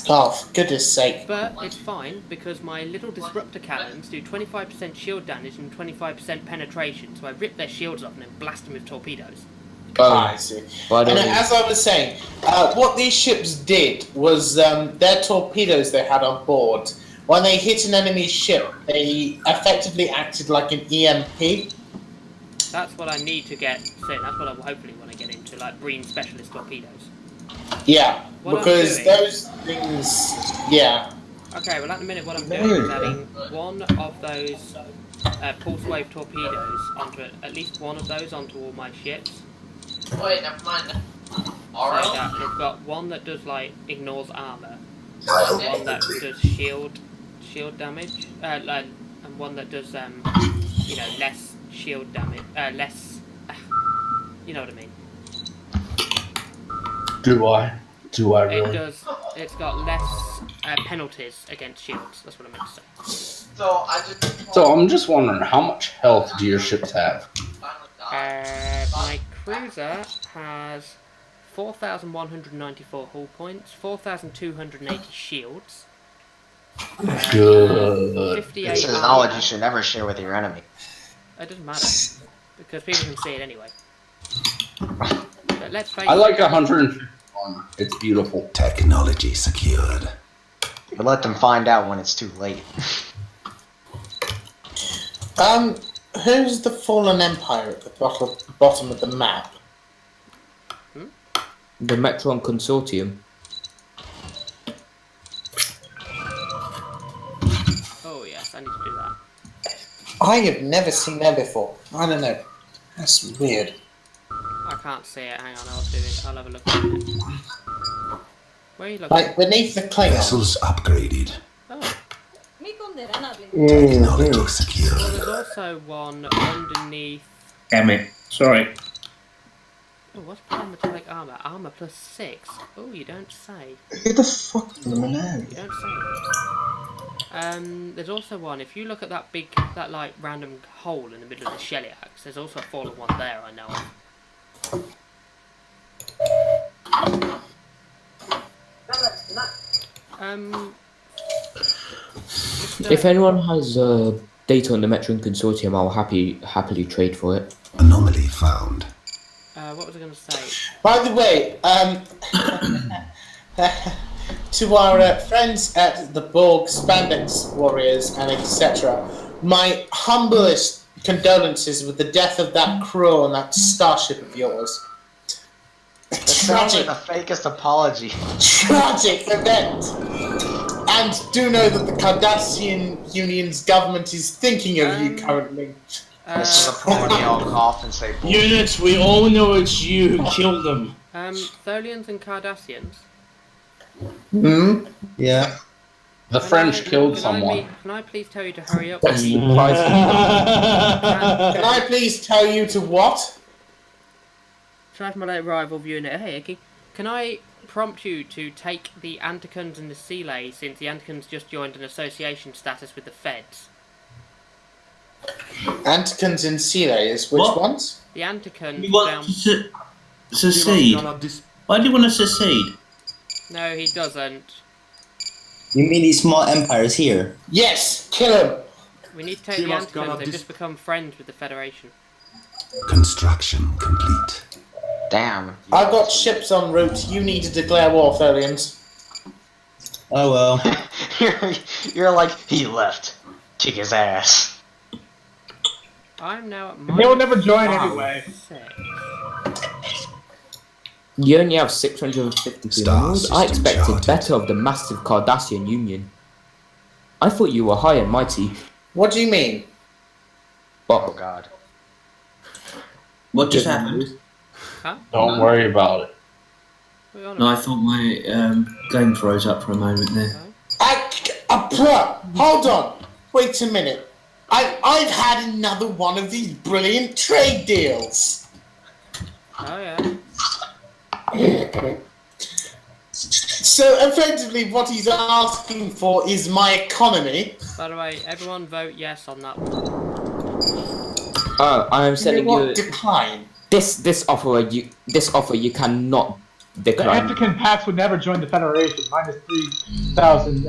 Oh, for goodness sake. But it's fine, because my little disruptor cannons do 25% shield damage and 25% penetration, so I rip their shields off and then blast them with torpedoes. Oh, I see. And as I was saying, what these ships did was their torpedoes they had on board, when they hit an enemy ship, they effectively acted like an EMP. That's what I need to get soon. That's what I hopefully want to get into, like Breen specialist torpedoes. Yeah, what because those things, yeah. Okay, well at the minute what I'm doing is adding one of those pulse wave torpedoes onto at least one of those onto all my ships. Wait, never mind. Alright. So that they've got one that does like ignores armor, one that does shield damage, and one that does less shield damage, you know what I mean. Do I really? It's got less penalties against shields. That's what I meant to say. So I'm just wondering, how much health do your ships have? My cruiser has 4,194 hull points, 4,280 shields. Good. 58 This is armor. knowledge you should never share with your enemy. It doesn't matter, because people can see it anyway. But let's face I like it. 150 armor. It's beautiful. Technology secured. But let them find out when it's too late. Who's the fallen empire at the bottom of the map? The Metron Consortium. Oh yes, I need to do that. I have never seen that before. I don't know. That's weird. I can't see it. Hang on, I'll have a look at it. Where are you looking? Like beneath the Klingons. Vessels upgraded. Oh. Technology secured. Well, there's also one underneath. Damn it. Sorry. Oh, what's metallic armor? Armor plus 6. Oh, you don't say. Who the fuck is the now? You don't say. There's also one. If you look at that like random hole in the middle of the Shellyax, there's also a fallen one there. I know of. If anyone has data on the Metron Consortium, I'll happily trade for it. Anomaly found. What was I going to say? By the way, to our friends at the Borg Spandex Warriors and etc., my humblest condolences with the death of that crew on that starship of yours. Tragic. The fakest apology. Tragic event. And do know that the Cardassian Union's government is thinking of you currently. This is a point when they all cough and say bullshit. Units, we all know it's you who killed them. Tholians and Cardassians. Yeah. The French killed someone. Can I please tell you to hurry up? Can I please tell you to what? Try my rival unit. Hey, Icky. Can I prompt you to take the Anticons and the Sealay, since the Anticons just joined an association status with the Feds? Anticons and Sealays, which ones? The Anticons. You want to secede? Why do you want to secede? No, he doesn't. You mean these small empires here? Yes, kill him. We need to take the Anticons. They've just become friends with the Federation. Construction complete. Damn. I've got ships en route. You need to declare war, Tholians. Oh well. You're like, he left. Kick his ass. I'm now at They will never join anyway. You only have 652 minerals. I expected better of the massive Cardassian Union. I thought you were high and mighty. What do you mean? Oh god. What just happened? Huh? Don't worry about it. No, I thought my game froze up for a moment there. Hold on. Wait a minute. I've had another one of these brilliant trade deals. Oh yeah. So effectively, what he's asking for is my economy. By the way, everyone vote yes on that one. I am sending you decline. This offer you cannot The decline. Antican Pax would never join the Federation. Minus 3,000.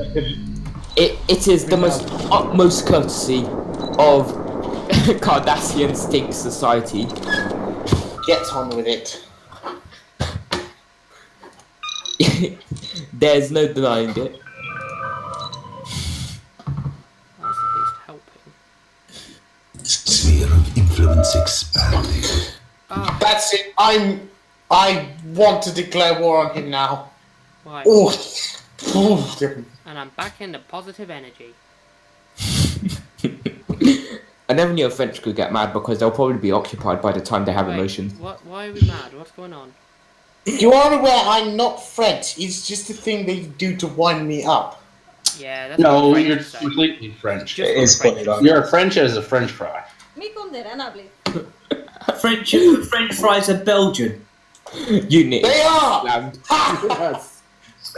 It is the most utmost courtesy of Cardassian stink society. Get on with it. There's no denying it. That's at least helping. Sphere of influence expanding. That's it. I want to declare war on him now. Right. Oh. And I'm back into positive energy. I never knew a French could get mad because they'll probably be occupied by the time they have emotions. Why are we mad? What's going on? You are aware I'm not French. It's just a thing they do to wind me up. Yeah, that's No, what you're French say. completely French. It is funny though. You're French as a French fry. French fries are Belgian. Unit. They are!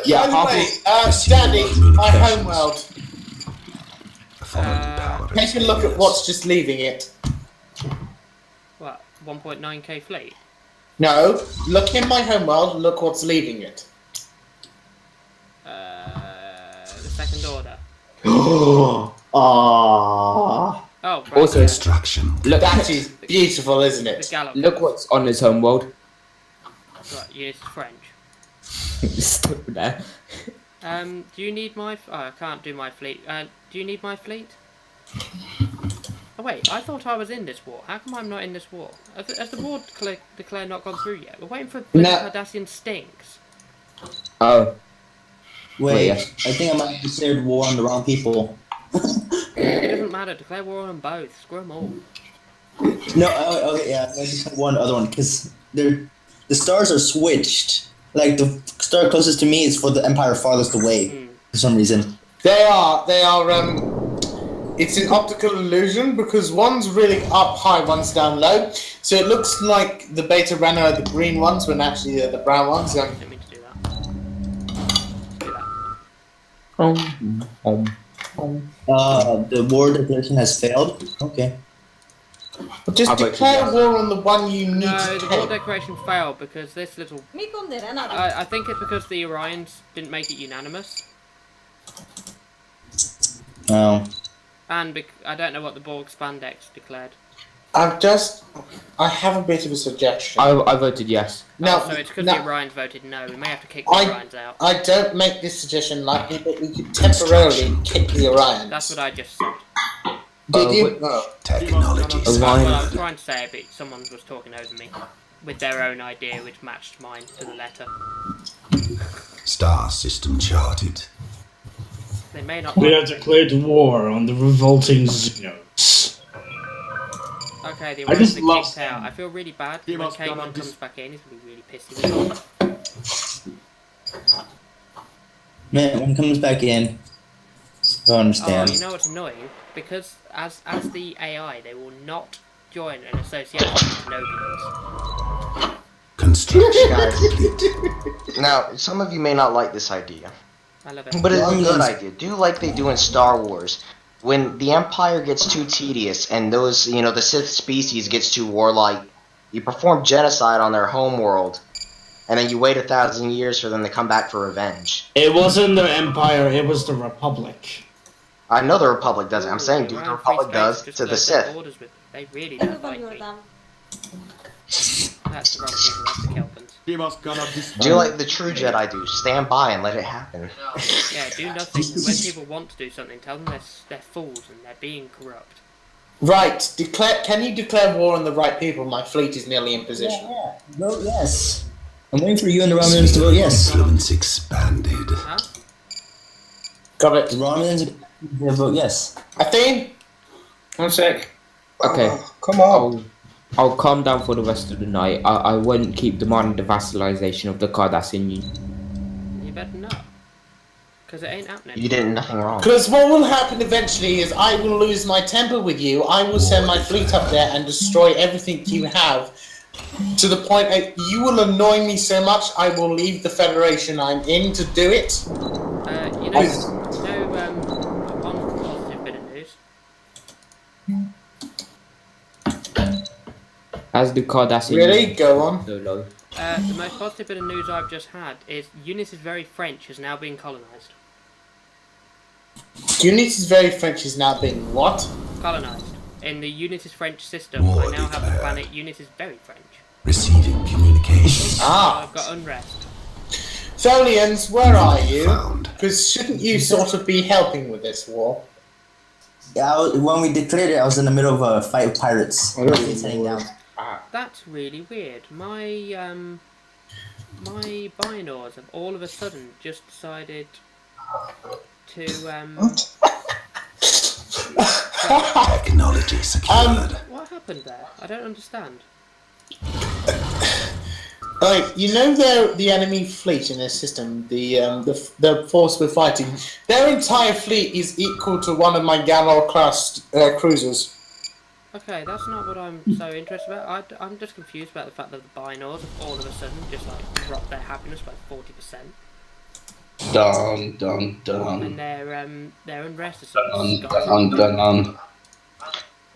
Yeah, By the way, Danny, my homeworld. Take a look at what's just leaving it. What? 1.9k fleet? No, look in my homeworld, look what's leaving it. The second order. Oh. Oh, right. Also, Construction. look, That is beautiful, isn't The it? Gallop. look what's on his home world. Right, Eunice is French. Still there. Do you need my... Oh, I can't do my fleet. Do you need my fleet? Oh wait, I thought I was in this war. How come I'm not in this war? Has the war declare not gone through yet? We're waiting for the Cardassian stinks. Oh. Wait, yes. I think I might have declared war on the wrong people. It doesn't matter, declare war on them both. Screw them all. No, okay, yeah, I just one other one because the stars are switched. Like the star closest to me is for the Empire farthest away for some reason. They are. It's an optical illusion because one's really up high, one's down low. So it looks like the Beta Renner are the green ones when actually they're the brown ones. Didn't mean to do that. The war declaration has failed. Okay. Just declare war on the one you need No, to the war take. declaration failed because this little... I think it's because the Orions didn't make it unanimous. Oh. And I don't know what the Borg Spandex declared. I have a bit of a suggestion. I voted yes. No, so it's because no. the Orions voted no. We may have to kick the Orions out. I don't make this suggestion lightly, but we could temporarily kick the Orions. That's what I just said. Did you? No. Technology. That's what I was trying to say, but someone was talking over me with their own idea, which matched mine to the letter. Star system charted. They may not. We have declared war on the revolting Xenos. Okay, the I Orions just are love kicked out. I feel really bad when K1 comes back in. He's gonna be really pissy with me. Man, when it comes back in, I don't understand. Oh, you know what's annoying? Because as the AI, they will not join an association with Nobuans. Guys, now, some of you may not like this idea. I love it. But it's a good idea. Do like they do in Star Wars. When the Empire gets too tedious and those, the Sith species gets too warlike, you perform genocide on their home world, and then you wait 1,000 years for them to come back for revenge. It wasn't the Empire, it was the Republic. I know the Republic does it. I'm saying, do what the Republic does to the Sith. They really don't like me. That's the wrong people, that's the Kelpins. Do like the true Jedi do. Stand by and let it happen. Yeah, do nothing. When people want to do something, tell them they're fools and they're being corrupt. Right, can you declare war on the right people? My fleet is nearly in position. Yeah. Vote yes. I'm waiting for you and the Romulans to vote yes. Influence expanded. Huh? Got it. The Romulans vote yes. Athene? 1 sec. Okay. Come on. I'll calm down for the rest of the night. I won't keep demanding the vassalization of the Cardassian Union. You better not. Because it ain't happening. You did nothing wrong. Because what will happen eventually is I will lose my temper with you. I will send my fleet up there and destroy everything you have. To the point that you will annoy me so much, I will leave the Federation I'm in to do it. One positive bit of news. As the Cardassian Really? Go on. so low. The most positive bit of news I've just had is Eunice is very French has now been colonised. Eunice is very French is now being what? Colonised. In the Eunice is French system, I now have the planet Eunice is very French. Receiving communications. Ah. I've got unrest. Tholians, where are you? Because shouldn't you sort of be helping with this war? Yeah, when we declared it, I was in the middle of a fight with pirates. Down. That's really weird. My my binaural have all of a sudden just decided to Technology secured. What happened there? I don't understand. Like, the enemy fleet in their system, the force we're fighting, their entire fleet is equal to one of my Galor class cruisers. Okay, that's not what I'm so interested about. I'm just confused about the fact that the binaurals have all of a sudden just like dropped their happiness by 40%. Dun dun dun. And their unrest is Dun dun dun.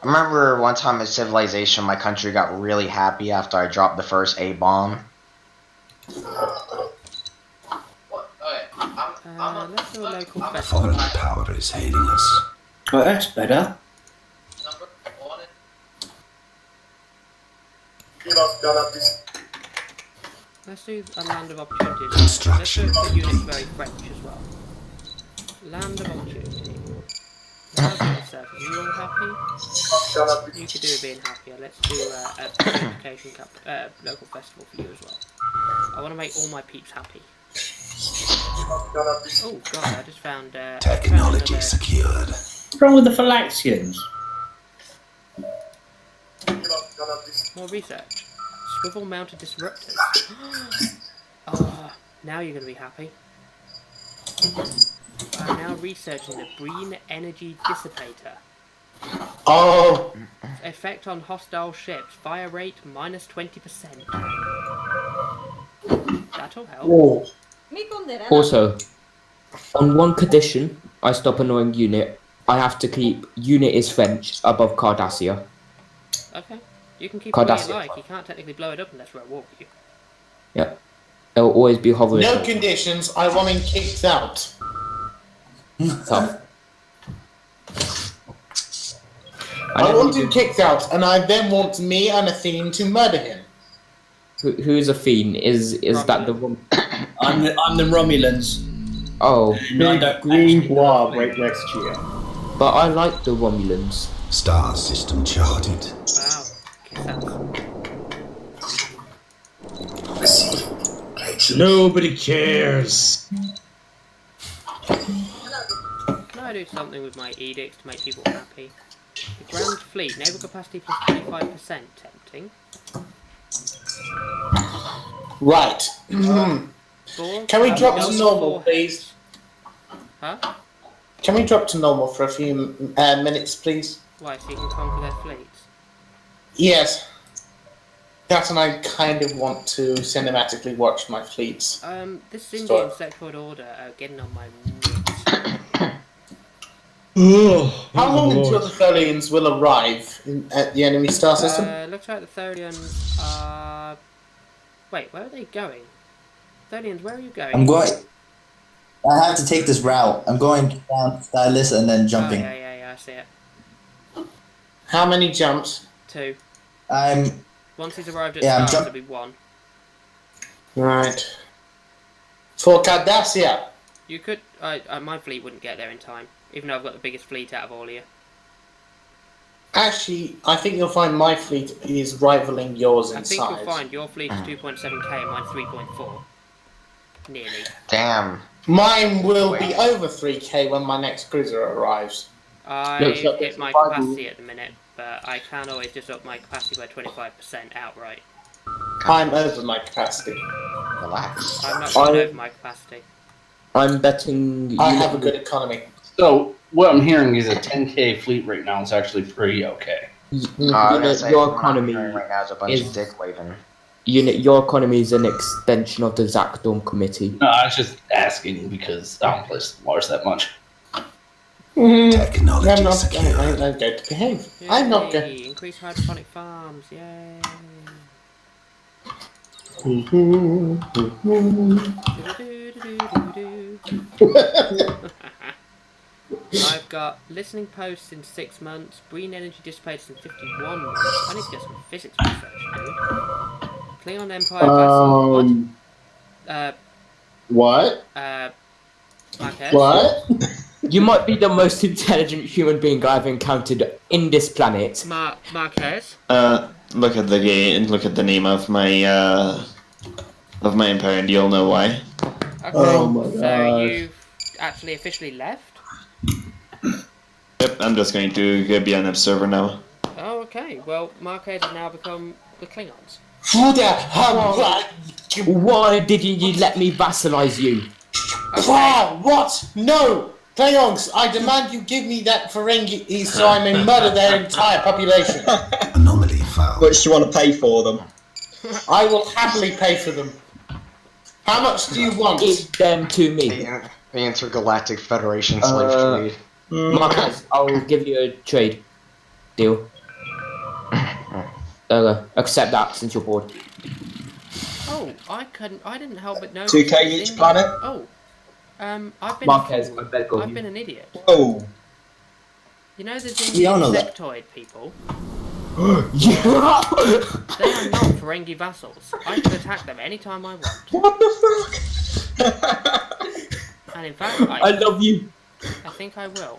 I remember one time in Civilization, my country got really happy after I dropped the first A-bomb. Let's do a local A festival. foreign power is hailing us. Oh, that's better. Let's do a land of opportunities. Construction Let's do the units very French as well. Land of opportunity. Now the surface. Are you all happy? You could do with being happier. Let's do a education local festival for you as well. I want to make all my peeps happy. Oh god, I just found Technology secured. What's wrong with the Phalaxians? more research. Swivel mounted disruptors. Oh, now you're going to be happy. I'm now researching the Breen energy dissipator. Oh! Effect on hostile ships. Fire rate minus 20%. That'll help. Whoa. Also, on one condition, I stop annoying unit. I have to keep unit is French above Cardassia. Okay. You can keep it where you Cardassia. like. You can't technically blow it up unless we're at war with you. Yeah. It'll always be hovering. No conditions. I want him kicked out. Tough. I want him kicked out, and I then want me and Athene to murder him. Who's a fiend? Is that the one? I'm the Romulans. Oh. Big green blob right next to you. But I like the Romulans. Star system charted. Wow. Nobody cares. Can I do something with my edicts to make people happy? The Grand Fleet, naval capacity plus 25%. Tempting. Right. Can we drop to normal, please? Huh? Can we drop to normal for a few minutes, please? Why, so you can conquer their fleets? Yes. That and I kind of want to cinematically watch my fleets. This Indian sectoid order are getting on my How long until the Tholians will arrive at the enemy star system? Looks like the Tholians are... Wait, where are they going? Tholians, where are you going? I'm going. I have to take this route. I'm going down Stylus and then jumping. Oh, yeah, I see it. How many jumps? 2. I'm. Once he's arrived at Yeah, I'm stars, it'll be 1. Right. For Cardassia. You could... my fleet wouldn't get there in time, even though I've got the biggest fleet out of all of you. Actually, I think you'll find my fleet is rivaling yours in I think size. you'll find your fleet is 2.7k and mine's 3.4. Nearly. Damn. Mine will be over 3k when my next cruiser arrives. I've hit my capacity at the minute, but I can always just up my capacity by 25% outright. I'm over my capacity. Relax. I'm not going over my capacity. I'm betting. I have a good economy. So what I'm hearing is a 10k fleet right now is actually pretty okay. Your economy right now is a bunch of dick waving. Your economy is an extension of the Zakdorm Committee. No, I was just asking because I don't play Stellaris that much. Technology I'm not secured. I'm going to behave. I'm not going. Yay, increase hydroponic farms, yay. I've got listening posts in 6 months, Breen energy dissipates in 51 months. I need to get some physics research, dude. Klingon Empire vessel. What? Marquez. What? You might be the most intelligent human being I've encountered in this planet. Marquez. Look at the game. Look at the name of my empire, and you'll know why. Okay, Oh my so gosh. you've actually officially left? Yep, I'm just going to be an observer now. Oh, okay. Well, Marquez has now become the Klingons. Why didn't you let me vassalize you? What? No! Klingons, I demand you give me that Ferengi so I may murder their entire population. Anomaly found. What do you want to pay for them? I will happily pay for them. How much do you want? Give them to me. The Intergalactic Federation slave trade. Marquez, I'll give you a trade deal. Accept that since you're bored. Oh, I didn't help but notice. 2K each planet? Oh. I've been Marquez, a fool. I better go. I've been an idiot. Oh. You know the We all know that. insectoid people? Yeah. They are not Ferengi vassals. I can attack them anytime I want. What the fuck? And in fact, I love you. I think I will.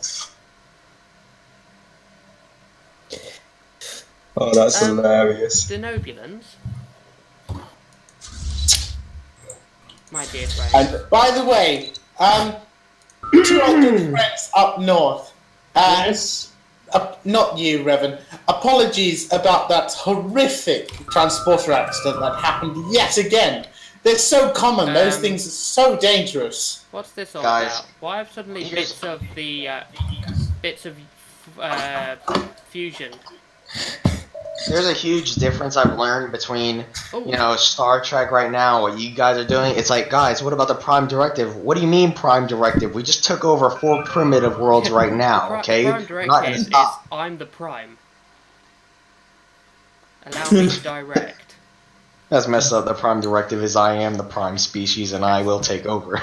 Oh, that's hilarious. Denobulans. My dear friend. By the way, to our good friends up north. Yes. Not you, Revan. Apologies about that horrific transporter accident that happened yet again. They're so common. Those things are so dangerous. What's this all Guys, about? Why have suddenly bits of the fusion? There's a huge difference I've learned between, Star Trek right now, what you guys are doing. It's like, guys, what about the Prime Directive? What do you mean Prime Directive? We just took over 4 primitive worlds right now, okay? Prime Directive is I'm the Prime. Allow me to direct. That's messed up. The Prime Directive is I am the Prime species and I will take over.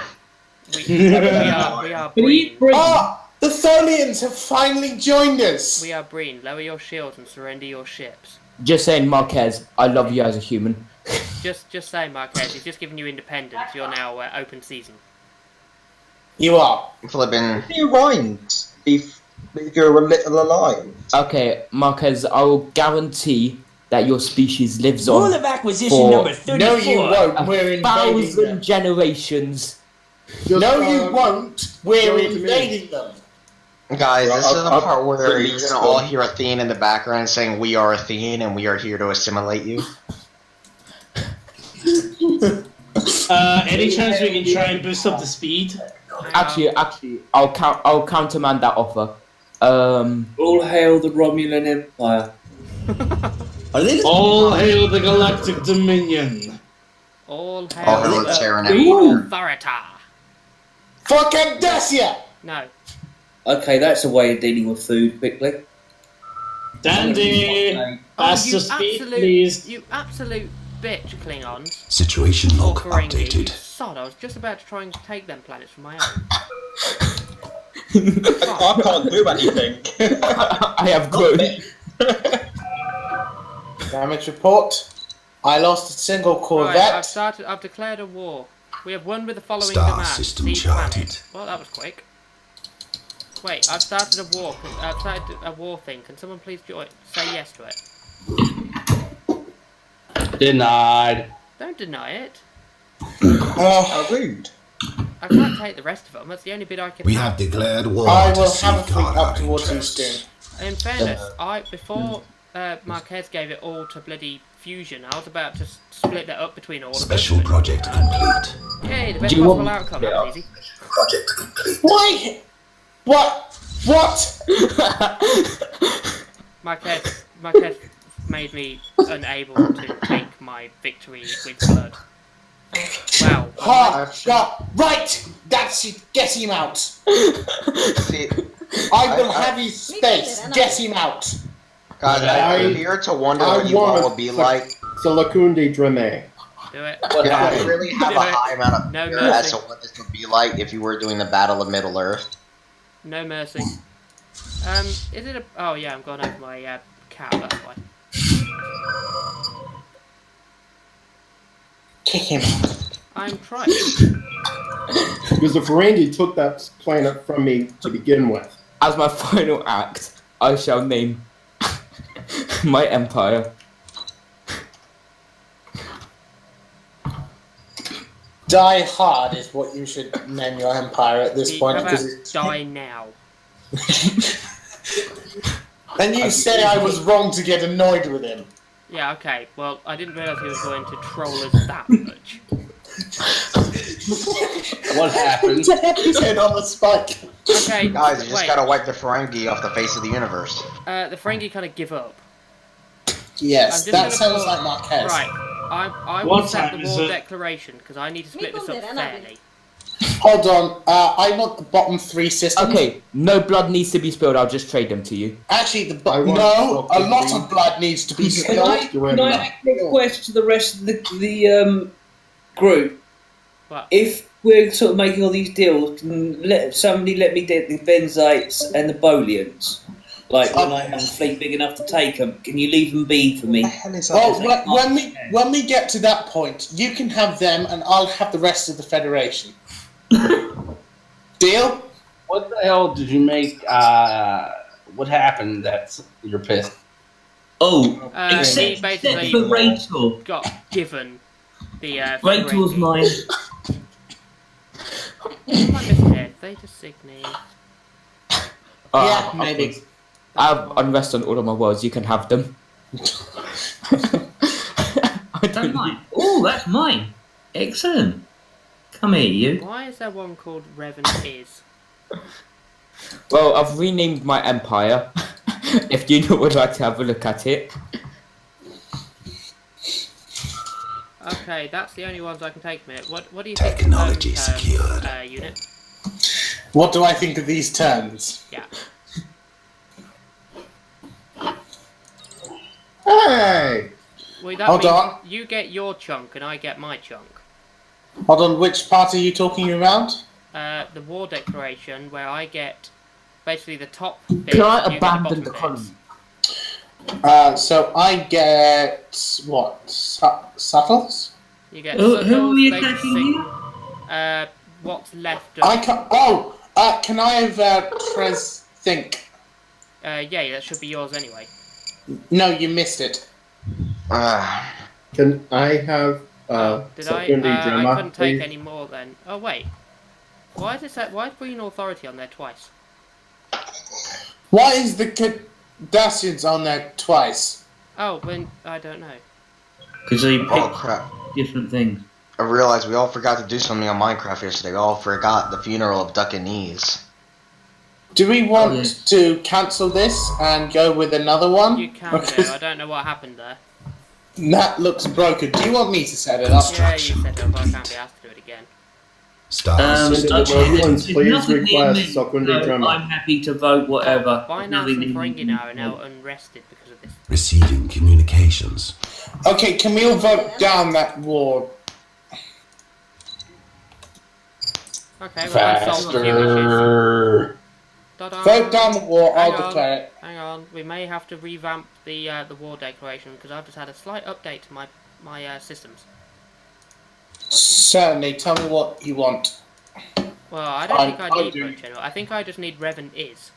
We are Breen. Ah! The Tholians have finally joined us! We are Breen. Lower your shields and surrender your ships. Just saying, Marquez, I love you as a human. Just say, Marquez, he's just given you independence. You're now open season. You are. Flipping. You rhymed. If you're a little alive. Okay, Marquez, I will guarantee that your species lives on Rule of acquisition for number 34. No, you won't. We're invading 1,000 them. generations. No, you won't. We're invading them. Guys, this is the part where you're gonna all hear Athene in the background saying, "We are Athene and we are here to assimilate you." Any chance we can try and boost up the speed? Actually, I'll countermand that offer. All hail the Romulan Empire. All hail the Galactic Dominion. All hail the Terran Green Authority. Fucking Dacia! No. Okay, that's a way of dealing with food quickly. Dandy! Faster speed, please. You absolute bitch, Klingons. Situation log Ferengi. updated. Sod, I was just about to try and take them planets from my own. I can't do anything. I have grown. Damage report. I lost a single Corvette. Right, I've declared a war. We have won with the following Star demands. system Siege charted. planet. Well, that was quick. Wait, I've started a war. I've started a war thing. Can someone please say yes to it? Denied. Don't deny it. How rude. I can't take the rest of them. That's the only bit I can. We have declared war I to will have a fleet safeguard up our towards you interests. soon. In fairness, before Marquez gave it all to bloody fusion, I was about to split that up between all of us. Special project complete. Yay, the best possible outcome. That was easy. Project complete. Why? What? Marquez made me unable to take my victory with blood. Wow. Right! That's it. Get him out. I will have his space. Get him out. Guys, I'm here to wonder what you all will be like. Salakundi Dreme. Do it. I really have Do a it. high amount of No fear mercy. as to what this would be like if you were doing the Battle of Middle Earth. No mercy. Is it a... Oh, yeah, I'm going over my cow, that's why. Kick him out. I'm trying. Because the Ferengi took that planet from me to begin with. As my final act, I shall name my empire. Die hard is what you should name your empire at this point. How about Because it's... die now? And you say I was wrong to get annoyed with him. Yeah, okay. Well, I didn't realise he was going to troll us that much. What happened? His head on the spike. Okay, Guys, you just wait. gotta wipe the Ferengi off the face of the universe. The Ferengi kind of give up. Yes, I'm just that gonna sounds pause- like Marquez. Right. I What will set time the is war it? declaration because I need to split this up fairly. Hold on. I want the bottom 3 systems. Okay, no blood needs to be spilled. I'll just trade them to you. Actually, I want no. A something lot green. of blood needs to be Can spilled. I make a request to the rest of the group? What? If we're sort of making all these deals, can somebody let me get the benzites and the bolians. Like when I have a fleet big enough to take them, can you leave them be for me? Well, when we get to that point, you can have them, and I'll have the rest of the Federation. Deal? What the hell did you make? What happened that you're pissed? Oh, He except basically for Rachel. got given the Rachel's Ferengi. mine. What am I missing here? Theta Cygni. Yeah, maybe. I have unrest on all of my worlds. You can have them. Don't mind. Oh, that's mine. Excellent. Come here, you. Why is there one called Revan Is? Well, I've renamed my empire. If you would like to have a look at it. Okay, that's the only ones I can take, mate. What do you think? Technology secured. Unit. What do I think of these terms? Yeah. Hey! Well, that Hold means on. you get your chunk and I get my chunk. Hold on, which part are you talking about? The war declaration, where I get basically the top bit. Can I you get abandon the the bottom colony? So I get what? Shuttles? bits. You get Who are subtles, we Theta attacking Cygni, what's left of... I can. Can I have Trez think? Yeah, that should be yours anyway. No, you missed it. Can I have Did I? Secondary I Drama, couldn't take please? any more then. Oh wait, why is it that? Why is Breen Authority on there twice? Why is the Cardassians on there twice? Oh, when I don't know. Because they pick Oh crap. different things. I realized we all forgot to do something on Minecraft yesterday. We all forgot the funeral of Duck and Knees. Do we want to cancel this and go with another one? You can do. I don't know what happened there. That looks broken. Do you want me to set it up? Yeah, you set it up. I can't be asked to do it again. Please request Secondary Drama. I'm happy to vote whatever. Binance and Ferengi now are now unrested because of this. Receiving communications. Okay, can we all vote down that war? Okay, well, I solved a few issues. Faster. Ta-da. Vote down the war, Hang I'll on, declare it. Hang on, we may have to revamp the war declaration because I've just had a slight update to my systems. Certainly, tell me what you want. Well, I don't think I need much anyway. I think I just need Revan Is.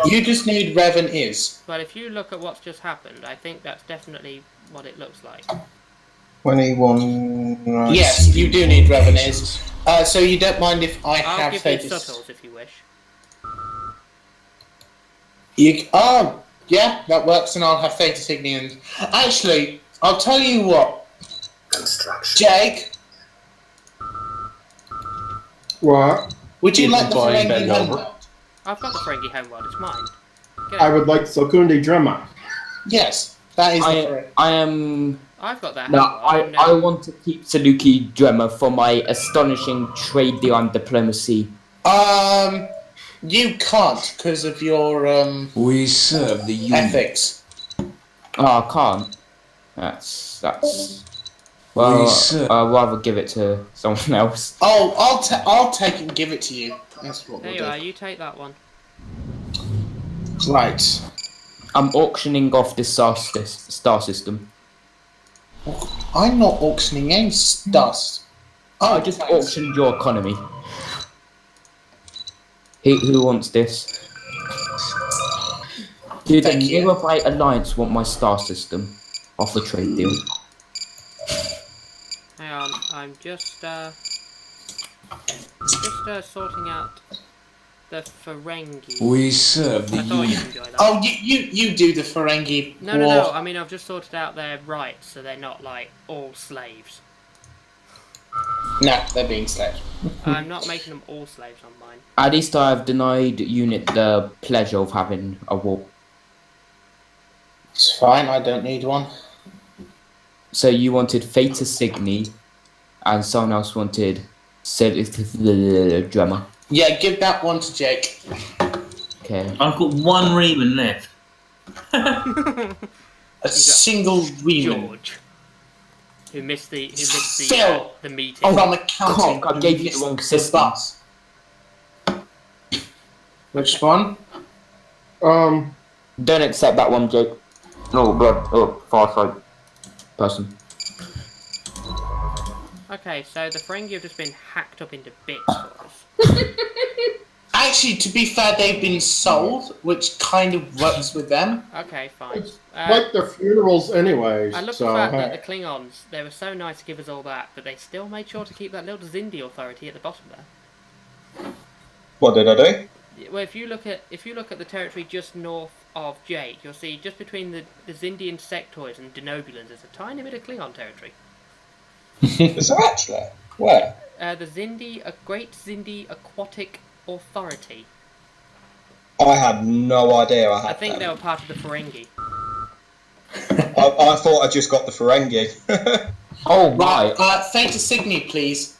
You just need Revan Is. But if you look at what's just happened, I think that's definitely what it looks like. 21. Right. Yes, you do need Revan Is. So you don't mind if I I'll have give you Thetis? subtles if you wish. Yeah, that works, and I'll have Theta Cygni. And actually, I'll tell you what, Jake. What? Would you like the Before you Ferengi bend over. homeworld? I've got the Ferengi homeworld, it's mine. Get I it. would like Secondary Drama. Yes, that is the Ferengi. I am. I've got that No, homeworld. I want to keep Saluki Drema for my astonishing trade deal and diplomacy. You can't because of your We serve the Union. ethics. Oh, I can't. That's. Well, I'd rather give it to someone else. Oh, I'll take it and give it to you. That's what There we'll you are, do. you take that one. Right. I'm auctioning off this star system. I'm not auctioning any dust. I just auctioned your economy. Who wants this? Do the Nearby Alliance want my star system off the trade deal? Hang on, I'm just sorting out the Ferengi. We serve the I thought you'd Union. enjoy that. Oh, you do the Ferengi No, war. I mean, I've just sorted out their rights, so they're not, like, all slaves. No, they're being slaves. I'm not making them all slaves on mine. At least I have denied unit the pleasure of having a war. It's fine, I don't need one. So you wanted Theta Cygni, and someone else wanted Drummer. Yeah, give that one to Jake. Okay. I've got one Riemann left. A single Riemann. George. Who missed the Phil meeting. from accounting. I gave you the wrong system. Bus. Which one? Don't accept that one, Jake. No, blood. Oh, Farsight person. Okay, so the Ferengi have just been hacked up into bits for us. Actually, to be fair, they've been sold, which kind of works with them. Okay, fine. It's like their funerals anyways. I love so, the fact hey. that the Klingons, they were so nice to give us all that, but they still made sure to keep that little Xindi authority at the bottom there. What did I do? Well, if you look at the territory just north of Jake, you'll see just between the Xindi insectoids and Denobulans, there's a tiny bit of Klingon territory. Is there actually? Where? The Xindi, a Great Xindi Aquatic Authority. I had no idea I had I think that. they were part of the Ferengi. I thought I just got the Ferengi. Oh my! Theta Cygni, please.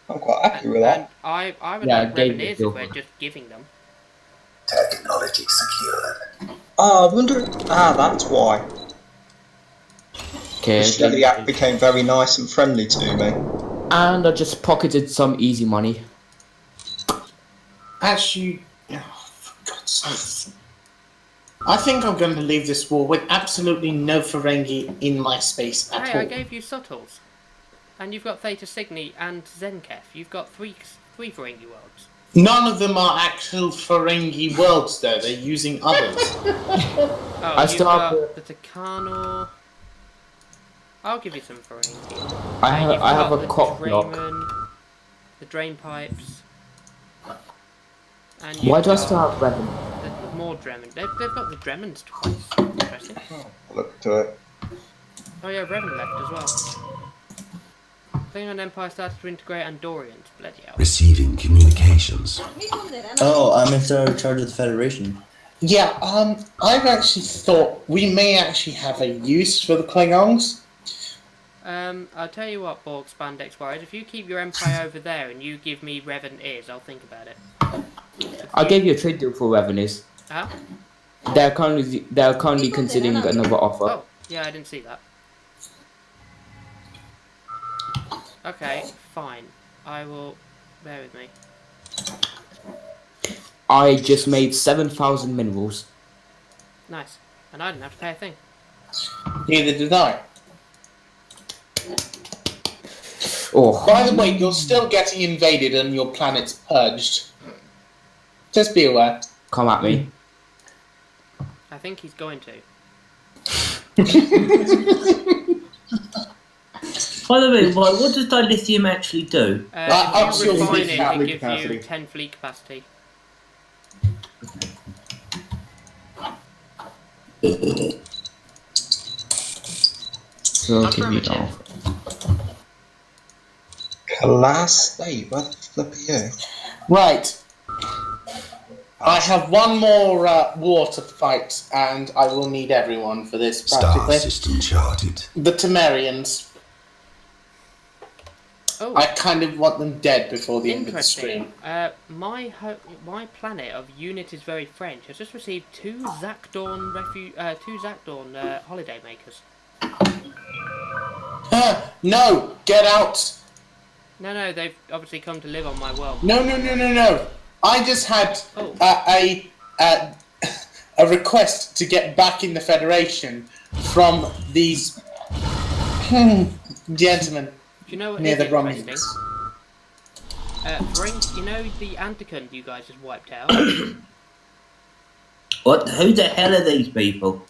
I'm quite happy with that. And I would Yeah, like I gave Reveneers it if we're just giving them. Technology secured. Oh, I wonder. That's why. Okay. The Stellariat became very nice and friendly to me. And I just pocketed some easy money. Actually, for God's sake. I think I'm going to leave this war with absolutely no Ferengi in my space at Hey, all. I gave you Subtles. And you've got Theta Cygni and Zenketh. You've got three Ferengi worlds. None of them are actual Ferengi worlds, though. They're using others. Oh, I you've still got have the Tucano. I'll give you some Ferengi. I have a the cock block. Drayman, the drain pipes. And Why you've do I got still have Revan? the more Dremen. They've got the Dremens twice. Interesting. Look to it. Oh yeah, Revan left as well. Klingon Empire started to integrate Andorians. Bloody hell. Receiving communications. Oh, I'm in charge of the Federation. Yeah, I've actually thought we may actually have a use for the Klingons. I'll tell you what, Borg Spandex Warriors, if you keep your Empire over there and you give me Reveneers, I'll think about it. I gave you a trade deal for Revenues. Huh? They're currently considering another offer. Oh, yeah, I didn't see that. Okay, fine. I will... Bear with me. I just made 7,000 minerals. Nice. And I didn't have to pay a thing. Neither did I. Oh. By the way, you're still getting invaded and your planet's purged. Just be aware. Come at me. I think he's going to. By the way, what does dilithium actually do? If you refine it, it fleet gives capacity. you 10 fleet capacity. So I'll give you that. Class? Hey, where the flip are you? Right. I have one more war to fight, and I will need everyone for this, Star practically. system charted. The Temerians. Oh. I kind of want them dead before the end of the stream. Interesting. My planet of Unit is very French has just received two Zakdorn holiday makers. No! Get out! No, they've obviously come to live on my world. No. I just had a request to get back in the Federation from these gentlemen Do you know what near is the interesting? Romulans. Breen, you know the Anticon you guys just wiped out? What? Who the hell are these people?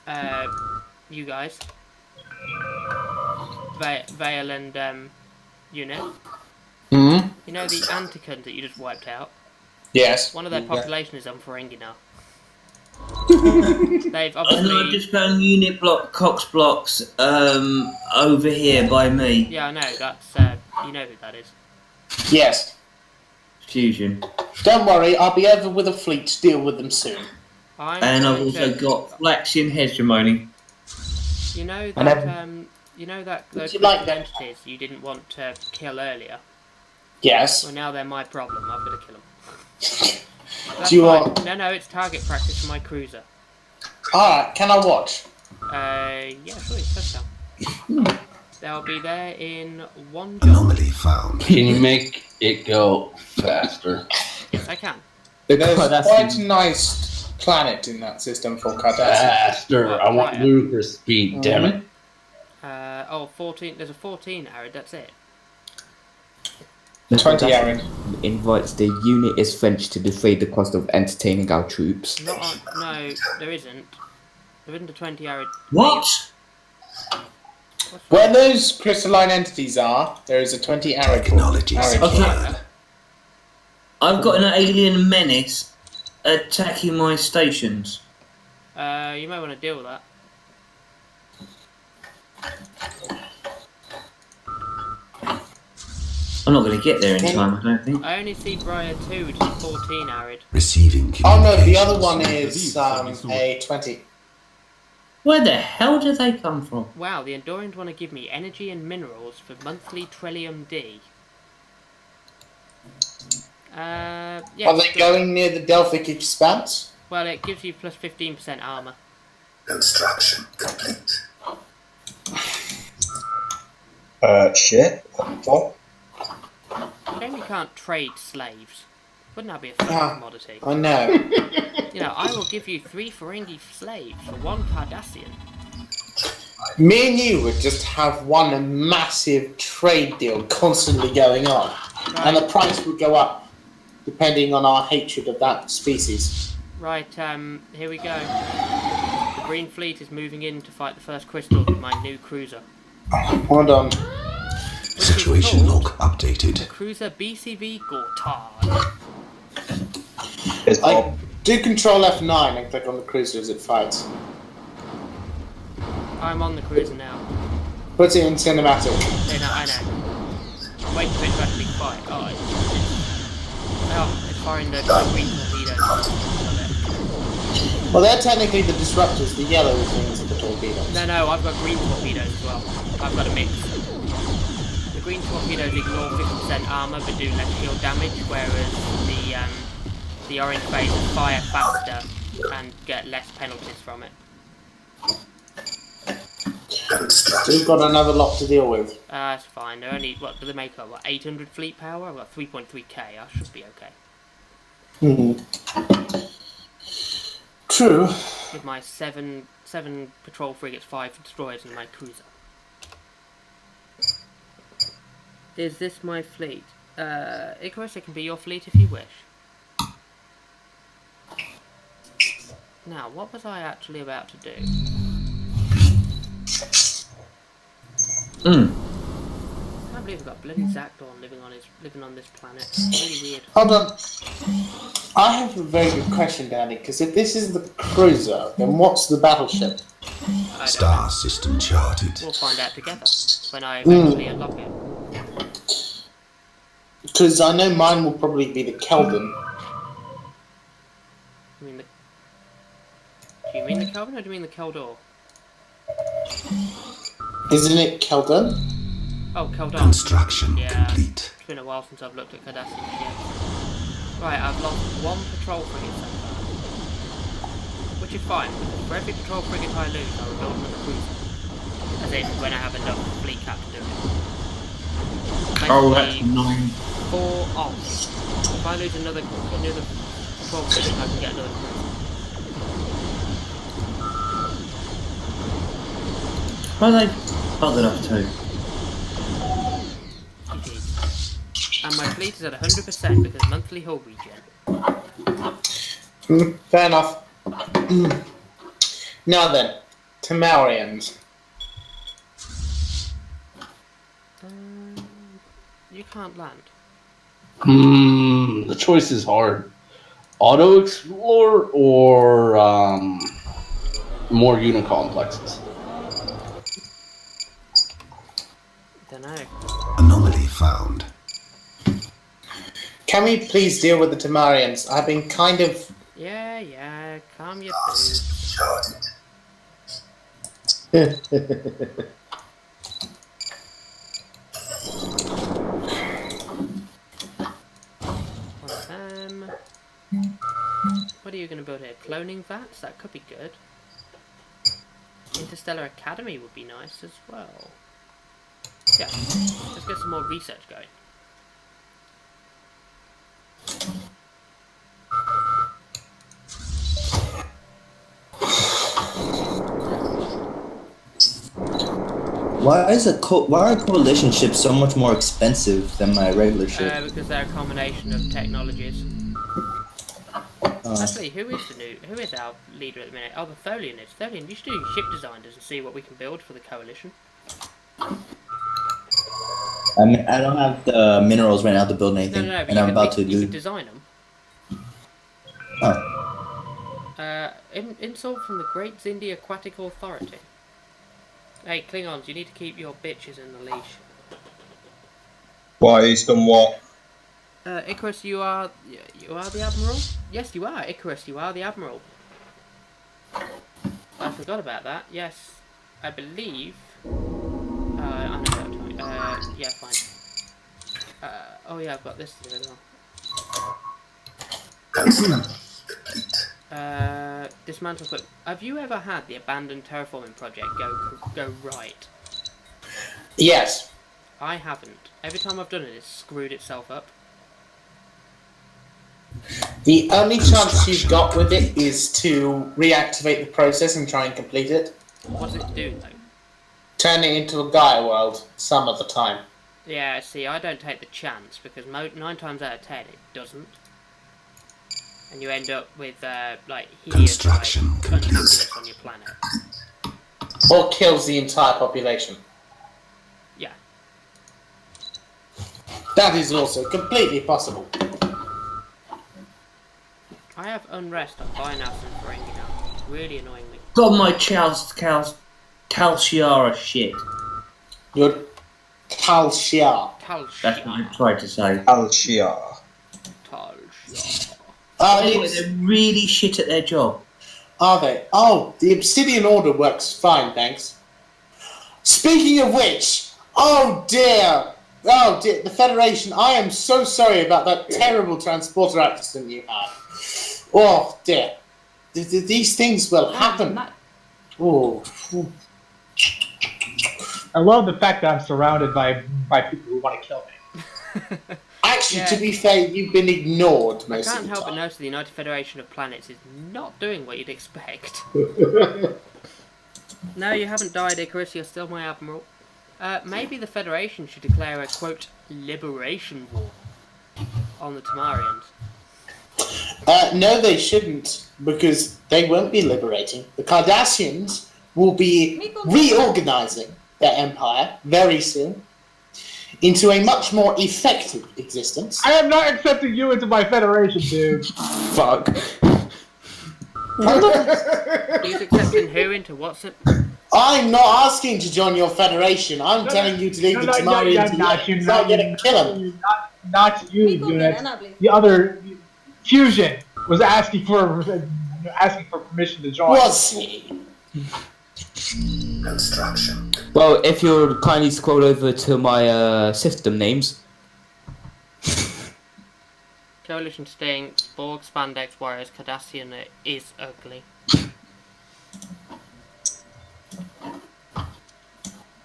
You guys. Vale and Unit. Mm-hmm. You know the Anticon that you just wiped out? Yes. One of their population is on Ferengi now. They've And obviously... I just found unit block Cox blocks over here by me. Yeah, I know, that's, you know who that is. Yes. Fusion. Don't worry, I'll be over with a fleet to deal with them soon. And I've also got Flaxian Hegemony. You know that, You know that those like entities you didn't want to kill earlier? Yes. Well, now they're my problem. I've got to kill them. Do you want... No, it's target practice for my cruiser. Alright, can I watch? Yeah, sure, touchdown. They'll be there in one jump. Anomaly found. Can you make it go faster? Yes, I can. There's quite a nice planet in that system for Cardassians. Faster! I want ludicrous speed, damn it. 14. There's a 14 Arid, that's it. 20 Arid. Invites the unit is French to defray the cost of entertaining our troops. No, there isn't. There isn't a 20 Arid. What? Where those crystalline entities are, there is a 20 Arid. Technology. Okay. I've got an alien menace attacking my stations. You might want to deal with that. I'm not going to get there in time, I don't think. I only see Briar 2, which is 14 Arid. Receiving Oh no, the other one is a 20. Where the hell do they come from? Wow, the Andorians want to give me energy and minerals for monthly Trellium D. Yeah, Are they going near the Delphic Expanse? Well, it gives you plus 15% armor. Construction complete. Shit. What? Shame we can't trade slaves. Wouldn't that be a fun commodity? I know. You know, I will give you 3 Ferengi slaves for 1 Cardassian. Me and you would just have one massive trade deal constantly going on. Right. And the price would go up depending on our hatred of that species. Right, here we go. The Green Fleet is moving in to fight the first crystal with my new cruiser. Hold on. Situation log updated. The cruiser BCV Gortard. I do control F9 and click on the cruiser as it fights. I'm on the cruiser now. Put it in cinematic. I know. Wait for it to actually fight. It's firing the green torpedoes. Well, they're technically the disruptors, the yellow things are the torpedoes. No, I've got green torpedoes as well. I've got a mix. The green torpedoes ignore 50% armor but do less shield damage, whereas the orange phase fire faster and get less penalties from it. We've got another lot to deal with. That's fine. They're only, what do they make up? What, 800 fleet power? I've got 3.3k. I should be okay. True. With my 7 patrol frigates, 5 destroyers, and my cruiser. Is this my fleet? Icarus, it can be your fleet if you wish. Now, what was I actually about to do? I can't believe I've got bloody Zakdorn living on this planet. It's really weird. Hold on. I have a very good question, Danny, because if this is the cruiser, then what's the battleship? Star system charted. We'll find out together when I eventually unlock it. Because I know mine will probably be the Kelvin. Do you mean the Kelvin or do you mean the Keldor? Isn't it Keldon? Oh, Keldon. Construction It's complete. been a while since I've looked at Cardassian yet. Right, I've lost 1 patrol frigate so far. Which is fine, because for every patrol frigate I lose, I rebuild another cruiser. As in, when I have enough fleet cap to do it. Oh, that's 9. 4 off. If I lose another patrol frigate, I can get another cruiser. Why are they bothered up to? And my fleet is at 100% because monthly hull regen. Fair enough. Now then, Tamarians. You can't land. The choice is hard. Auto explore or more unit complexes. Dunno. Anomaly found. Can we please deal with the Tamarians? I've been kind of... Yeah, calm your System charted. you going to build here? Cloning vats? That could be good. Interstellar Academy would be nice as well. Yeah, let's get some more research going. Why are coalition ships so much more expensive than my regular ship? Because they're a combination of technologies. Actually, who is our leader at the minute? Oh, the Tholian is. Tholian, you should do ship designers and see what we can build for the coalition. I mean, I don't have the minerals right now to build anything, No, and I'm about to you do. can design them. Oh. Insult from the Great Xindi Aquatic Authority. Hey, Klingons, you need to keep your bitches in the leash. Why, he's done what? Icarus, you are the Admiral? Yes, you are. Icarus, you are the Admiral. I forgot about that. Yes, I believe... I know that. Yeah, fine. Oh yeah, I've got this to do as well. Dismantle equipment. Have you ever had the abandoned terraforming project go right? Yes. I haven't. Every time I've done it, it's screwed itself up. The only chance you've got with it is to reactivate the process and try and complete it. What does it do, though? Turn it into a Gaia world some of the time. Yeah, see, I don't take the chance, because 9 times out of 10 it doesn't. And you end up with, like, hideous, like, unhappiness on your planet. Or kills the entire population. Yeah. That is also completely possible. I have unrest on biomass and Ferengi now. It's really annoying me. Got my Calciara shit. Your Calciar. That's what I tried to say. Calciar. Anyway, they're really shit at their job. Are they? Oh, the Obsidian Order works fine, thanks. Speaking of which, oh dear, the Federation, I am so sorry about that terrible transporter accident you had. Oh dear. These things will happen. Oh. I love the fact that I'm surrounded by people who want to kill me. Actually, to be fair, you've been ignored most I of can't the help but time. notice the United Federation of Planets is not doing what you'd expect. No, you haven't died, Icarus, you're still my Admiral. Maybe the Federation should declare a, quote, liberation war on the Tamarians. No, they shouldn't, because they won't be liberating. The Cardassians will be reorganizing their empire very soon into a much more effective existence. I am not accepting you into my federation, dude. Fuck. He's accepting who into what's it? I'm not asking to join your federation. I'm telling you to leave the Tamarians. Not you. Not gonna kill him. Not you, unit. The other Fusion was asking for permission to join. Was he? Construction. Well, if you'll kindly scroll over to my system names. Coalition stinks, Borg, Spandex, Warriors, Cardassian is ugly.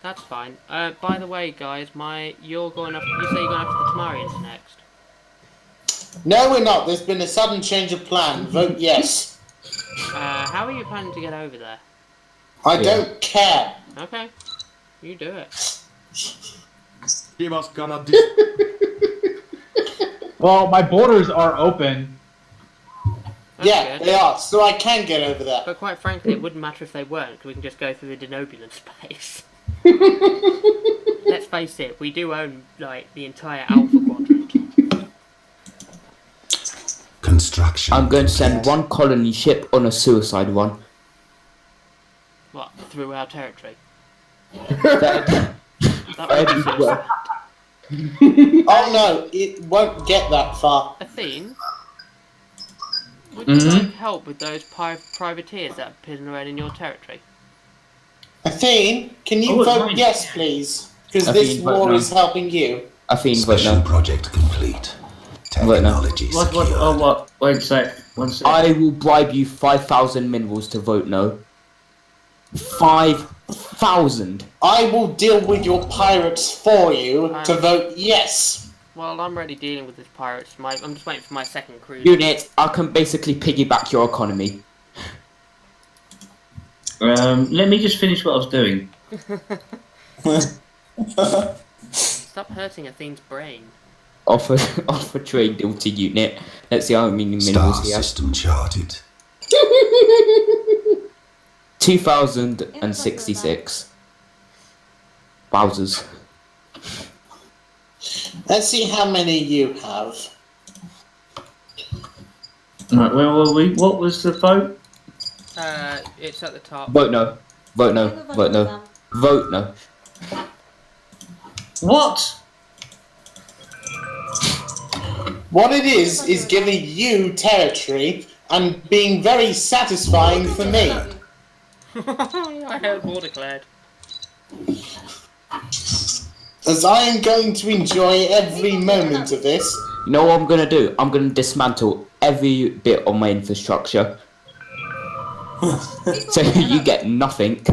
That's fine. By the way, guys, you say you're going after the Tamarians next. No, we're not. There's been a sudden change of plan. Vote yes. How are you planning to get over there? I don't care. Okay, you do it. He was gonna do. Well, my borders are open. Yeah, they are, so I can get over there. But quite frankly, it wouldn't matter if they weren't, because we can just go through the denobulan space. Let's face it, we do own, like, the entire Alpha Quadrant. Construction. I'm going to send one colony ship on a suicide one. What, through our territory? Oh no, it won't get that far. Athene, would you like help with those privateers that are piddling around in your territory? Athene, can you vote yes, please? Because this war is helping you. Athene, Special project complete. Technology What? Oh, what? Wait a sec. 1 sec. I will bribe you 5,000 minerals to vote no. 5,000. I will deal with your pirates for you to vote yes. Well, I'm already dealing with this pirates. I'm just waiting for my second cruise. Unit, I can basically piggyback your economy. Let me just finish what I was doing. Stop hurting Athene's brain. Offer trade deal to unit. Let's see how many minerals Star he has. system charted. 2,066. Wowzers. Let's see how many you have. Right, where were we? What was the vote? It's at the top. Vote no. Vote no. Vote no. Vote no. What? What it is giving you territory and being very satisfying for me. I heard war declared. As I am going to enjoy every moment of this. You know what I'm gonna do? I'm gonna dismantle every bit of my infrastructure. So you get nothing.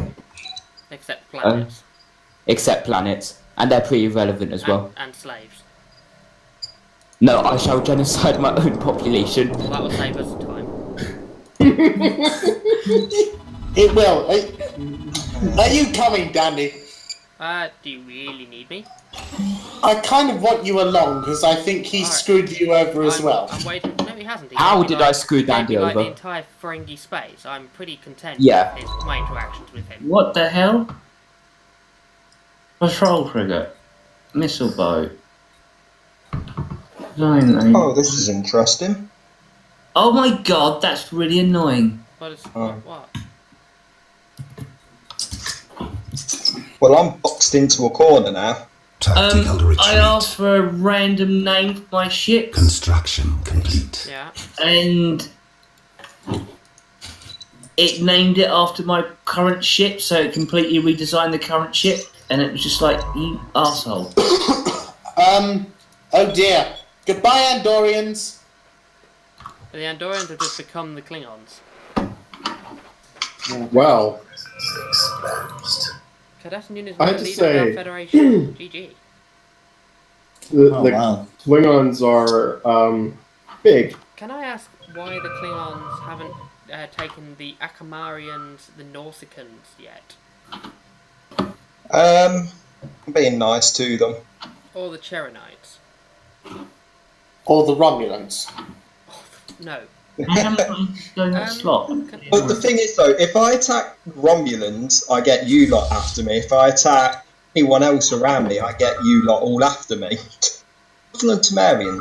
Except planets. Except planets. And they're pretty relevant as well. And slaves. No, I shall genocide my own population. Well, that will save us time. It will. Are you coming, Dandy? Do you really need me? I kind of want you along because I think he screwed you over as well. I'm waiting. No, he hasn't. How did I screw Dandy like the over? entire Ferengi space. I'm pretty content Yeah. with my interactions with him. What the hell? Patrol frigate. Missile boat. Oh, this is interesting. Oh my god, that's really annoying. What? Well, I'm boxed into a corner now. Tactical retreat. I asked for a random name for my ship. Construction complete. Yeah. And it named it after my current ship, so it completely redesigned the current ship, and it was just like, you arsehole. Oh dear. Goodbye, Andorians. The Andorians have just become the Klingons. Well, Cardassian units I are have to leading say- our Federation. GG. the wow. Klingons are big. Can I ask why the Klingons haven't taken the Akamarians, the Nausicans yet? I'm being nice to them. Or the Cheronites? Or the Romulans. No. slot. But the thing is, though, if I attack Romulans, I get you lot after me. If I attack anyone else around me, I get you lot all after me. Tamarian.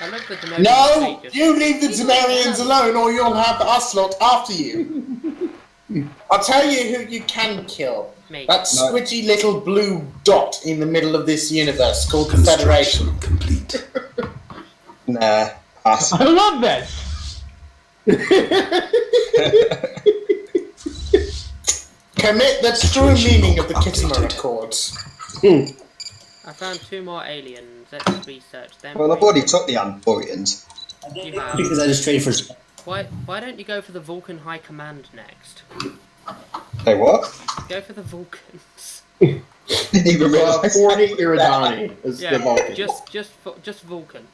I love the Demobian No! stages. You leave the Temerians alone or you'll have the Ocelot after you. I'll tell you who you can kill. Me. That squidgy little blue dot in the middle of this universe called the Federation. Complete. Nah. Pass. I love that. Commit the true meaning of the Kittimer Accords. I found 2 more aliens. Let's research them. Well, I've already took the Andorians. You have. Because I just traded for. Why don't you go for the Vulcan High Command next? Hey, what? Go for the Vulcans. Didn't even realise. 40 Iridani is the Yeah, Vulcan. just Vulcan.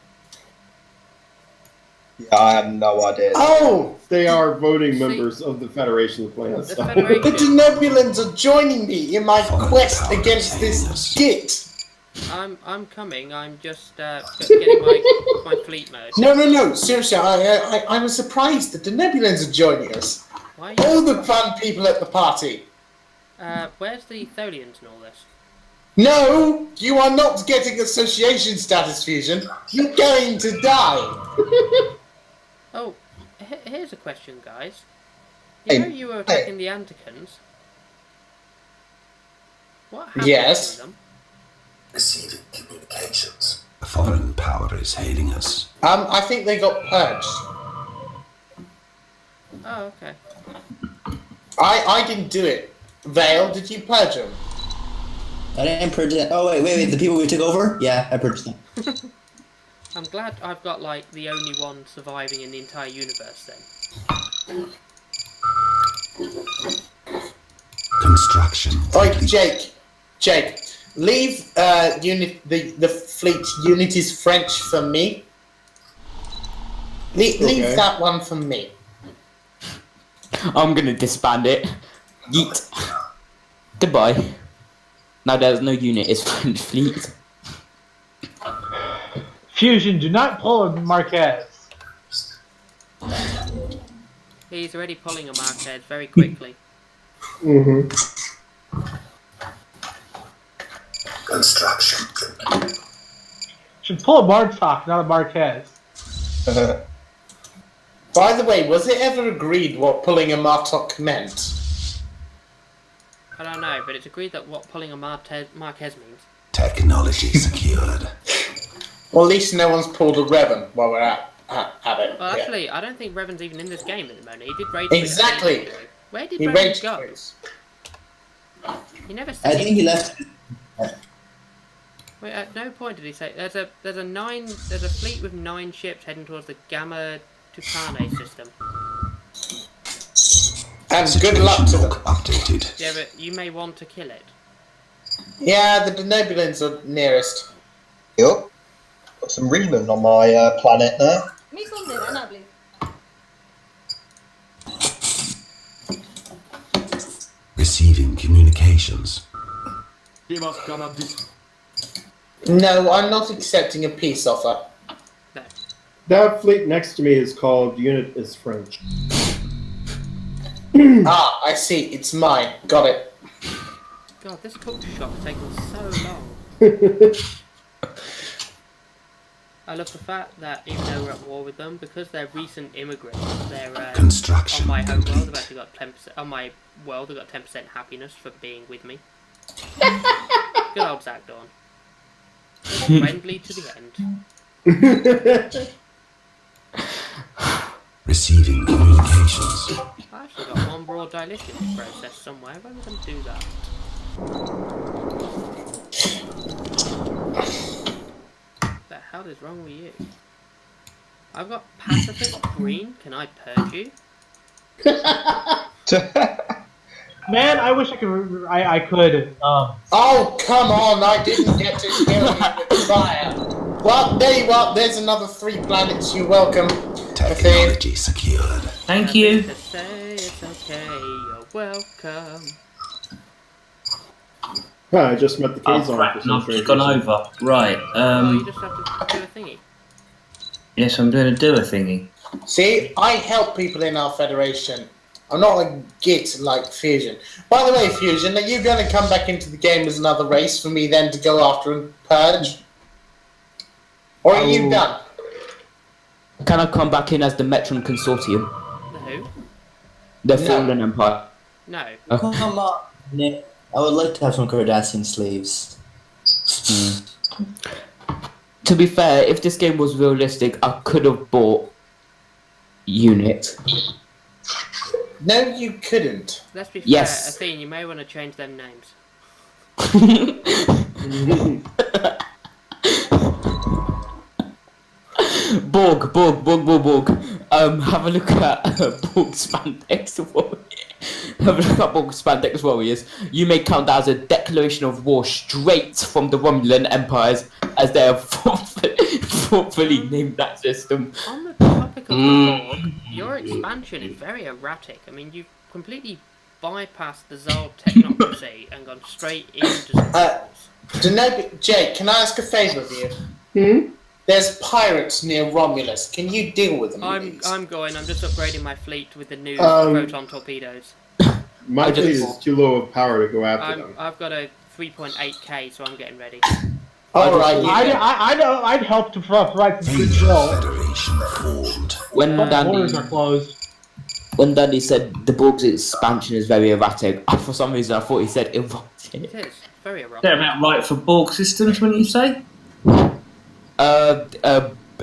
Yeah, I have no idea. Oh! They are voting members of the Federation of Planets. The Federation. The Denobulans are joining me in my quest against this git. I'm coming. I'm just getting my fleet mode. No. Seriously, I was surprised that the Denobulans are joining us. Why? All the fun people at the party. Where's the Tholians and all this? No, you are not getting association status fusion. You're going to die. Oh, here's a question, guys. You know you were attacking the Anticans. What happened Yes. to them? Receiving communications. A foreign power is hailing us. I think they got purged. Oh, okay. I didn't do it. Vale, did you purge them? I didn't purge it. Oh wait. The people we took over? Yeah, I purged them. I'm glad I've got, like, the only one surviving in the entire universe, then. Construction. Right, Jake, leave the fleet Unity's French for me. Leave that one for me. I'm gonna disband it. Yeet. Goodbye. Now there's no unit, it's French fleet. Fusion, do not pull a Marquez. He's already pulling a Marquez very quickly. Construction. Should pull a Bartok, not a Marquez. By the way, was it ever agreed what pulling a Martok meant? I don't know, but it's agreed that what pulling a Marquez means. Technology secured. Well, at least no one's pulled a Revan while we're at it. Well, actually, I don't think Revan's even in this game at the moment. He did rage. Exactly. Where did He Revan raged go? quits. He never said. I think he left. Wait, at no point did he say there's a fleet with 9 ships heading towards the Gamma Tucane system. And good luck to them. Updated. Yeah, but you may want to kill it. Yeah, the Denobulans are nearest. Yup. Got some Reman on my planet now. Receiving communications. No, I'm not accepting a peace offer. That fleet next to me is called Unit is French. Ah, I see. It's mine. Got it. God, this culture shock has taken so long. I love the fact that even though we're at war with them, because they're recent immigrants, they're Construction on my home world. complete. They've actually got 10%. On my world, they've got 10% happiness for being with me. Good old Zach Dawn. Friendly to the end. Receiving communications. I actually got one raw dilution process somewhere. When are we going to do that? What the hell is wrong with you? I've got pacifist Breen. Can I purge you? Man, I wish I could. I could. Oh, come on! I didn't get to kill you with fire. Well, there you are. There's another 3 planets. You're welcome. Technology secured. Thank you. To say it's okay. You're welcome. I just met the Oh Kazon crap, for and some I've just strange gone reason. over. Right, Oh, you just have to do a thingy. yes, I'm going to do a thingy. See, I help people in our federation. I'm not a git like Fusion. By the way, Fusion, are you going to come back into the game as another race for me then to go after and purge? Or are you done? Can I come back in as the Metron Consortium? The who? The Fallen Empire? No. Okay. Come on, Nick. I would like to have some Cardassian slaves. To be fair, if this game was realistic, I could have bought Unit. No, you couldn't. Let's be fair, Yes. Athene, you may want to change them names. Borg. Have a look at Borg Spandex Warriors. Have a look at Borg Spandex Warriors. You may count that as a declaration of war straight from the Romulan empires, as they have thoughtfully named that system. On the topic of the Borg, your expansion is very erratic. I mean, you've completely bypassed the Zol technocracy and gone straight into Jake, can I ask a favour of you? There's pirates near Romulus. Can you deal with them? I'm just upgrading my fleet with the new proton torpedoes. My fleet is too low of power to go after them. I've got a 3.8k, so I'm getting ready. Alright, I'd help to provide some control. Federation formed. When Borders are closed. When Danny said the Borg's expansion is very erratic, for some reason I thought he said erotic. It is very erratic. They're about right for Borg systems, wouldn't you say?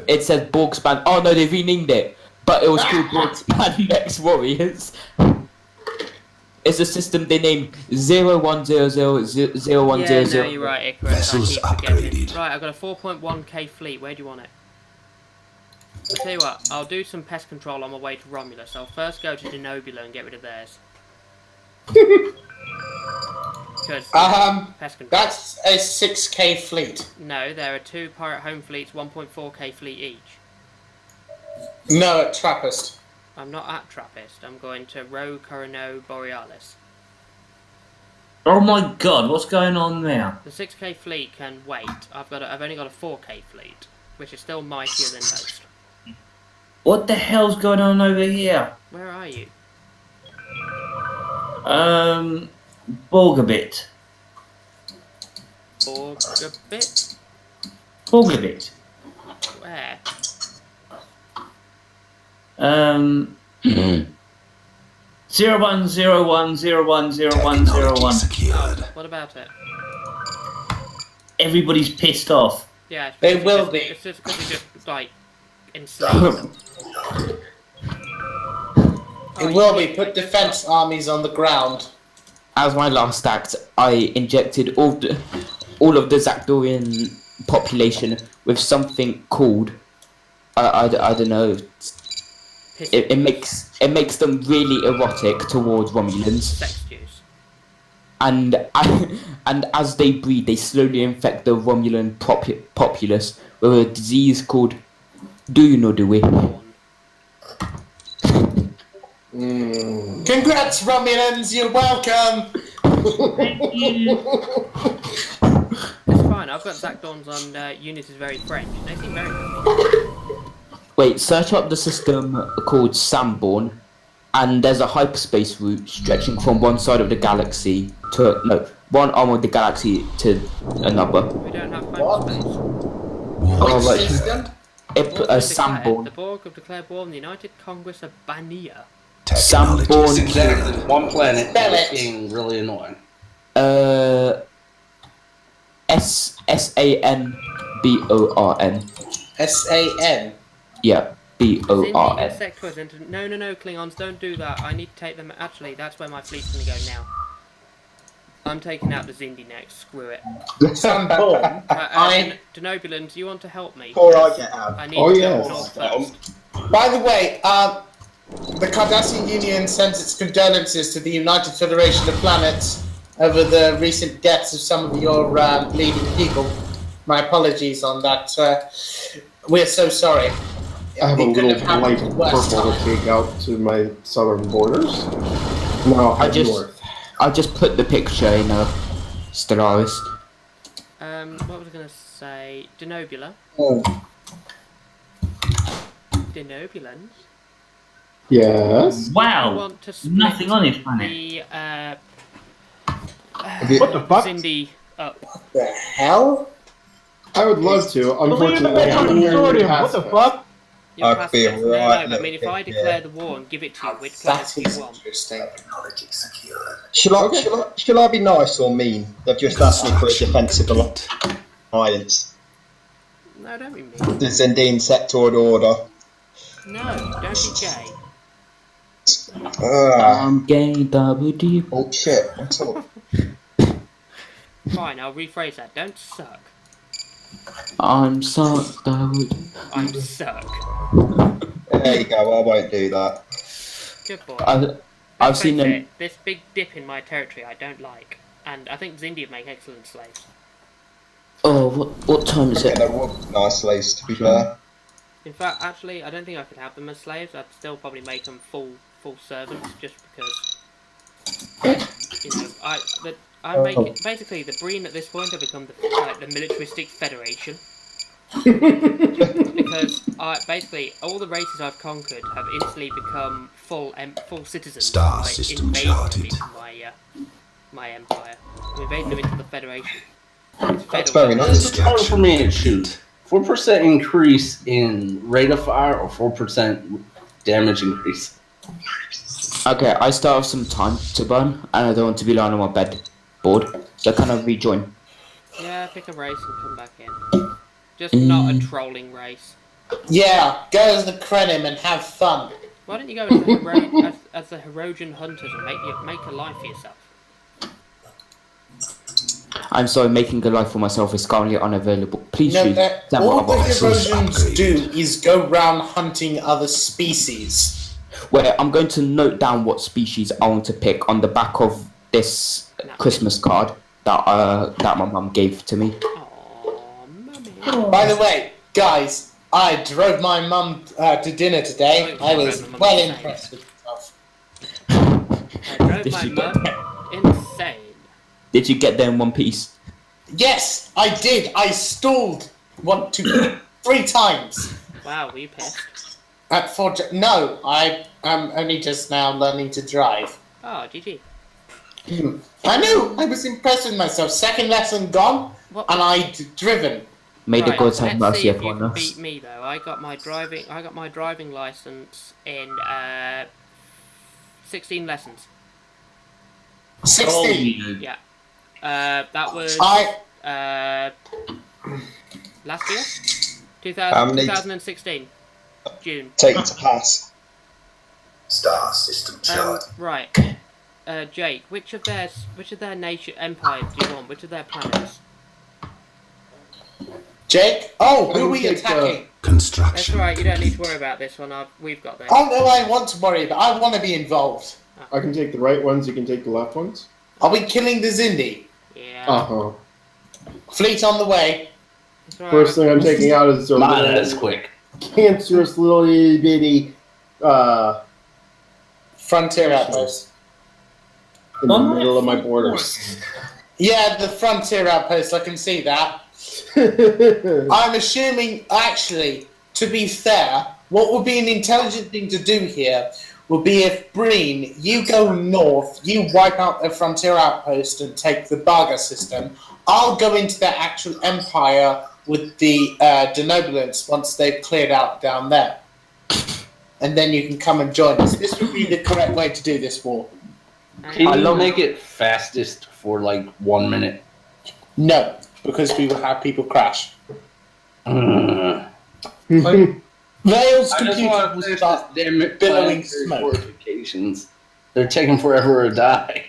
It says Borg Span. Oh no, they renamed it, but it was called Borg Spandex Warriors. It's a system they named 01000100. Yeah, no, you're right, Icarus. Vessels I keep forgetting. upgraded. Right, I've got a 4.1k fleet. Where do you want it? I'll tell you what, I'll do some pest control on my way to Romulus. I'll first go to Denobula and get rid of theirs. Pest control. That's a 6k fleet. No, there are 2 pirate home fleets, 1.4k fleet each. No, at Trappist. I'm not at Trappist. I'm going to Ro Coronado Borealis. Oh my god, what's going on there? The 6k fleet can wait. I've only got a 4k fleet, which is still mightier than most. What the hell's going on over here? Where are you? Borgabit. Borgabit? Borgabit. Where? 0101010101. What about it? Everybody's pissed off. Yeah, they will be. It's just because you just like enslave them. It will be. Put defense armies on the ground. As my last act, I injected all of the Zakdorian population with something called I don't know. It makes them really erotic towards Romulans. Sex juice. And as they breed, they slowly infect the Romulan populace with a disease called Do you know the way? Congrats, Romulans! You're welcome. Thank you. It's fine. I've got Zakdons on Unit is very French. They seem very happy. Wait, search up the system called Sanborn, and there's a hyperspace route stretching from one side of the galaxy to one arm of the galaxy to another. We don't have hyperspace. Which system? Sanborn. The Borg have declared war on the United Congress of Bania. Sanborn. Exactly. One planet Spell it. being really annoying. Sanborn. SAN. Yeah, BORN. No, Klingons, don't do that. I need to take them. Actually, that's where my fleet's gonna go now. I'm taking out the Xindi next. Screw it. Sanborn. Denobulans, you want to help me? Before I get out. I need to go north first. By the way, the Cardassian Union sends its condolences to the United Federation of Planets over the recent deaths of some of your leading people. My apologies on that. We're so sorry. I have a little light purple to take out to my southern borders. No, I just put the picture in Stellaris. What was I gonna say? Denobula. Oh. Denobulans. Yes. Wow. Want to split nothing on this planet. What the fuck? Xindi up. What the hell? I would love to. Unfortunately, I'm What the fuck? I'd be right. No, I mean, if I declare the war and give it to you, which class do you want? Shall I be nice or mean? They've just asked me for a defensive alliance. No, don't be mean. The Xindi sectoid order. No, don't be gay. I'm gay, WD. Oh shit, what's up? Fine, I'll rephrase that. Don't suck. I'm sucked, I'm suck. There you go, I won't do that. Good boy. I've seen them. This big dip in my territory I don't like. And I think Xindi make excellent slaves. Oh, what time is it? They're nice slaves, to be fair. In fact, actually, I don't think I could have them as slaves. I'd still probably make them full servants, just because. You know, I make it basically the Breen at this point have become the militaristic federation. Because basically all the races I've conquered have instantly become full citizens. Star system charted. My empire. We invaded them into the Federation. That's very nice. It's hard for me to shoot. 4% increase in rate of fire or 4% damage increase. Okay, I still have some time to burn, and I don't want to be lying on my bed bored, so can I rejoin? Yeah, pick a race and come back in. Just not a trolling race. Yeah, go as the Krenim and have fun. Why don't you go as the Herodian Hunters and make a life for yourself? I'm sorry, making a life for myself is currently unavailable. Please No, choose. all the Eurasians do is go round hunting other species. Where I'm going to note down what species I want to pick on the back of this Christmas card that my mum gave to me. By the way, guys, I drove my mum to dinner today. I was well impressed with myself. I drove my mum insane. Did you get there in one piece? Yes, I did. I stalled 1, 2, 3 times. Wow, were you pissed? No, I am only just now learning to drive. Oh, GG. I know. I was impressed with myself. Second lesson gone, and I'd driven. May the gods have mercy upon upon us. Beat me though. I got my driving license in 16 lessons. 16. Yeah. That was last year, 2016, June. Take it to pass. Star system chart. Right. Jake, which of their nation empires do you want? Which of their planets? Jake? Oh, who are we attacking? Construction. That's right, you don't need to worry about this one. We've got this. Oh, no, I want to worry about I want to be involved. I can take the right ones, you can take the left ones. Are we killing the Xindi? Yeah. Uh-huh. Fleet on the way. Right. First thing I'm taking out is a Not as quick. cancerous little itty bitty frontier outpost. In the middle of my borders. Yeah, the frontier outpost, I can see that. I'm assuming, actually, to be fair, what would be an intelligent thing to do here would be if Breen, you go north, you wipe out the frontier outpost and take the Baga system. I'll go into their actual empire with the Denobilants once they've cleared out down there. And then you can come and join us. This would be the correct way to do this war. Can you make it fastest for like 1 minute? No, because we will have people crash. Vale's computer will start billowing smoke. Fortifications. They're taking forever to die.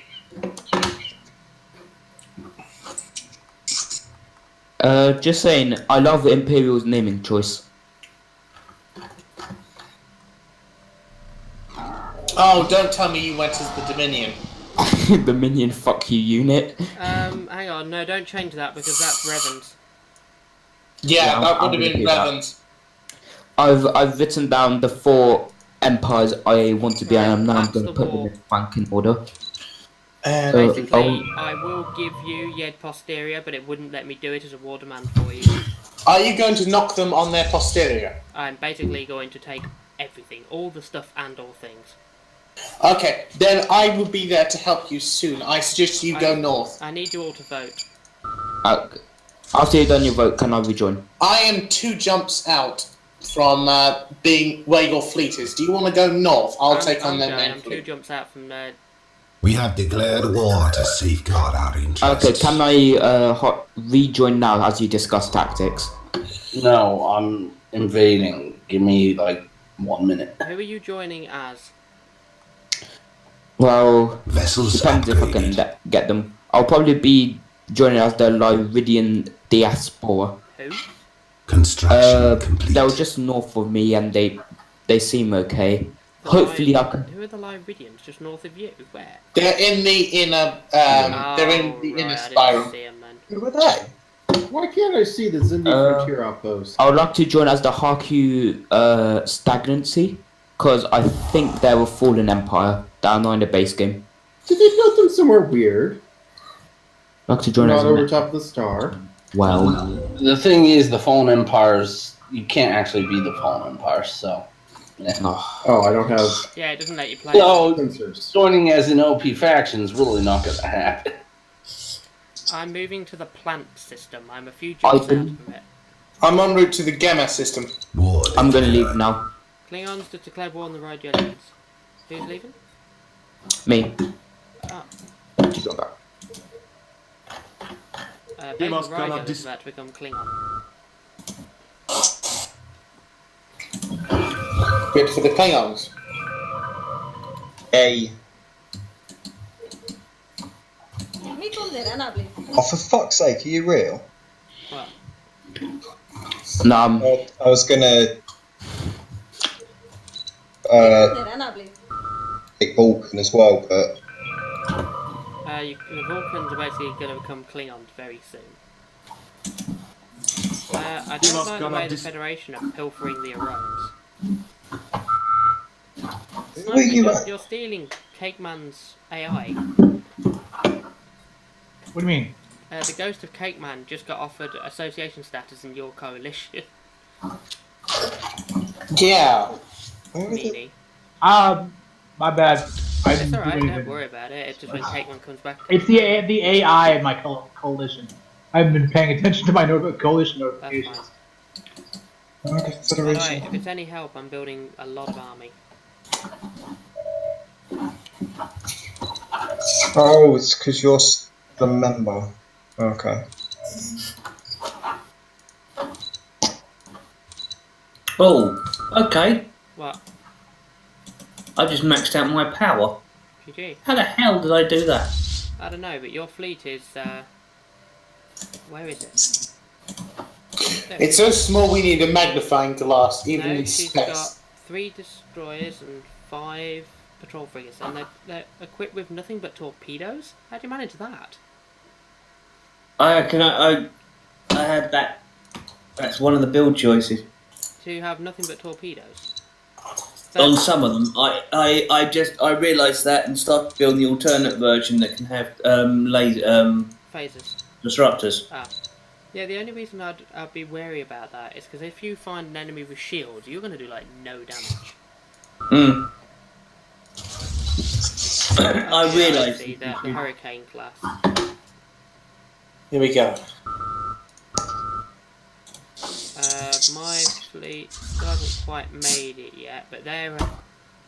Just saying, I love Imperial's naming choice. Oh, don't tell me you went as the Dominion. The minion fuck you unit. Hang on, no, don't change that because that's Revens. Yeah, that would have been Revens. I've written down the 4 empires I want to be, and now I'm going to put them in ranking order. Basically, I will give you Yed Posterior, but it wouldn't let me do it as a war demand for you. Are you going to knock them on their posterior? I'm basically going to take everything, all the stuff and all things. Okay, then I will be there to help you soon. I suggest you go north. I need you all to vote. After you've done your vote, can I rejoin? I am 2 jumps out from being where your fleet is. Do you want to go north? I'll take on their main I'm 2 fleet. jumps out from there. We have declared war to safeguard our interests. Okay, can I rejoin now as you discuss tactics? No, I'm invading. Give me like 1 minute. Who are you joining as? Well, Vessels depends if I can get them. I'll probably be joining as the Lyridian Diaspora. Who? Construction complete. They're just north of me and they seem okay. Hopefully I can... Who are the Lyridians? Just north of you? Where? They're in the inner. They're in the inner spiral. Who are they? Why can't I see the Xindi frontier outpost? I would like to join as the Haku Stagnancy, because I think they're a fallen empire down in the base game. Did they build them somewhere weird? I'd like to join Not as over top of the star. Well, The thing is, the Fallen Empires, you can't actually be the Fallen Empires, so... Yeah. Oh, I don't have... Yeah, it doesn't let you play. So, joining as an OP faction is really not going to happen. I'm moving to the plant system. I'm a few jumps out from it. I'm en route to the Gemma system. I'm going to leave now. Klingons to declare war on the Rodians. Who's leaving? Me. Oh. She's on that. The Rodian is about to become Klingon. Good for the Klingons. A. Oh, for fuck's sake, are you real? What? No, I was gonna take Vulcan as well, but The Vulcans are basically going to become Klingons very soon. I don't like the way the Federation are pilfering the Orions. Sniper, you're stealing Cake Man's AI. What do you mean? The Ghost of Cake Man just got offered association status in your coalition. Yeah. Meanie. My bad. It's alright, don't worry about it. It's just when Cake Man comes back. It's the AI in my coalition. I haven't been paying attention to my coalition notifications. Alright, if it's any help, I'm building a lot of army. oh, it's because you're the member. Okay. Oh, okay. What? I just maxed out my power. GG. How the hell did I do that? I don't know, but your fleet is, where is it? It's so small we need a magnifying glass, even in she's space. got 3 destroyers and 5 patrol frigates, and they're equipped with nothing but torpedoes? How do you manage that? I had that. That's one of the build choices. To have nothing but torpedoes? On some of them, I realised that and started building the alternate version that can have phasers, disruptors. Ah, yeah. The only reason I'd be wary about that is because if you find an enemy with shields, you're going to do like no damage. Hmm. I realised the Hurricane class. Here we go. My fleet hasn't quite made it yet, but their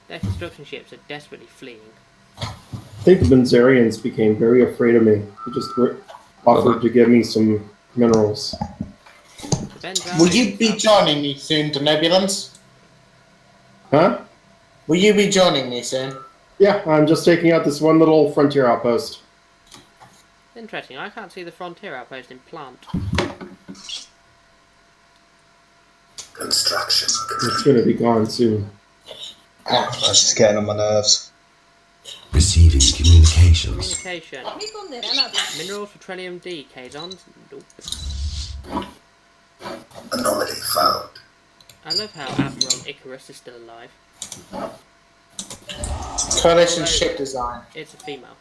construction ships are desperately fleeing. I think the Benzarians became very afraid of me. They just offered to give me some minerals. Will you be joining me soon, Denebulans? Huh? Will you be joining me soon? Yeah, I'm just taking out this one little frontier outpost. Interesting, I can't see the frontier outpost in Plant. Construction. It's going to be gone soon. That's just getting on my nerves. Receiving communications. Communication. Minerals, petroleum D, Kazons? Nope. Anomaly found. I love how Admiral Icarus is still alive. Coalition ship design. It's a female.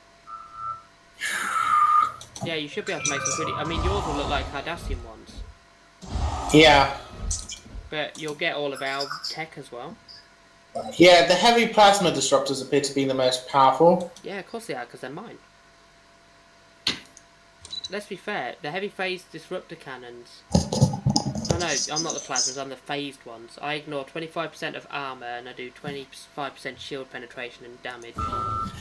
Yeah, you should be able to make some pretty... I mean, yours will look like Cardassian ones. Yeah. But you'll get all of our tech as well. Yeah, the heavy plasma disruptors appear to be the most powerful. Yeah, of course they are, because they're mine. Let's be fair, the heavy phase disruptor cannons... Oh no, I'm not the plasmas, I'm the phased ones. I ignore 25% of armour and I do 25% shield penetration and damage.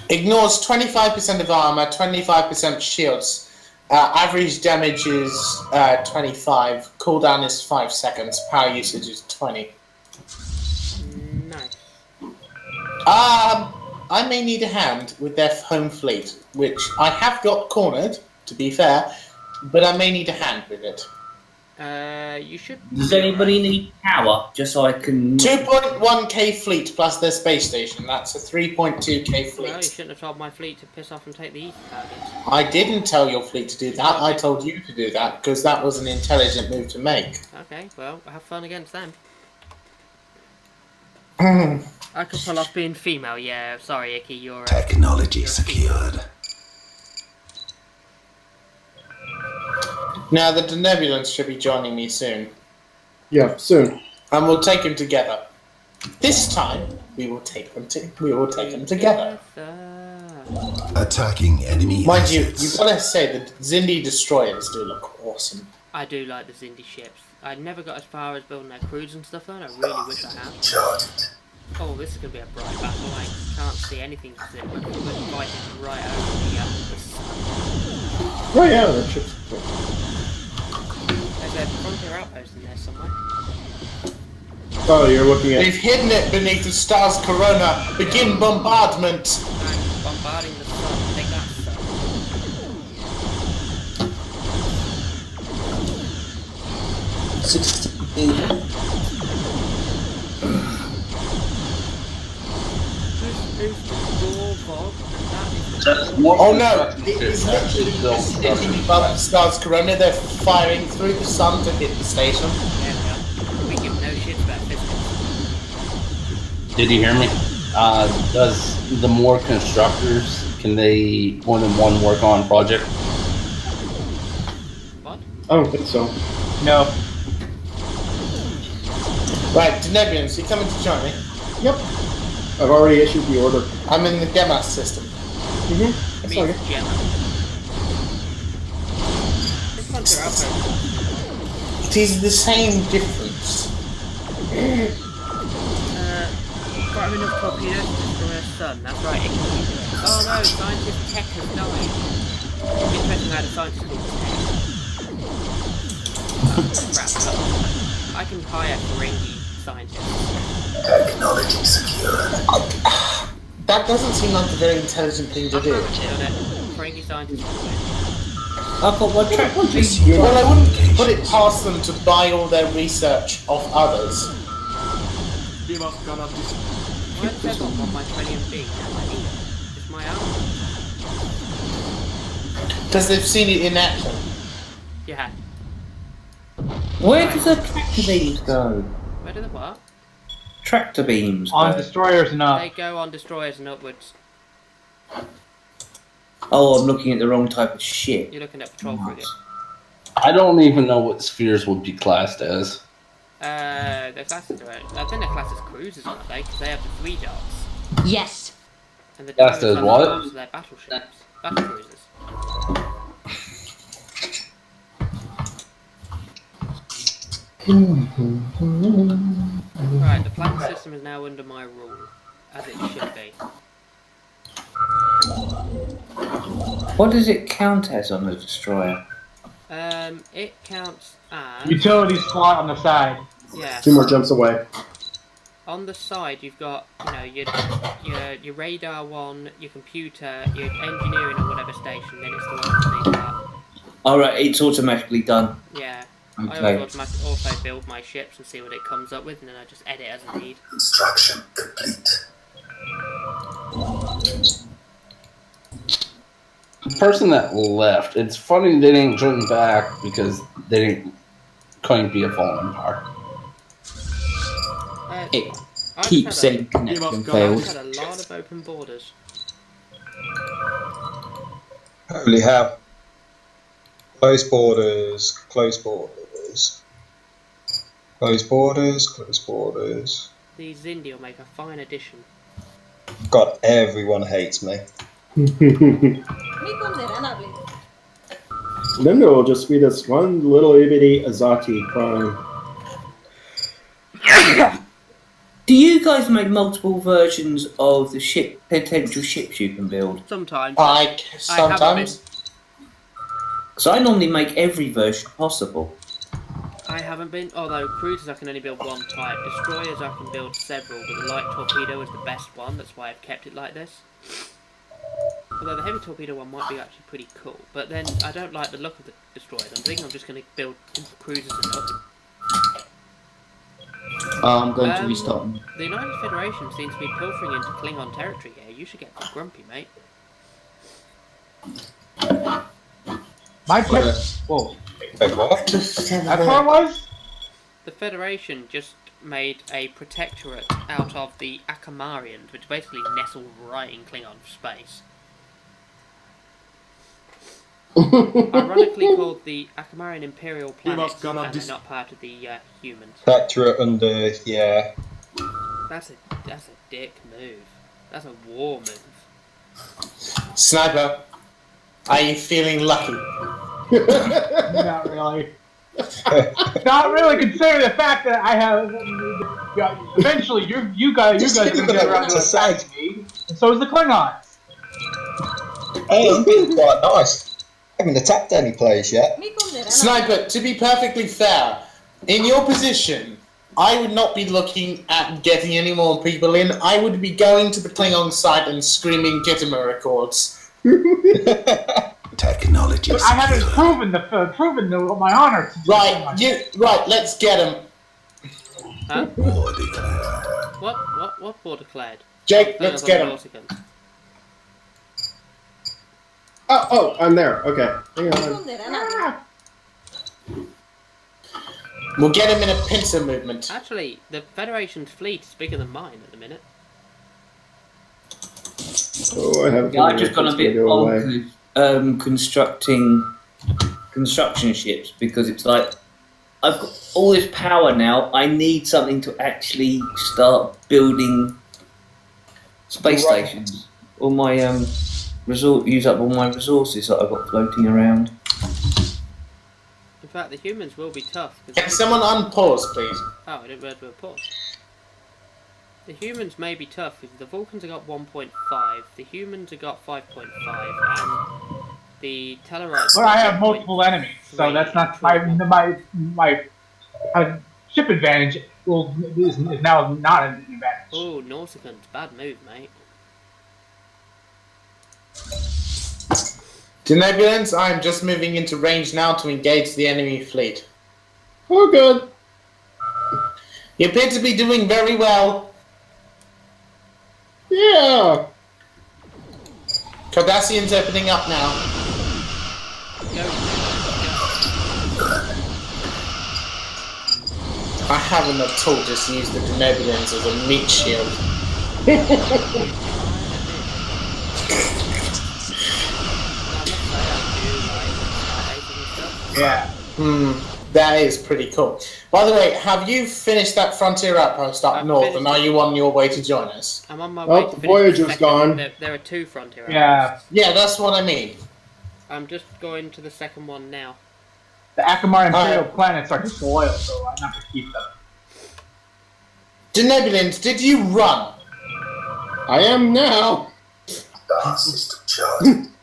Ignores 25% of armour, 25% shields. Average damage is 25. Cooldown is 5 seconds. Power usage is 20. Nice. I may need a hand with their home fleet, which I have got cornered, to be fair, but I may need a hand with it. You should... Does anybody need power, just so I can... 2.1k fleet plus their space station. That's a 3.2k fleet. Well, you shouldn't have told my fleet to piss off and take the ether targets. I didn't tell your fleet to do that. I told you to do that, because that was an intelligent move to make. Okay, well, have fun against them. I could pull off being female, yeah. Sorry, Icky, you're... Technology secured. Now, the Denebulans should be joining me soon. Yeah, soon. And we'll take them together. This time, we will take them together. Attacking enemy Mind you, assets. you've got to say that Xindi destroyers do look awesome. I do like the Xindi ships. I never got as far as building their crews and stuff though, and I really wish I had. Oh, this is going to be a bright battle. I can't see anything to see. We're fighting right over the sun. Right, yeah, that ship's... There's a frontier outpost in there somewhere. Oh, you're looking at... They've hidden it beneath the star's corona. Begin bombardment. I'm bombarding the sun. Take that, sun. Oh no! It is literally just sitting above the stars corona. They're firing through the sun to hit the station. We give no shit about physics. Did you hear me? Does the more constructors, can they more than one work on project? What? I don't think so. No. Right, Denebians, you coming to join me? Yep. I've already issued the order. I'm in the Gemma system. Mm-hmm. This one's your outpost. It is the same difference. Quite enough torpedoes to destroy a sun. That's right, it can do it. Oh no, scientist Tech has died. Interesting, I had a scientist called Tech. Crap. I can hire Ferengi scientists. Technology secure. That doesn't seem like a very intelligent thing to do. Ferengi scientists. I've got one track. Well, I wouldn't put it past them to buy all their research off others. Why does everyone want my trillium B? It's my own. Because they've seen it in action. Yeah. Where does the tractor beams go? Where do the what? Tractor beams On go. destroyers and up. They go on destroyers and upwards. Oh, I'm looking at the wrong type of ship. You're looking at patrol frigate. I don't even know what spheres would be classed as. They're classed as I think they're classed as cruisers, aren't they? Because they have the 3 dots. Yes. And the Classed divers as are what? the dots, they're battleships. Battle cruisers. Right, the planet system is now under my rule, as it should be. What does it count as on the destroyer? It counts as... Utility slot on the side. Yeah. 2 more jumps away. On the side, you've got, you know, your radar one, your computer, your engineering or whatever station, then it's the one that needs that. Alright, it's automatically done. Yeah. Okay. I also build my ships and see what it comes up with, and then I just edit as I need. Construction complete. The person that left, it's funny they didn't join back because they couldn't be a fallen empire. It keeps saying connection failed. I've had a lot of open borders. Holy hell. Close borders, close borders. Close borders, close borders. The Xindi will make a fine addition. God, everyone hates me. Then there will just be this one little itty Azati crying. Do you guys make multiple versions of the potential ships you can build? Sometimes. Sometimes. So I normally make every version possible. I haven't been, although cruisers I can only build one type. Destroyers I can build several, but the light torpedo is the best one, that's why I've kept it like this. Although the heavy torpedo one might be actually pretty cool, but then I don't like the look of the destroyers. I'm thinking I'm just going to build cruisers and up. I'm going to restart. The United Federation seems to be pilfering into Klingon territory here. You should get grumpy, mate. My tech. Whoa. Wait, what? How far was? The Federation just made a protectorate out of the Akamarians, which basically nestle right in Klingon space. Ironically called the Akamarian Imperial Planets, and they're not part of the humans. Factor under, yeah. That's a dick move. That's a war move. Sniper, are you feeling lucky? Not really. Not really, considering the fact that I have. Eventually, you guys are going to get around to attack me, and so is the Klingons. Hey, I'm being quite nice. I haven't attacked any place yet. Sniper, to be perfectly fair, in your position, I would not be looking at getting any more people in. I would be going to the Klingon site and screaming Kittimer records. Technology I haven't proven my honor. Right. Let's get him. Huh? What war declared? Jake, let's get him. Oh, I'm there. Okay. Hang on. We'll get him in a pincer movement. Actually, the Federation's fleet is bigger than mine at the minute. Oh, I have. Yeah, I've just gone a bit on construction ships because it's like I've got all this power now. I need something to actually start building space stations. All my use up all my resources that I've got floating around. In fact, the humans will be tough. Can someone unpause, please? Oh, I didn't realize we were paused. The humans may be tough because the Vulcans have got 1.5, the humans have got 5.5, and the Tellarites. Well, I have multiple enemies, so that's not my ship advantage. Is now not an advantage. Oh, Nauticans, bad move, mate. Denebulans, I'm just moving into range now to engage the enemy fleet. Oh, good. You appear to be doing very well. Yeah. Cardassian's opening up now. I haven't at all just used the Denebulans as a meat shield. Yeah. That is pretty cool. By the way, have you finished that frontier outpost up north, and are you on your way to join us? I'm on my way to the finish Voyager's the second. gone. There are 2 frontier Yeah. outposts. Yeah, that's what I mean. I'm just going to the second one now. The Akamar Imperial planets are disloyal, so I'm not going to keep them. Denebulans, did you run? I am now.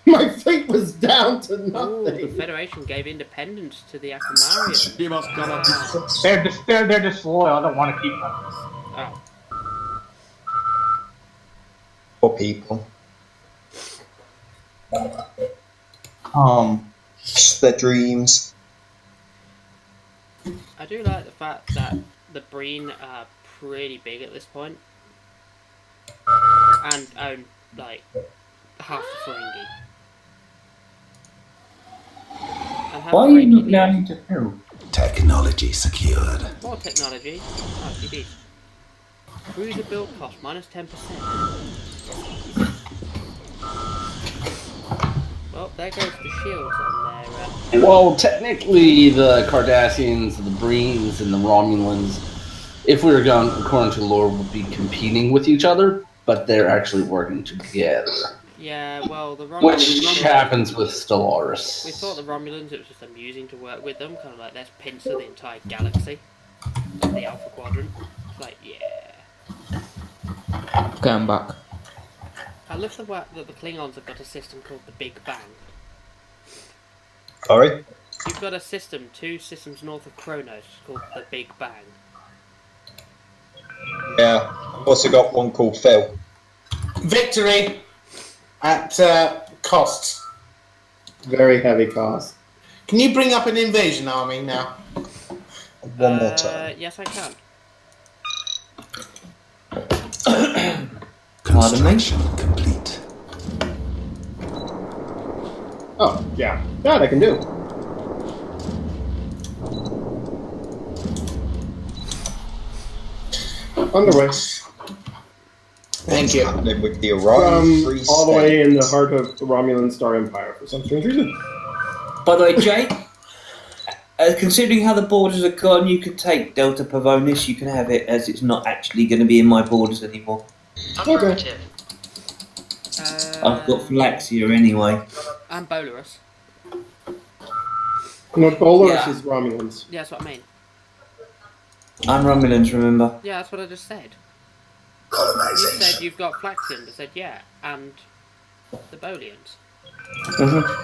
My fleet was down to nothing. Ooh, the Federation gave independence to the Akamarians. They're disloyal. I don't want to keep them. Oh. For people. Their dreams. I do like the fact that the Breen are pretty big at this point. And own, like, half the Ferengi. Why are you not learning to help? Technology secured. More technology. Oh, she did. Cruiser build cost minus 10%. Well, there goes the shields on there. Well, technically, the Cardassians, the Breens, and the Romulans, if we were going according to lore, would be competing with each other, but they're actually working together. Yeah, well, the Romulans... Which happens with Stellaris. We thought the Romulans, it was just amusing to work with them, kind of like, let's pincer the entire galaxy. Like the Alpha Quadrant. It's like, yeah. Going back. I love the fact that the Klingons have got a system called the Big Bang. Sorry? You've got a system, 2 systems north of Kronos, called the Big Bang. Yeah. I've also got one called Phil. Victory at cost. Very heavy cost. Can you bring up an invasion army now? One more time. Yes, I can. Construction complete. Oh, yeah. That I can do. Underway. Thank you. With the Orion From all the way in the heart of the Romulan Star Empire for some strange reason. By the way, Jake, considering how the borders are gone, you could take Delta Pavonis. You can have it as it's not actually going to be in my borders anymore. Affirmative. I've got Flaxia anyway. And Bolarus. No, Bolarus Yeah. is Romulans. Yeah, that's what I mean. I'm Romulans, remember? Yeah, that's what I just said. You said you've got Flaxians. I said, yeah, and the Bolians.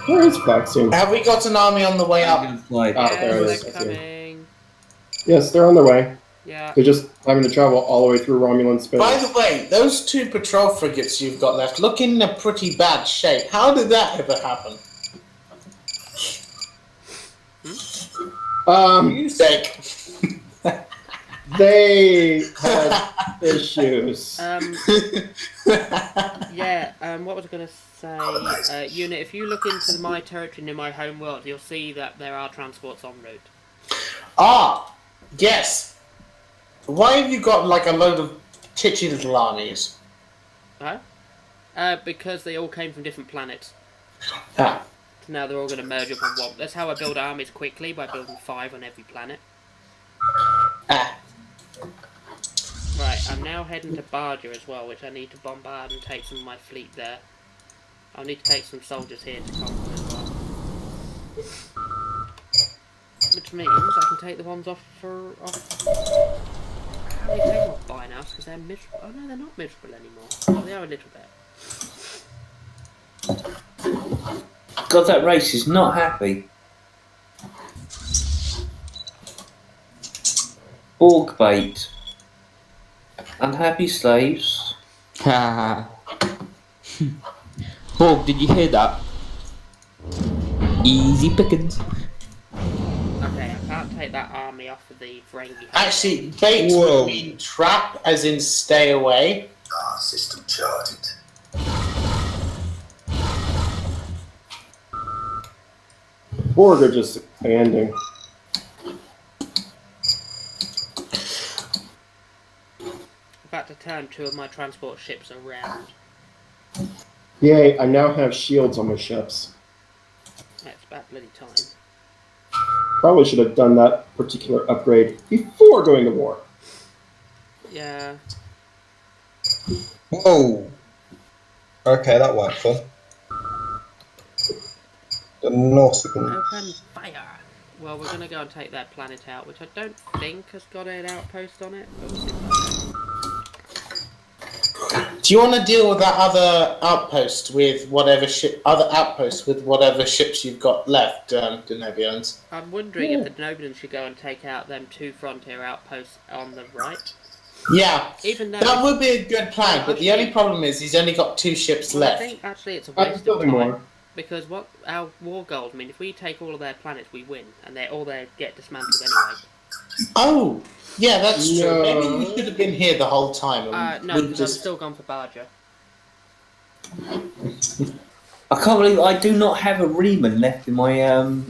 Where is Flaxian? Have we got an army on the way up? There it is. They're coming. Yes, they're on their way. Yeah. They're just having to travel all the way through Romulan space. By the way, those 2 patrol frigates you've got left look in a pretty bad shape. How did that ever happen? Music. They had issues. Yeah, what was I going to say? Unit, if you look into my territory near my home world, you'll see that there are transports en route. Ah, yes. Why have you got like a load of titchy little armies? Huh? Because they all came from different planets. Ah. So now they're all going to merge up on one. That's how I build armies quickly, by building 5 on every planet. Right, I'm now heading to Bardia as well, which I need to bombard and take some of my fleet there. I'll need to take some soldiers here to conquer as well. Which means I can take the ones off for... How do they take them off by now? Because they're miserable. Oh no, they're not miserable anymore. Oh, they are a little bit. God, that race is not happy. Borg bait. Unhappy slaves. Borg, did you hear that? Easy pickings. Okay, I can't take that army off of the Ferengi. Actually, bait would mean trap, as in stay away. System charted. Borg are just expanding. About to turn 2 of my transport ships around. Yay, I now have shields on my ships. That's about bloody time. Probably should have done that particular upgrade before going to war. Yeah. Whoa. Okay, that went fun. The Northern. Open fire! Well, we're going to go and take that planet out, which I don't think has got an outpost on it. But we'll see about that. Do you want to deal with that other outpost with whatever whatever ships you've got left, Denobians? I'm wondering if the Denobulans should go and take out them 2 frontier outposts on the right. Yeah, even though that would be a good plan, but the only problem is he's only got 2 ships left. I think actually it's a waste of time. Because what our war goal, I mean, if we take all of their planets, we win, and they get dismantled anyway. Oh, yeah, that's true. Maybe we should have been here the whole time. No, because I've still gone for Bardia. I can't believe I do not have a Riemann left in my I don't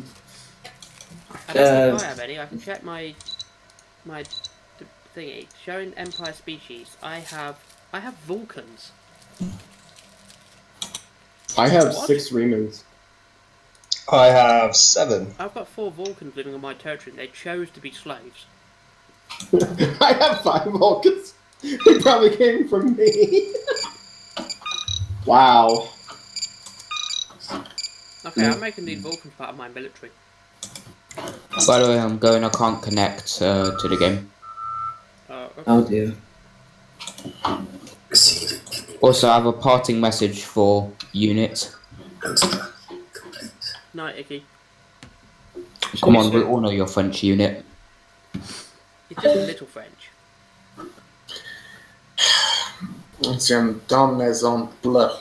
think I have any. I can check my thingy showing Empire species. I have Vulcans. I have 6 Riemanns. I have 7. I've got 4 Vulcans living on my territory, and they chose to be slaves. I have 5 Vulcans. They probably came from me. Wow. Okay, I'm making these Vulcans part of my military. By the way, I'm going. I can't connect to the game. Okay. Oh dear. Also, I have a parting message for unit. Night, Icky. Come on, we all know your French unit. It's just a little French. It's Dans Maison Bleu.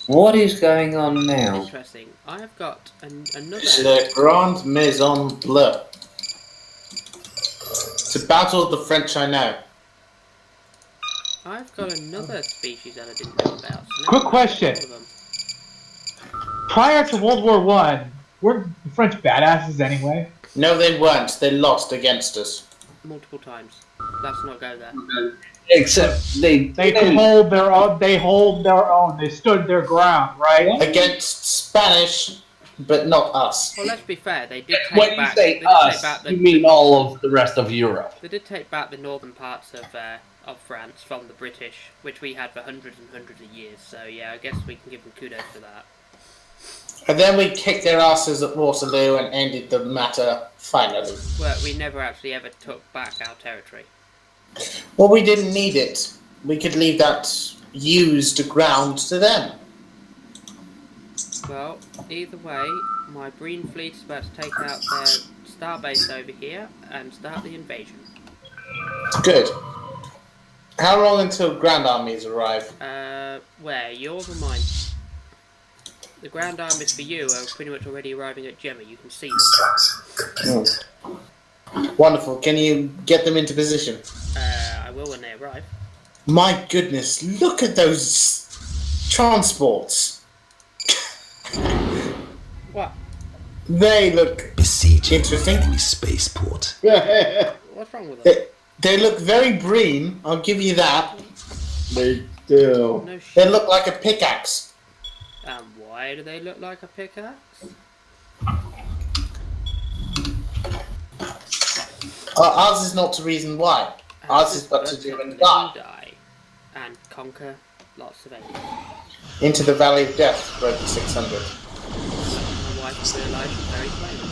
What is going on now? Interesting. I have got another... Le Grande Maison Bleu. It's a battle of the French I know. I've got another species that I didn't know about. So Quick question. Prior to World War I, weren't the French badasses anyway? No, they weren't. They lost against us. Multiple times. Let's not go there. Except they hold their own. They hold their own. They stood their ground, right? Against Spanish, but not us. Well, let's be fair. They did take when you back. say us, you mean all of the rest of Europe. They did take back the northern parts of France from the British, which we had for hundreds and hundreds of years. So yeah, I guess we can give them kudos for that. And then we kicked their asses at Waterloo and ended the matter finally. Well, we never actually ever took back our territory. Well, we didn't need it. We could leave that used ground to them. Well, either way, my Breen fleet is about to take out their starbase over here and start the invasion. Good. How long until Grand Armies arrive? Where? Yours or mine? The ground armies for you are pretty much already arriving at Gemma. You can see them. Wonderful. Can you get them into position? I will when they arrive. My goodness, look at those transports. What? They look Besieging interesting. enemy spaceport. What's wrong with them? They look very Breen, I'll give you that. They do. No They look like a pickaxe. And why do they look like a pickaxe? Ours is not the reason why. Ours is but to do and die. And conquer lots of enemies. Into the Valley of Death, Road 600. My wife realised very plainly.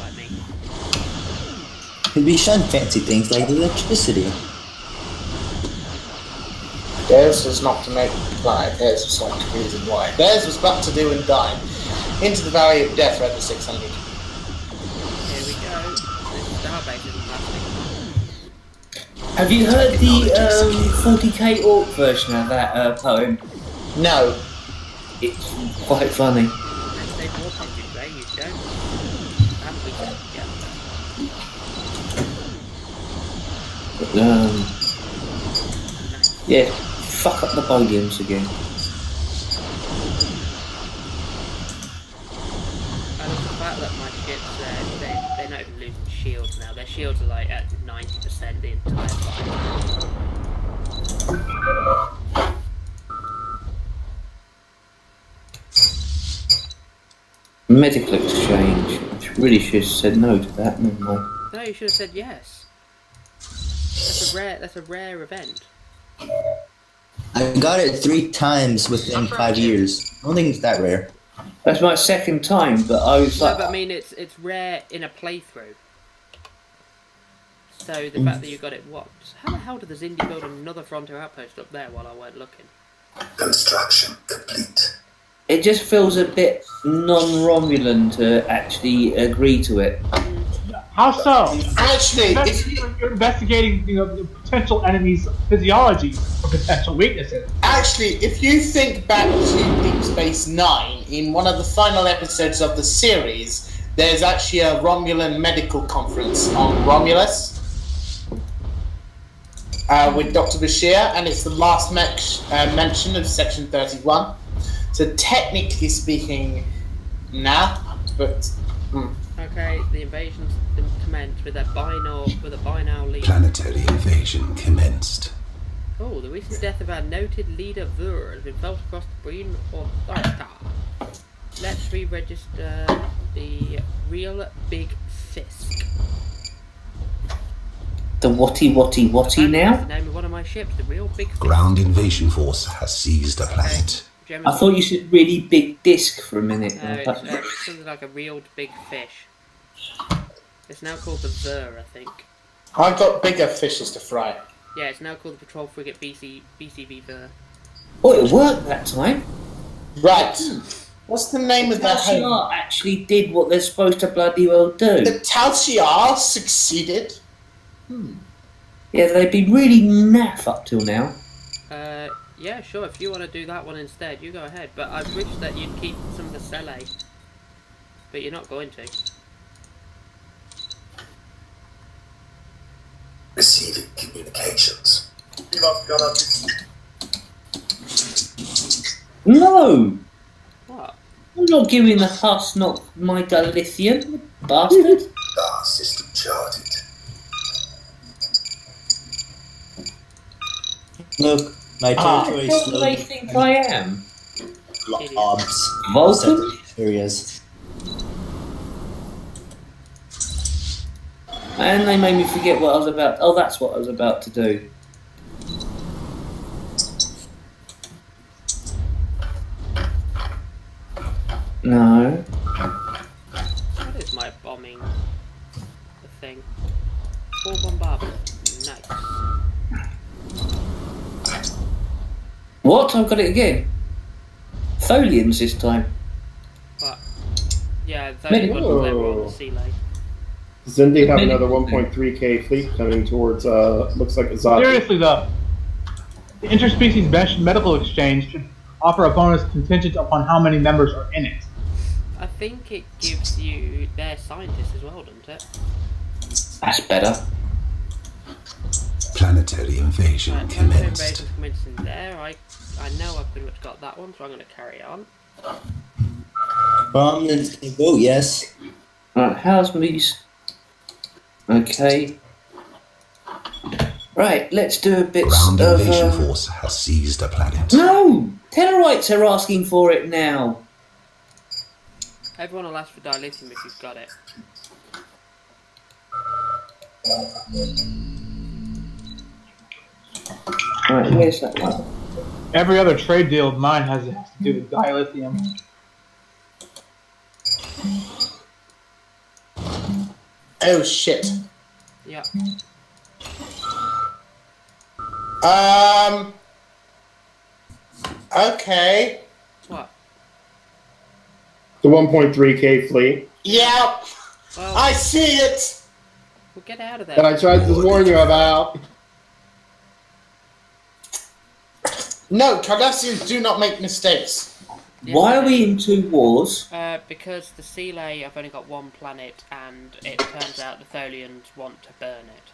Like me. We shun fancy things like electricity. Theirs was not to make fly, theirs was not the reason why. Theirs was but to do and die. Into the Valley of Death, Road 600. Here we go. This starbase isn't lasting. Have you heard the 40k orc version of that poem? No. It's quite funny. They warp engines, eh? You don't. Yeah, fuck up the volumes again. I love the fact that my ships, they're not even losing shields now. Their shields are like at 90% the entire fight. Medical exchange. I really should have said no to that, never mind. No, you should have said yes. That's a rare event. I got it 3 times within 5 years. I don't think it's that rare. That's my second time, but I was like... No, but I mean, it's rare in a playthrough. So the fact that you got it once. How the hell did the Xindi build another frontier outpost up there while I weren't looking? Construction complete. It just feels a bit non-Romulan to actually agree to it. How so? Actually, you're investigating, the potential enemy's physiology or potential weaknesses. Actually, if you think back to Deep Space Nine, in one of the final episodes of the series, there's actually a Romulan medical conference on Romulus with Dr. Bashir, and it's the last mention of Section 31. So technically speaking, but. Okay, the invasion's commenced with a binaural leader. Planetary invasion commenced. Oh, the recent death of our noted leader Vur has been felt across the Breen Authority. Let's re-register the real Big Fisk. The what now? That's the name of one of my ships, the real Big Fisk. Ground invasion force has seized a planet. I thought you said really big disc for a minute. No, it's something like a real big fish. It's now called the Vur, I think. I've got bigger fishes to fry. Yeah, it's now called the Patrol Frigate BCV Vur. Oh, it worked that time. Right. What's the name of that? Talciar actually did what they're supposed to bloody well do. The Talciar succeeded. Yeah, they've been really naff up till now. Yeah, sure, if you want to do that one instead, you go ahead. But I wish that you'd keep some of the Cele. But you're not going to. Receiving communications. No! What? I'm not giving the Huss not my dilithium, bastard. Star system charted. Look, my territory is What do they slowly think I am? Obs. Vulcan? Areas. And they made me forget what I was about. Oh, that's what I was about to do. No. What is my bombing thing? 4 bombardment. Nice. What? I've got it again. Tholians this time. What? Yeah, those ones that were on the sea lake. Xindi have another 1.3k fleet coming towards, looks like Azati. Seriously though, the interspecies medical exchange should offer a bonus contingent upon how many members are in it. I think it gives you their scientists as well, doesn't it? That's better. Planetary invasion Right, commenced. planetary invasion commenced in there. I know I've pretty much got that one, so I'm going to carry on. Prominence can vote yes. Right, how's me? Okay. Right, let's do a bit Ground of. invasion force has seized a planet. No! Tellarites are asking for it now. Everyone will ask for dilithium if you've got it. Right, where's that one? Every other trade deal of mine has to do with dilithium. Oh shit. Yeah. Okay. What? The 1.3k fleet Yep. Well, I see it. we'll get out of there. that I tried to warn you about. No, Cardassians do not make mistakes. Yes, Why are we in two wars? Because the Sealay have only got one planet, and it turns out the Tholians want to burn it.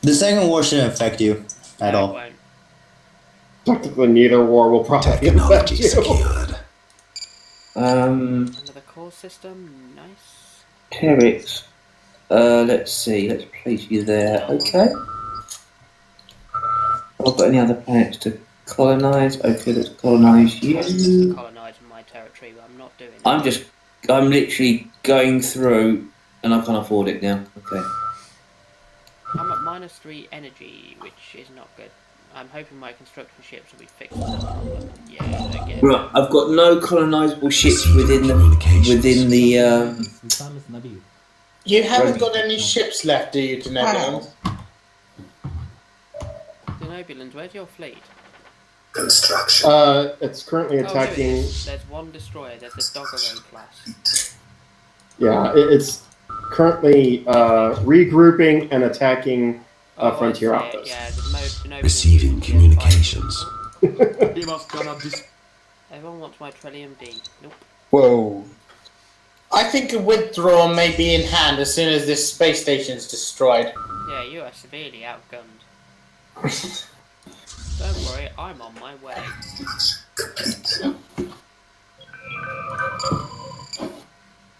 The second war shouldn't affect you at No, all. it won't. Technically, neither war will probably affect Technology you. secured. Another core system, nice. Terex. Let's see. Let's place you there. Okay. I've got any other planets to colonise? Okay, let's colonise I'm you. to colonise my territory, but I'm not doing it. I'm literally going through, and I can't afford it now. Okay. I'm at -3 energy, which is not good. I'm hoping my construction ships will be fixing that problem. Yeah, again. Right, I've got no colonisable ships within the. You haven't got any ships left, do you, Denebulans? Denebulans, where's your fleet? Construction. It's currently Oh, here it attacking. is. There's one destroyer. There's the Doggerro class. Yeah, it's currently regrouping and attacking Frontier Outpost. Yeah, the Receiving communications. Everyone wants my Trillium D. Nope. Whoa. I think a withdrawal may be in hand as soon as this space station is destroyed. Yeah, you are severely outgunned. Don't worry, I'm on my way.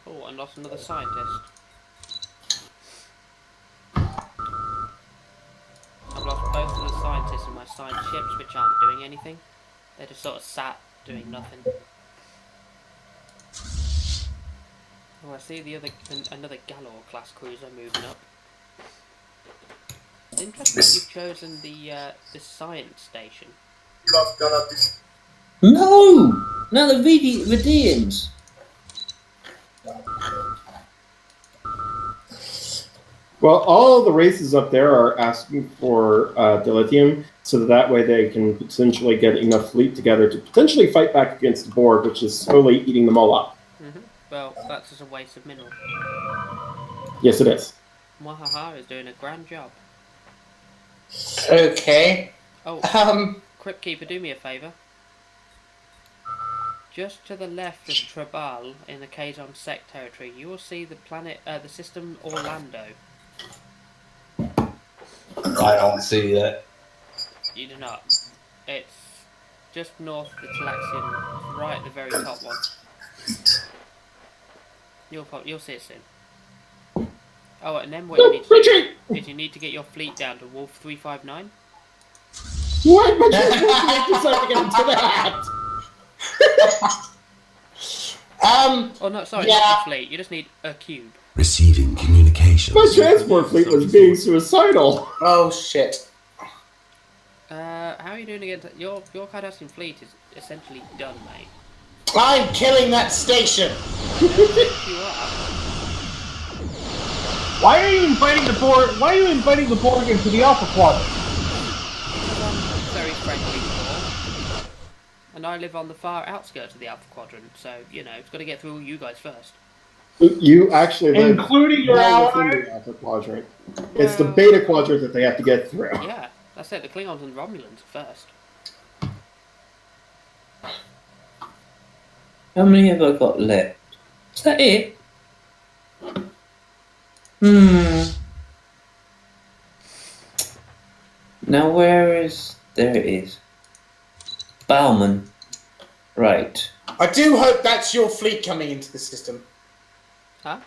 Oh, I lost another scientist. I've lost both of the scientists in my science ships, which aren't doing anything. They're just sort of sat, doing nothing. Oh, I see another Galor class cruiser moving up. It's interesting that you've chosen the science station. No! No, the Vidians. Well, all the races up there are asking for dilithium, so that way they can potentially get enough fleet together to potentially fight back against the Borg, which is slowly eating them all up. Well, that's just a waste of mineral. Yes, it is. Mwahaha is doing a grand job. Okay. Oh, Crypt Keeper, do me a favour. Just to the left of Trabal in the Kazon Sec territory, you will see the planet, the system Orlando. I don't see that. You do not. It's just north of the Talaxian, right at the very top one. You'll see it soon. Oh, and then what you need to do is you need to get your fleet down to Wolf 359. What? But you're supposed to get into that! Oh no, sorry, not the fleet. You just need a cube. Receiving communications. My transport fleet was being suicidal. Oh shit. How are you doing against your Cardassian fleet is essentially done, mate. I'm killing that station. You are. Why are you inviting the Borg? Why are you inviting the Borg into the Alpha Quadrant? Because I'm very friendly to all, and I live on the far outskirts of the Alpha Quadrant, so you know it's got to get through all you guys first. You actually live including your well within allies. the Alpha Quadrant. It's the Beta Quadrant that they have to get through. Yeah, That's it, the Klingons and Romulans first. How many have I got left? Is that it? Now where is... There it is. Bauman. Right. I do hope that's your fleet coming into the system. Huh?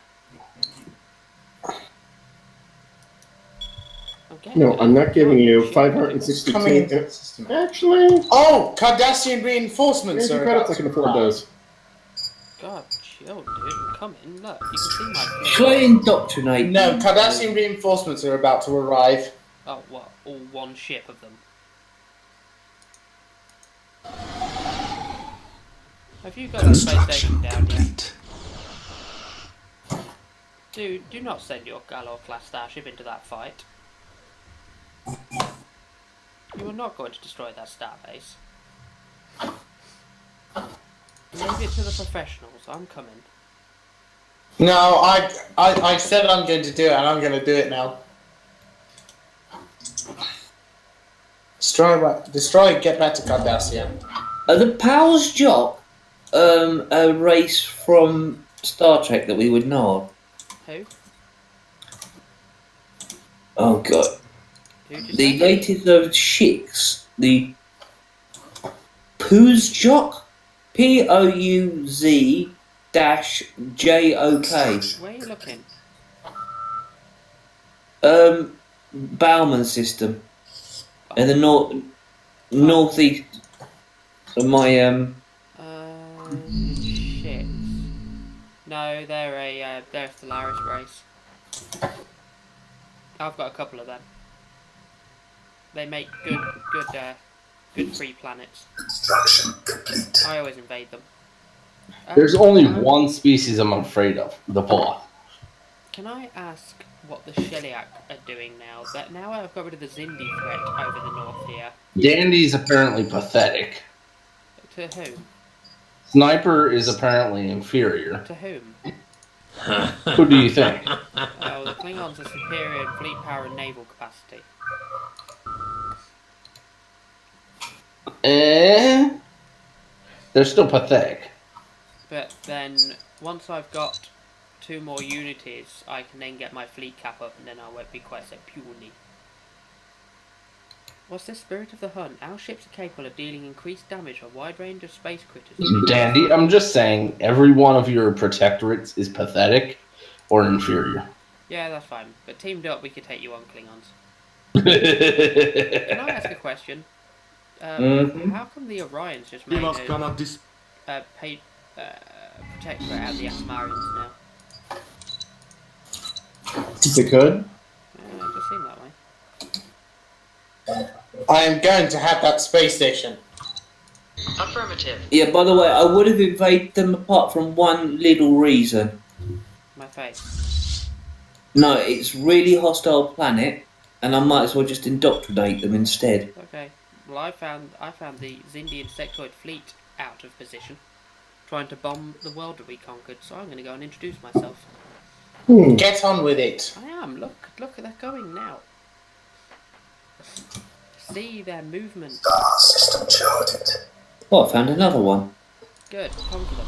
Okay. No, I'm not giving you 562. Coming into the system. Actually, Oh, Cardassian reinforcements here's are your credits. I about can to afford arrive. those. God, chill, dude. I'm coming. Look, you can see my fleet. Shall I indoctrinate? No, Cardassian reinforcements are about to arrive. Oh, what? All one ship of them. Have you got a space station down yet? Dude, do not send your Galor-class starship into that fight. You are not going to destroy that starbase. Leave it to the professionals. I'm coming. No, I said I'm going to do it, and I'm going to do it now. Destroy, get back to Cardassia. Are the Powers Jock a race from Star Trek that we would know of? Who? Oh god. The latest of Shix, the Pouz Jock? Pouz-Jok. Where are you looking? Bauman system. In the northeast of my Shit. No, they're a Stellaris race. I've got a couple of them. They make good free planets. Construction complete. I always invade them. There's only one species I'm afraid of, the Paw. Can I ask what the Sheliak are doing now? That now I've got rid of the Xindi threat over the north here. Dandy's apparently pathetic. To whom? Sniper is apparently inferior. To whom? Who do you think? Oh, the Klingons are superior in fleet power and naval capacity. They're still pathetic. But then, once I've got 2 more unities, I can then get my fleet cap up and then I won't be quite so puny. What's the spirit of the hunt? Our ships are capable of dealing increased damage to a wide range of space critters. Dandy, I'm just saying, every one of your protectorates is pathetic or inferior. Yeah, that's fine. But teamed up, we could take you on, Klingons. Can I ask a question? How come the Orions just made a protectorate out of the Asmarians now? If they could. It just seemed that way. I am going to have that space station. Affirmative. Yeah, by the way, I would have invaded them apart from one little reason. My face. No, it's really hostile planet, and I might as well just indoctrinate them instead. Okay. Well, I found the Xindi insectoid fleet out of position, trying to bomb the world that we conquered. So I'm going to go and introduce myself. Get on with it. I am. Look, they're going now. See their movement. System charted. Oh, I found another one. Good, conquer them.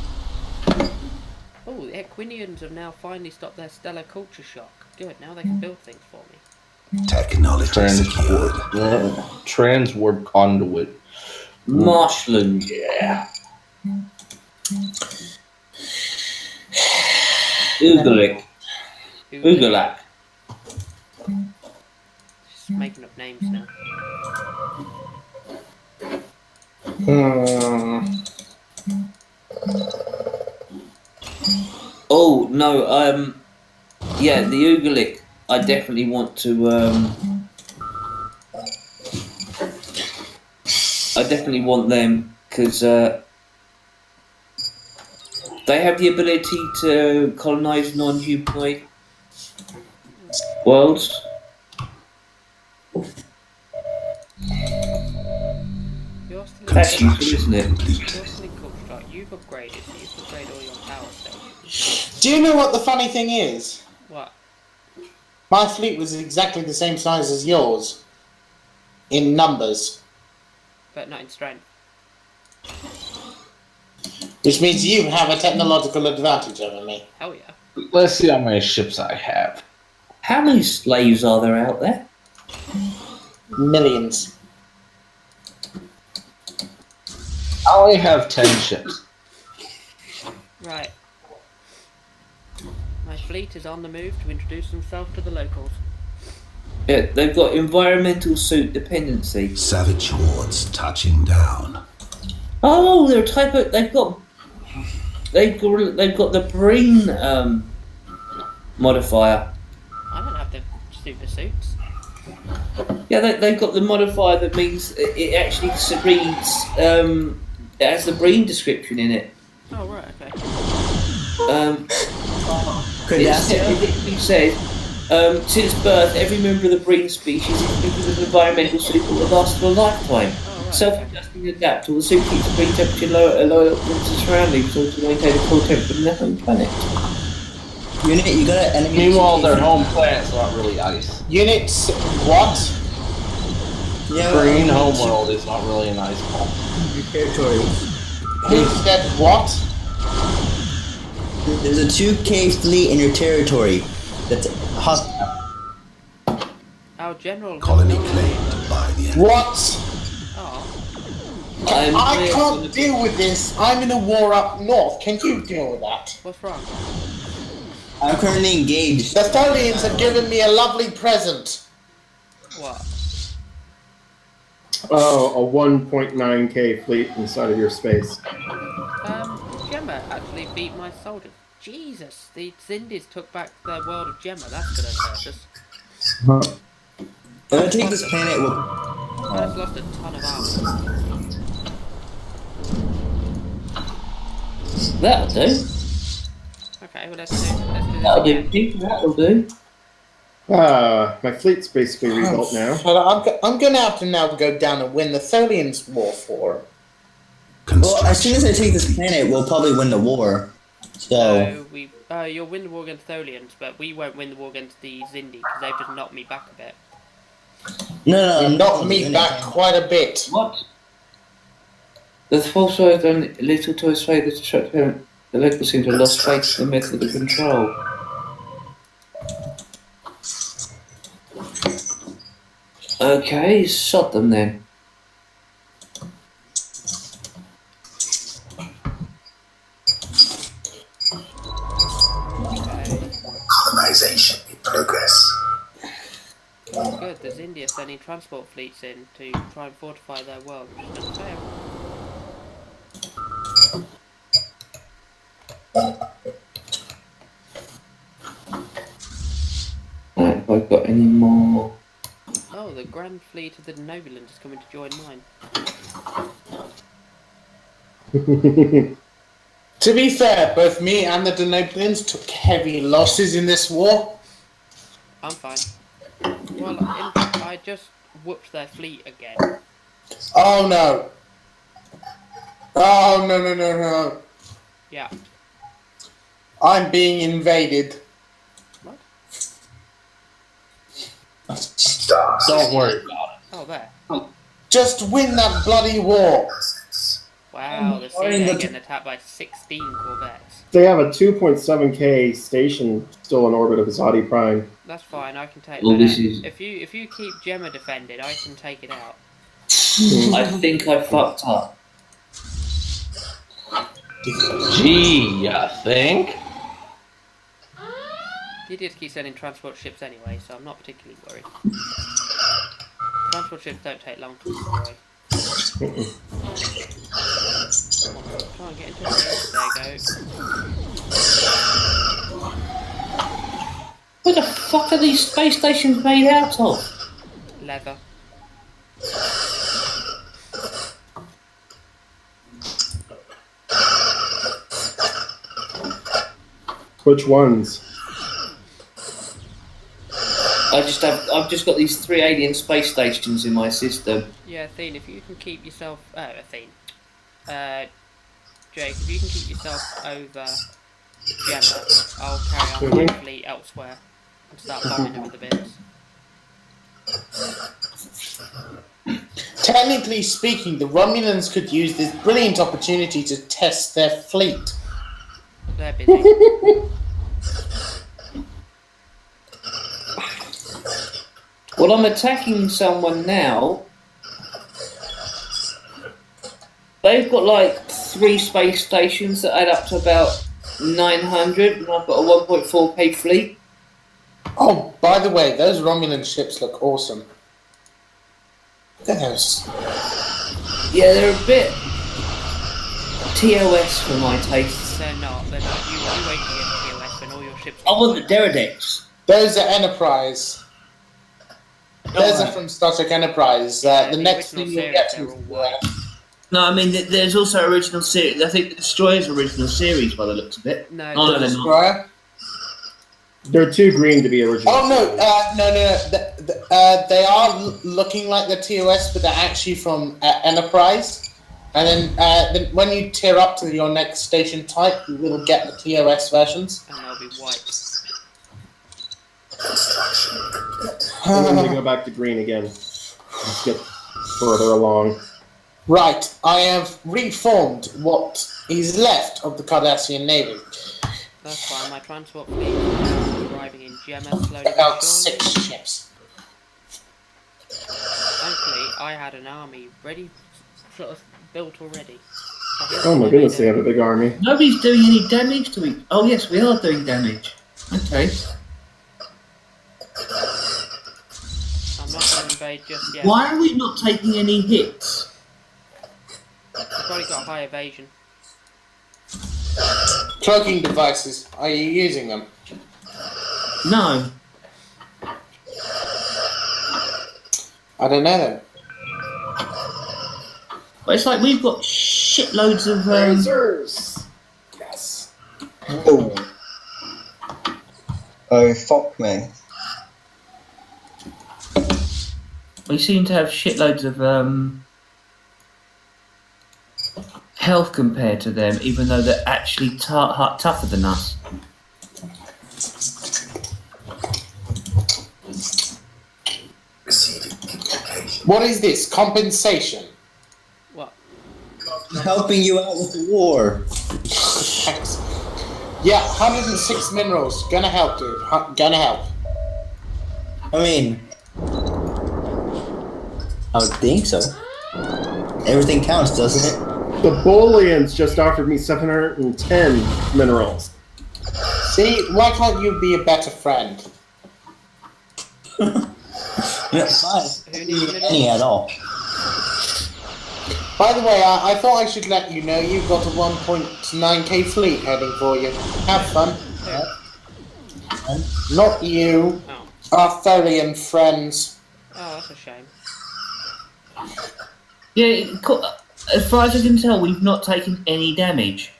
Oh, the Equinians have now finally stopped their stellar culture shock. Good, now they can build things for me. Technology secured. Transwarp conduit. Marshland. Yeah. Ugalak. Just making up names now. Oh no, yeah, the Ugalik. I definitely want to. I definitely want them because they have the ability to colonize non-humanoid worlds. That's useful, isn't it? You're still in culture shock. You've upgraded, so you've upgraded all your power stations. Do you know what the funny thing is? What? My fleet was exactly the same size as yours. in numbers. But not in strength. Which means you have a technological advantage over me. Hell yeah. Let's see how many ships I have. How many slaves are there out there? Millions. I only have 10 ships. Right. My fleet is on the move to introduce themselves to the locals. Yeah, they've got environmental suit dependency. Savage hordes touching down. Oh, they're a type of. They've got the Breen modifier. I don't have the super suits. Yeah, they've got the modifier that means it actually reads. It has the Breen description in it. Oh right, okay. It says, since birth, every member of the Breen species is fitted with an environmental suit that will last for a lifetime. Self-adjusting adapt, or the suit keeps the Breen temperature lower than the surroundings, so to maintain a cool temperature on the home planet. Unit, you got an enemy. Meanwhile, their home planet's not really ice. Units, what? Yeah, Green homeworld is not really an ice ball. Your territory. Who said what? There's a 2K fleet in your territory that's hostile. Our general. Colony claimed by the enemy. What? Oh. I can't deal with this. I'm in a war up north. Can you deal with that? What's wrong? I'm currently engaged. The Tholians have given me a lovely present. What? Oh, a 1.9k fleet inside of your space. Gemma actually beat my soldiers. Jesus, the Xindis took back the world of Gemma. That's gonna hurt us. When I take this planet, we'll... I've lost a ton of armor. That'll do. Okay, well let's do this That'll do. My fleet's basically rebuilt now. But I'm gonna have to now go down and win the Tholians' war for. Well, as soon as I take this planet, we'll probably win the war. So... you'll win the war against Tholians, but we won't win the war against the Xindi, because they've just knocked me back a bit. No, you knocked me back quite a bit. What? The false words done little to persuade the destruction. The locals seem to have lost faith in the method of control. Okay, shot them then. Colonization in progress. Well, good, there's India sending transport fleets in to try and fortify their world, which is not fair. Have I got any more? Oh, the Grand Fleet of the Nobuland is coming to join mine. To be fair, both me and the Denobulians took heavy losses in this war. I'm fine. Well, I just whooped their fleet again. Oh no. Oh no. Yeah. I'm being invaded. What? Don't worry about it. Oh, there. Just win that bloody war. Wow, the sea are getting attacked by 16 corvettes. They have a 2.7k station still in orbit of Azadi Prime. That's fine, I can take Well, that this out. is- If you keep Gemma defended, I can take it out. I think I fucked up. Gee, ya think? You did keep sending transport ships anyway, so I'm not particularly worried. Transport ships don't take long to destroy. Try and get into the base. There you go. What the fuck are these space stations made out of? Leather. Which ones? I've just got these 3 alien space stations in my system. Yeah, Athene, if you can keep yourself... Athene. Jake, if you can keep yourself over Gemma, I'll carry on my fleet elsewhere and start bombing them with the bits. Technically speaking, the Romulans could use this brilliant opportunity to test their fleet. They're busy. Well, I'm attacking someone now. They've got like 3 space stations that add up to about 900, and I've got a 1.4k fleet. Oh, by the way, those Romulan ships look awesome. Look at those. Yeah, they're a bit TOS for my taste. They're not. You wait to get TOS when all your ships. I want the Deredex. Those are Enterprise. Those are from Star Trek Enterprise. The next thing you'll get to is... No, I mean, there's also original series. I think the Destroyer's original series by the looks of it. No, the Destroyer? They're too green to be original. Oh, no. They are looking like the TOS, but they're actually from Enterprise. And then when you tier up to your next station type, you will get the TOS versions. And they'll be white. And then we go back to green again. Let's get further along. Right, I have reformed what is left of the Cardassian Navy. That's fine, my transport fleet is arriving in Gemma slowly. About 6 ships. Thankfully, I had an army ready, sort of built already. Oh my goodness, they have a big army. Nobody's doing any damage to me. Oh yes, we are doing damage. Okay. I'm not going to invade just yet. Why are we not taking any hits? I've probably got high evasion. Cloaking devices, are you using them? No. I don't know then. But it's like we've got shitloads of lasers. Yes. Whoa. Oh, fuck me. We seem to have shitloads of health compared to them, even though they're actually tougher than us. What is this? Compensation? What? Helping you out with the war. Thanks. Yeah, 106 minerals. Gonna help, dude. Gonna help. I mean, I would think so. Everything counts, doesn't it? The Bolians just offered me 710 minerals. See, why can't you be a better friend? Yeah, fine. Any at all. By the way, I thought I should let you know you've got a 1.9k fleet heading for you. Have fun. Not you. Our Therian friends. Oh, that's a shame. Yeah, as far as I can tell, we've not taken any damage.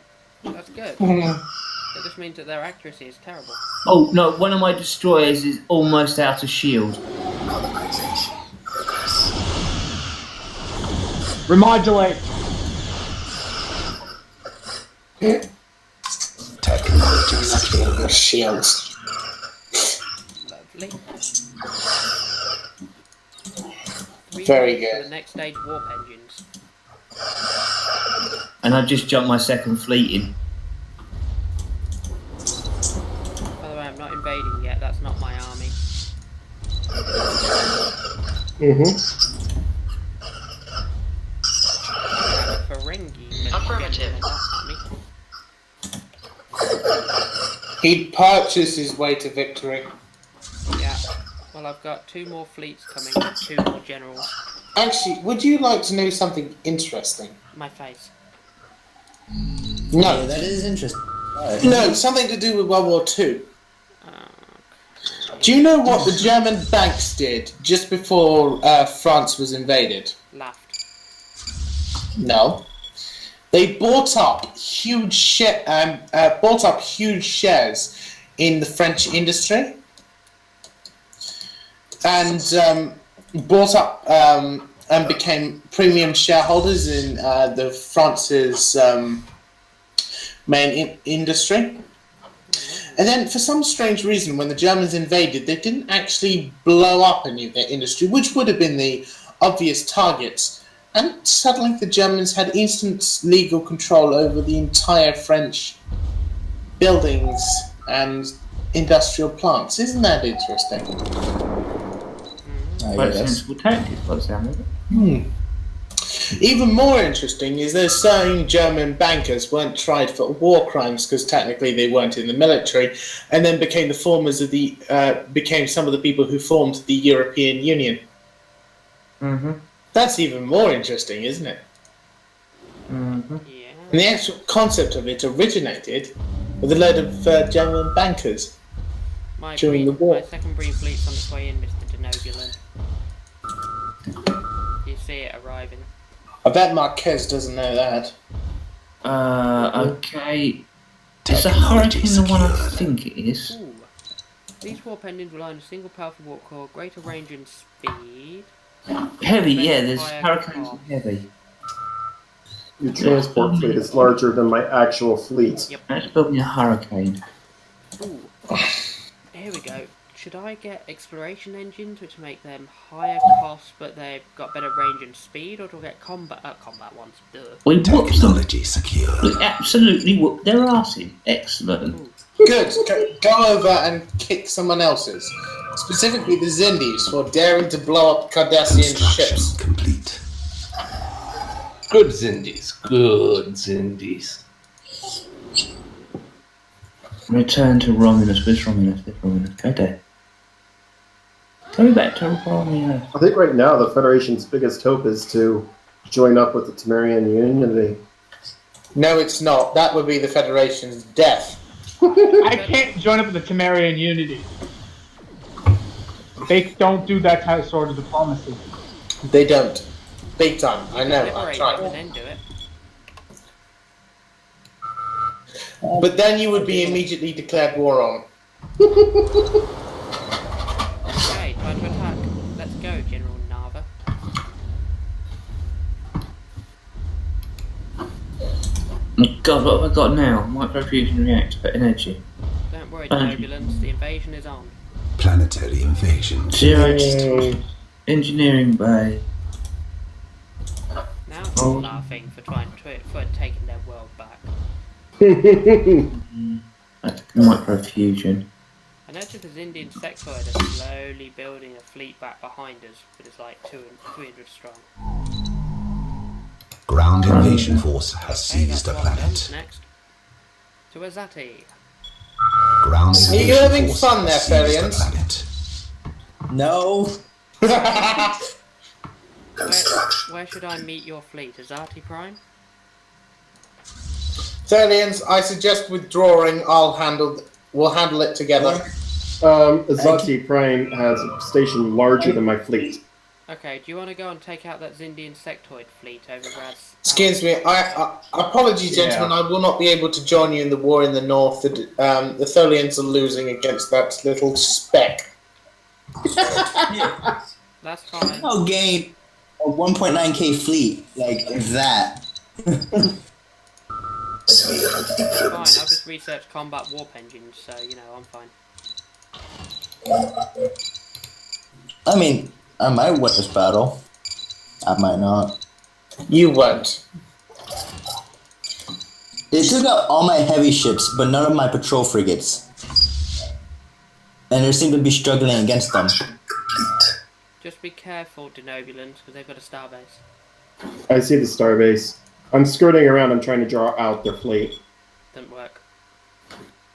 That's good. It just means that their accuracy is terrible. Oh, no, one of my destroyers is almost out of shield. Remodulate. Technology's killing your shields. Lovely. Very good. For the next stage warp engines. And I just jumped my second fleet in. By the way, I'm not invading yet. That's not my army. Ferengi. Affirmative. He'd purchase his way to victory. Yeah. Well, I've got 2 more fleets coming with 2 more generals. Actually, would you like to know something interesting? My face. No. Yeah, that is interesting. No, something to do with World War II. Do you know what the German banks did just before France was invaded? Laughed. No. They bought up huge shares in the French industry, and bought up and became premium shareholders in the France's main industry. And then, for some strange reason, when the Germans invaded, they didn't actually blow up any of their industry, which would have been the obvious targets. And suddenly the Germans had instant legal control over the entire French buildings and industrial plants. Isn't that interesting? Quite a sensible tactic, by the sound of it. Even more interesting is that certain German bankers weren't tried for war crimes because technically they weren't in the military, and then became the formers of the became some of the people who formed the European Union. That's even more interesting, isn't it? And the actual concept of it originated with a load of German bankers during the war. My second Breen fleet's on its way in, Mr. Denobulan. You see it arriving. I bet Marquez doesn't know that. Okay. Is the Hurricane the one I think it is? Ooh. These warp engines rely on a single powerful warp core, greater range and speed. Heavy, yeah, there's Hurricanes and Heavy. Your transport fleet is larger than my actual fleet. Yep. Let's build me a Hurricane. Ooh. Here we go. Should I get exploration engines, which make them higher cost, but they've got better range and speed, or do I get combat ones? Duh. We whoop them. Technology secure. We absolutely whoop their arse in. Excellent. Good. Go over and kick someone else's. Specifically the Xindis for daring to blow up Cardassian ships. Complete. Good Xindis. Good Xindis. Return to Romulus. Where's Romulus? There's Romulus. Go there. Go back to Romulus. I think right now the Federation's biggest hope is to join up with the Temerian Unity. No, it's not. That would be the Federation's death. I can't join up with the Temerian Unity. They don't do that kind of sort of diplomacy. They don't. Big time. I know. I Liberate tried. them and then do it. But then you would be immediately declared war on. Okay, time to attack. Let's go, General Nava. Oh God, what have I got now? Microfusion reactor for energy. Don't worry, Turbulence, the invasion is on. Planetary invasion. Zero engineering bay. Now I'm laughing for taking their world back. Microfusion. I noticed the Xindi sectoid are slowly building a fleet back behind us, but it's like 300 strong. Ground invasion force has Okay, seized a that's one planet. done. Next. To Azati. Ground Are invasion you having force fun there, has seized the Ferians? planet. No. Where should I meet your fleet? Azati Prime? Thalians, I suggest withdrawing. We'll handle it together. Azati Prime has a station larger than my fleet. Okay, do you want to go and take out that Xindi insectoid fleet over Raz? Excuse me. Apologies, gentlemen. I will not be able to join you in the war in the north. The Tholians are losing against that little speck. That's fine. No gain a 1.9k fleet like that. Fine, I've just researched combat warp engines, so, you know, I'm fine. I mean, I might win this battle. I might not. You won't. They took out all my heavy ships, but none of my patrol frigates. And they seem to be struggling against them. Just be careful, Denobulans, because they've got a starbase. I see the starbase. I'm skirting around and trying to draw out their fleet. Didn't work.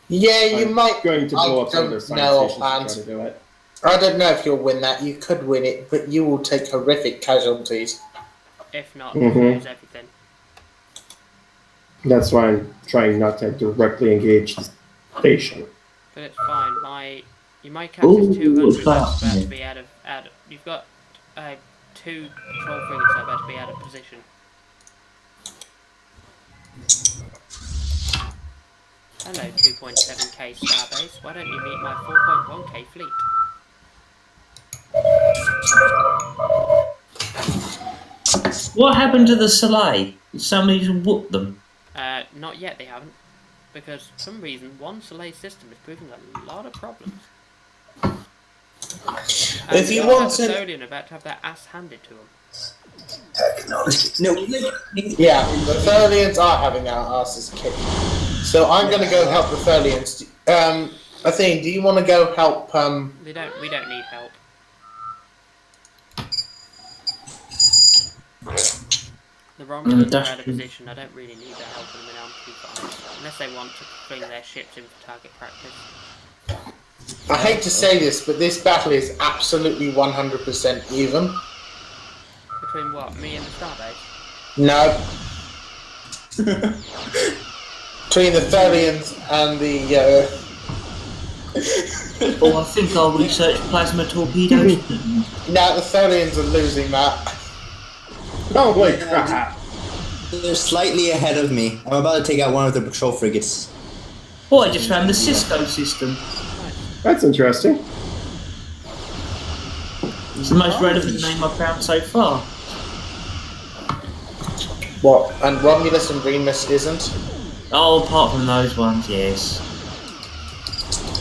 Yeah, you might. Going to blow up some of their science stations to try to do it. I don't know if you'll win that. You could win it, but you will take horrific casualties. If not, lose everything. That's why I'm trying not to directly engage the station. But it's fine. You might catch us 200. That's about to be out of. You've got 2 patrol frigates that are about to be out of position. Hello, 2.7k starbase. Why don't you meet my 4.1k fleet? What happened to the Soleil? Somebody's whooped them. Not yet. They haven't. because for some reason one Soleil system is proving a lot of problems. If you want to, Tholian about to have their ass handed to them. No. Yeah, the Tholians are having their asses kicked. So I'm going to go help the Tholians. Athene, do you want to go help? We don't need help. The Romulans are out of position. I don't really need their help in a minute. I'm too far. Unless they want to bring their ships in for target practice. I hate to say this, but this battle is absolutely 100% even. Between what? Me and the Starbase? No. Between the Tholians and the... Oh, I think I'll research plasma torpedoes. No, the Tholians are losing that. Holy crap! They're slightly ahead of me. I'm about to take out one of the patrol frigates. Oh, I just found the Cisco system. That's interesting. It's the most relevant name I've found so far. What? And Romulus and Remus isn't? Oh, apart from those ones, yes.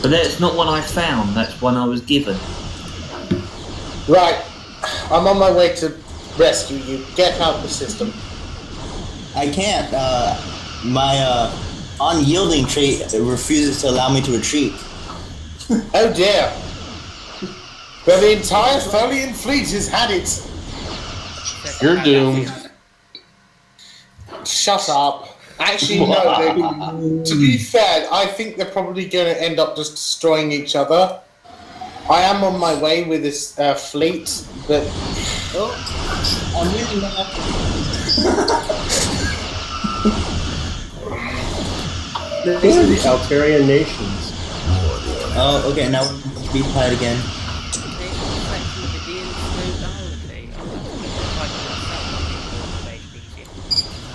But that's not one I found, that's one I was given. Right. I'm on my way to rescue you. Get out of the system. I can't. My unyielding trait refuses to allow me to retreat. Oh dear. But the entire Tholian fleet has had it. You're doomed. Shut up. Actually, no. To be fair, I think they're probably going to end up just destroying each other. I am on my way with this fleet, but... Oh, I'm really not. These are the Altarian nations. Oh, okay, now we fight again.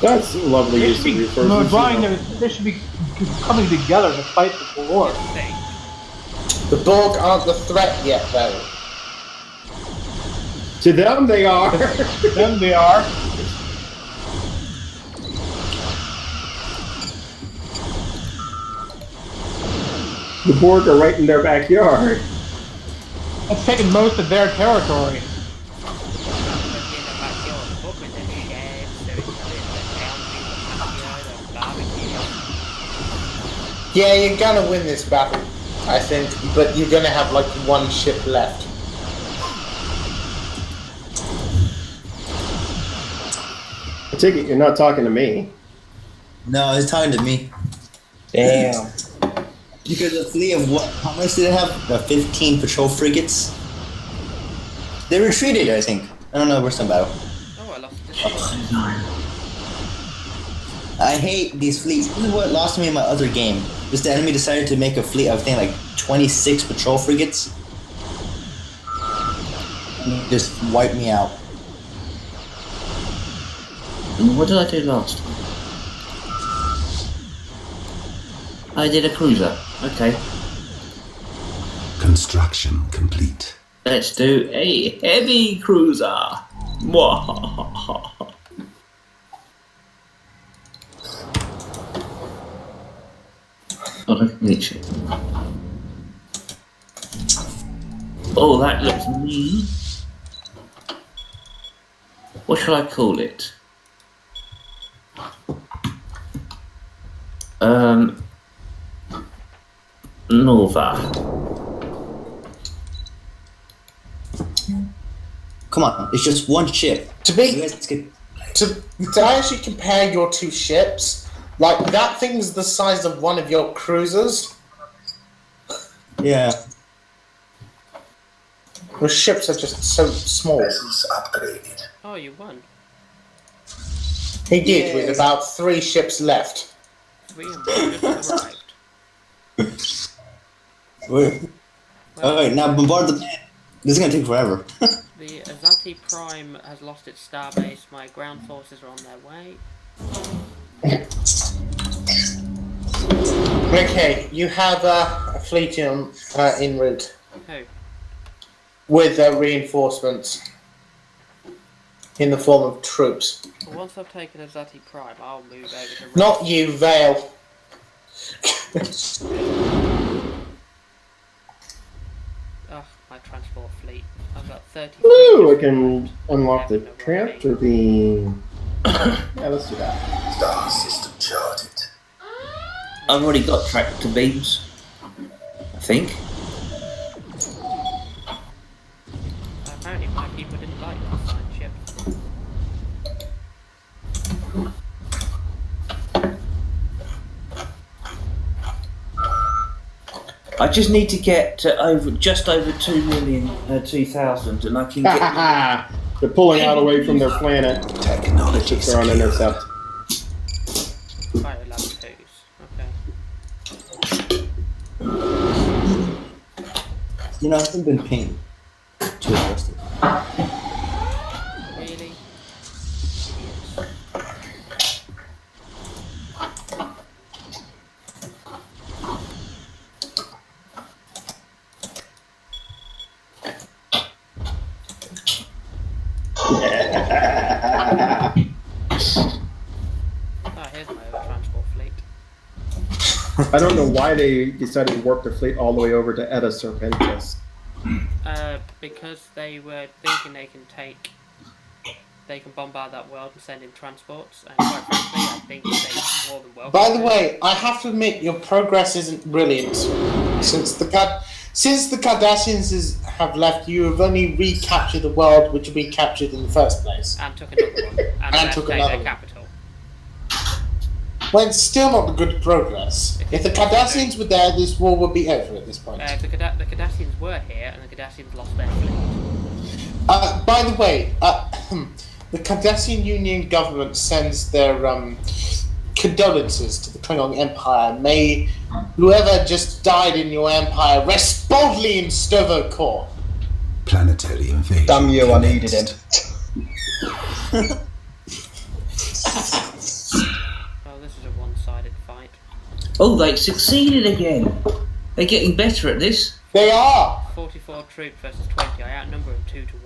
That's lovely use of resources. No, drawing they should be coming together to fight the Borg. The Borg aren't the threat yet, though. To them, they are. To them, they are. The Borg are right in their backyard. It's taken most of their territory. Yeah, you're gonna win this battle, I think, but you're gonna have like one ship left. I take it you're not talking to me. No, he's talking to me. Damn. Because the fleet of what? How much did they have? 15 patrol frigates? They retreated, I think. I don't know, we're some battle. Oh, I lost this. I hate these fleets. This is what lost me in my other game. Just the enemy decided to make a fleet of, I think, like 26 patrol frigates. And just wiped me out. What did I do last time? I did a cruiser. Okay. Construction complete. Let's do a heavy cruiser. Mwahaha. Not a glitch. Oh, that looks mean. What shall I call it? Nova. Come on, it's just one ship. To actually compare your two ships, like that thing's the size of one of your cruisers. Yeah. Your ships are just so small. Oh, you won. He did, with about 3 ships left. 3 and 1 just arrived. Alright, now bombard the planet. This is gonna take forever. The Azati Prime has lost its starbase. My ground forces are on their way. Okay, you have a fleet en route. Who? With reinforcements in the form of troops. Well, once I've taken Azati Prime, I'll move over to... Not you, Vale. my transport fleet. I've got 30. Ooh, I can unlock the tractor beam. Yeah, let's do that. Star system charted. I've already got tractor beams. I think. Apparently my people didn't like that science ship. I just need to get to just over 2,000, and I can get. They're pulling out away from their planet. Technology. They're on intercept. Fire level 2s. Okay. You know, I haven't been paying too interested. Really? Here's my other transport fleet. I don't know why they decided to warp their fleet all the way over to Eta Serpentis. Because they were thinking they can bombard that world and send in transports, and quite frankly, I think they more than welcome. By the way, I have to admit your progress isn't brilliant. Since the Cardassians have left, you have only recaptured the world which we captured in the first place. And took another one. And took their another one. capital. Well, it's still not good progress. If the Cardassians were there, this war would be over at this point. The Cardassians were here, and the Cardassians lost their fleet. By the way, the Cardassian Union government sends their condolences to the Klingon Empire. May whoever just died in your empire rest boldly in Stovo Core. Planetary invasion. Damn you, I needed him. Well, this is a one-sided fight. Oh, they succeeded again. They're getting better at this. They are. 44 troops versus 20. I outnumber them 2 to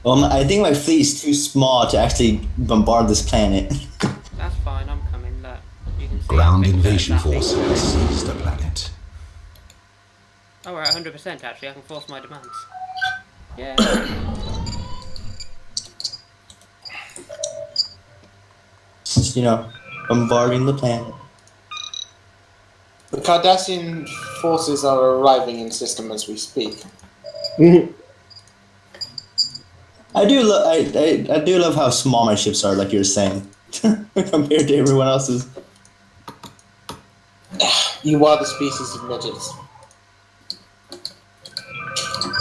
1. I think my fleet is too small to actually bombard this planet. That's fine. I'm coming. Look, you can see. Ground invasion force has seized the planet. Oh, we're at 100% actually. I can force my demands. Yeah. Just, bombarding the planet. The Cardassian forces are arriving in system as we speak. I do love how small my ships are, like you were saying, compared to everyone else's. You are the species of midgets.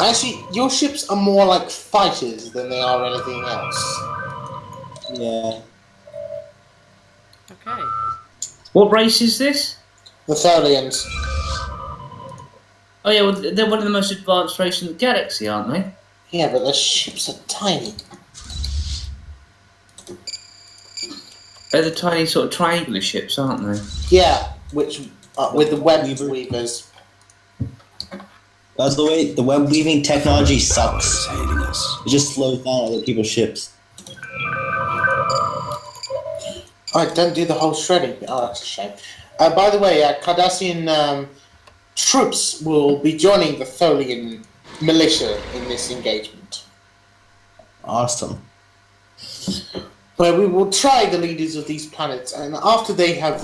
Actually, your ships are more like fighters than they are anything else. Yeah. Okay. What race is this? The Tholians. Oh yeah, well, they're one of the most advanced races in the galaxy, aren't they? Yeah, but their ships are tiny. They're the tiny sort of triangular ships, aren't they? Yeah, which with the web weavers. That's the way the web weaving technology sucks. It just slows down other people's ships. Alright, don't do the whole shredding. Oh, that's a shame. By the way, Cardassian troops will be joining the Tholian militia in this engagement. Awesome. Where we will try the leaders of these planets, and after they have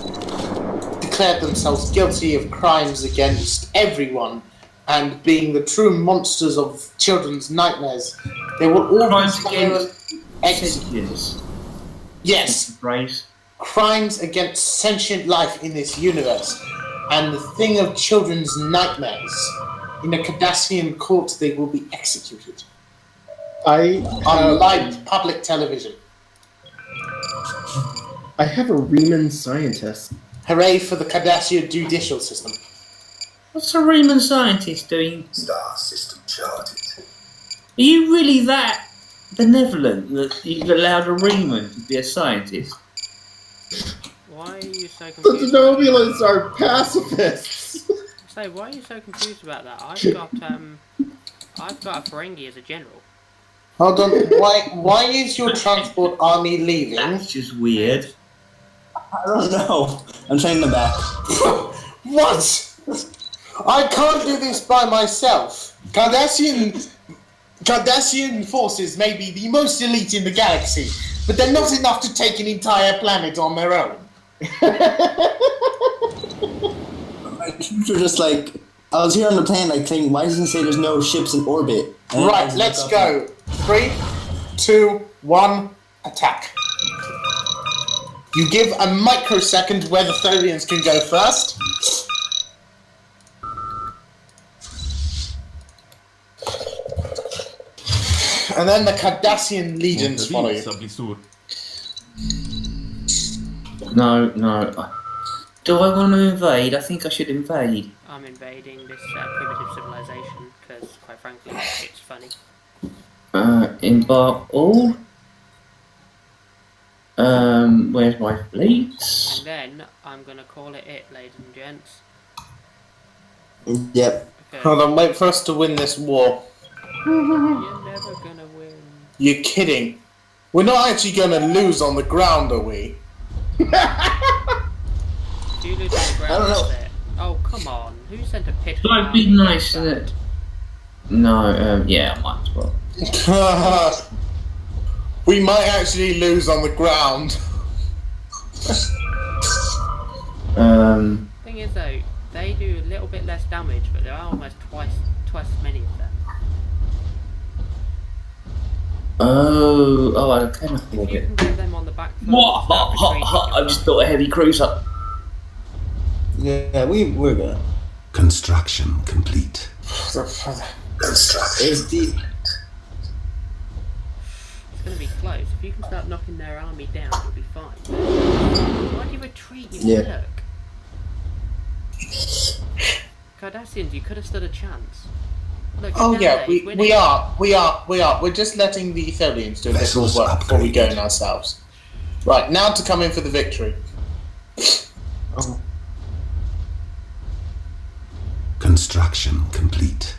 declared themselves guilty of crimes against everyone, and being the true monsters of children's nightmares, they will all Crimes be against Yes. Right. Crimes against sentient life in this universe, and the thing of children's nightmares. In a Cardassian court, they will be executed. On live public television. I have a Riemann scientist. Hooray for the Cardassian judicial system. What's a Riemann scientist doing? Star system charted. Are you really that benevolent that you've allowed a Riemann to be a scientist? Why are you so The confused? Denobulans are pacifists. Say, why are you so confused about that? I've got a Ferengi as a general. Hold on, why is your transport army leaving? That's just weird. I don't know. I'm trying them back. What? I can't do this by myself. Cardassian forces may be the most elite in the galaxy, but they're not enough to take an entire planet on their own. My troops are just like, I was here on the plane, like, thinking, why doesn't it say there's no ships in orbit? And Right, let's go. 3, 2, 1, attack. You give a microsecond where the Tholians can go first. And then the Cardassian legions follow you. No. Do I want to invade? I think I should invade. I'm invading this primitive civilization because, quite frankly, it's funny. Embark all. Where's my fleets? And then I'm gonna call it, ladies and gents. Yep. Okay. Hold on, wait for us to win this war. You're never gonna win. You're kidding. We're not actually gonna lose on the ground, are we? Do you lose on the ground? I don't know. There? Oh, come on. Who sent a picture? Don't be nice, isn't it? No, yeah, I might as well. We might actually lose on the ground. Thing is though, they do a little bit less damage, but there are almost twice as many of them. Oh, I can afford If you it. can get them on the back foot, What? start retreating, I just built a heavy cruiser. Yeah, we're gonna. Construction complete. It's the. it's going to be close. If you can start knocking their army down, you'll be fine. Why do you retreat, you Yeah. jerk? Cardassians, you could have stood a chance. Look, Oh down yeah, there, we winning. are. We're just letting the Tholians do a bit of Vessels work before we go upgraded. in ourselves. Right, now to come in for the victory. Oh. Construction complete.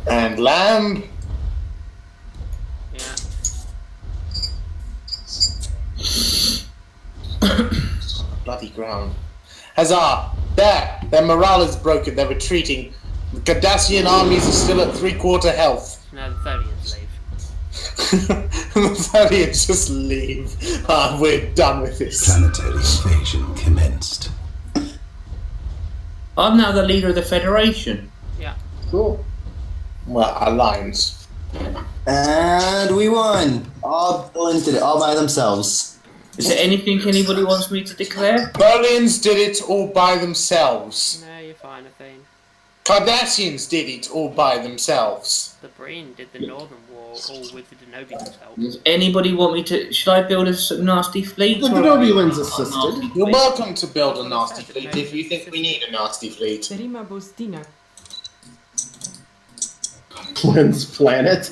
And land. Yeah. Bloody ground. Huzzah! There! Their morale is broken, they're retreating. The Cardassian armies are still at 3/4 health. No, the Tholians leave. The Tholians just leave. Ah, we're done with this. Planetary invasion commenced. I'm now the leader of the Federation. Yeah. Cool. Well, alliance. And we won! All villains did it all by themselves. Is there anything anybody wants me to declare? Tholians did it all by themselves. No, you're fine, Athene. Cardassians did it all by themselves. The Breen did the Northern War all with the Denobulans' help. Does anybody want me to... Should I build a nasty fleet? The or- Denobulans assisted. You're welcome to build a nasty fleet if you think we need a nasty fleet. Prima Bostina. Glenn's planet.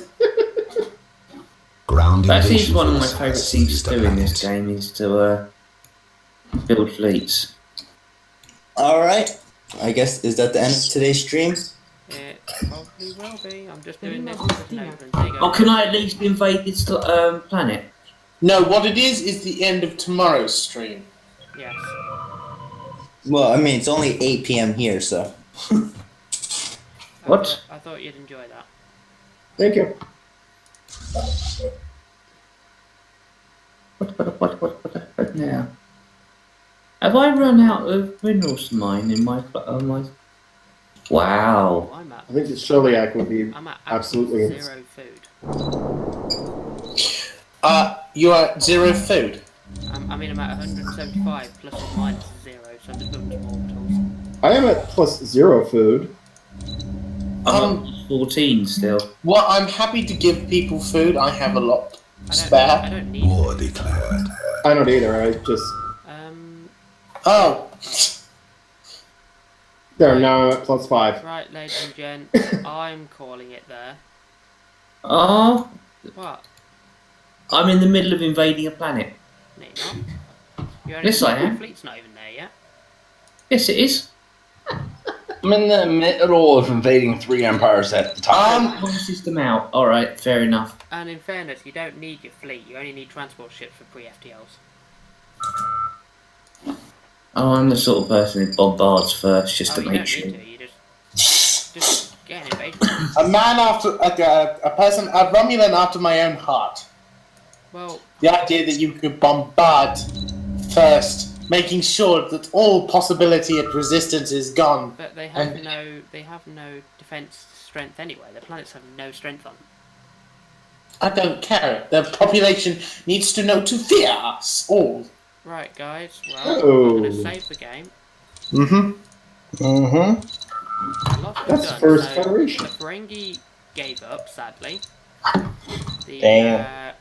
Ground That invasion seems one of my force favourite has things seized to the do in this planet. game is to build fleets. Alright. I guess, is that the end of today's stream? It probably will be. I'm just doing this with the Denobulans. There you go. Oh, can I at least invade this planet? No, what it is the end of tomorrow's stream. Yes. Well, I mean, it's only 8 p.m. here, so. What? I thought you'd enjoy that. Thank you. What now? Have I run out of minerals to mine in my... Wow. I'm at, I think the Sholiak would be I'm at absolutely. zero food. You are at 0 food. I mean, I'm at 175 plus or minus 0, so I'm just building some orbitals. I am at +0 food. I'm at 14 still. Well, I'm happy to give people food. I have a lot I spare. don't need War declared. I don't either. I just Oh, there now. I'm at +5. Right, ladies and gents, I'm calling it there. Oh, What? I'm in the middle of invading a planet. No, you're not. Yes, I am. Your fleet's not even there yet. Yes, it is. I'm in the middle of invading 3 empires at the top. One system out. Alright, fair enough. And in fairness, you don't need your fleet. You only need transport ships for pre-FTLs. Oh, I'm the sort of person who bombards first, just to you make don't sure. need to. You just get an invasion. A man after a person, a Romulan after my own heart. Well, the idea that you could bombard first, making sure that all possibility of resistance is gone. But they have no defense strength anyway. The planets have no strength on them. I don't care. The population needs to know to fear us all. Right, guys. Well, I'm going to save the game. That's first Federation. The Ferengi gave up, sadly. Damn.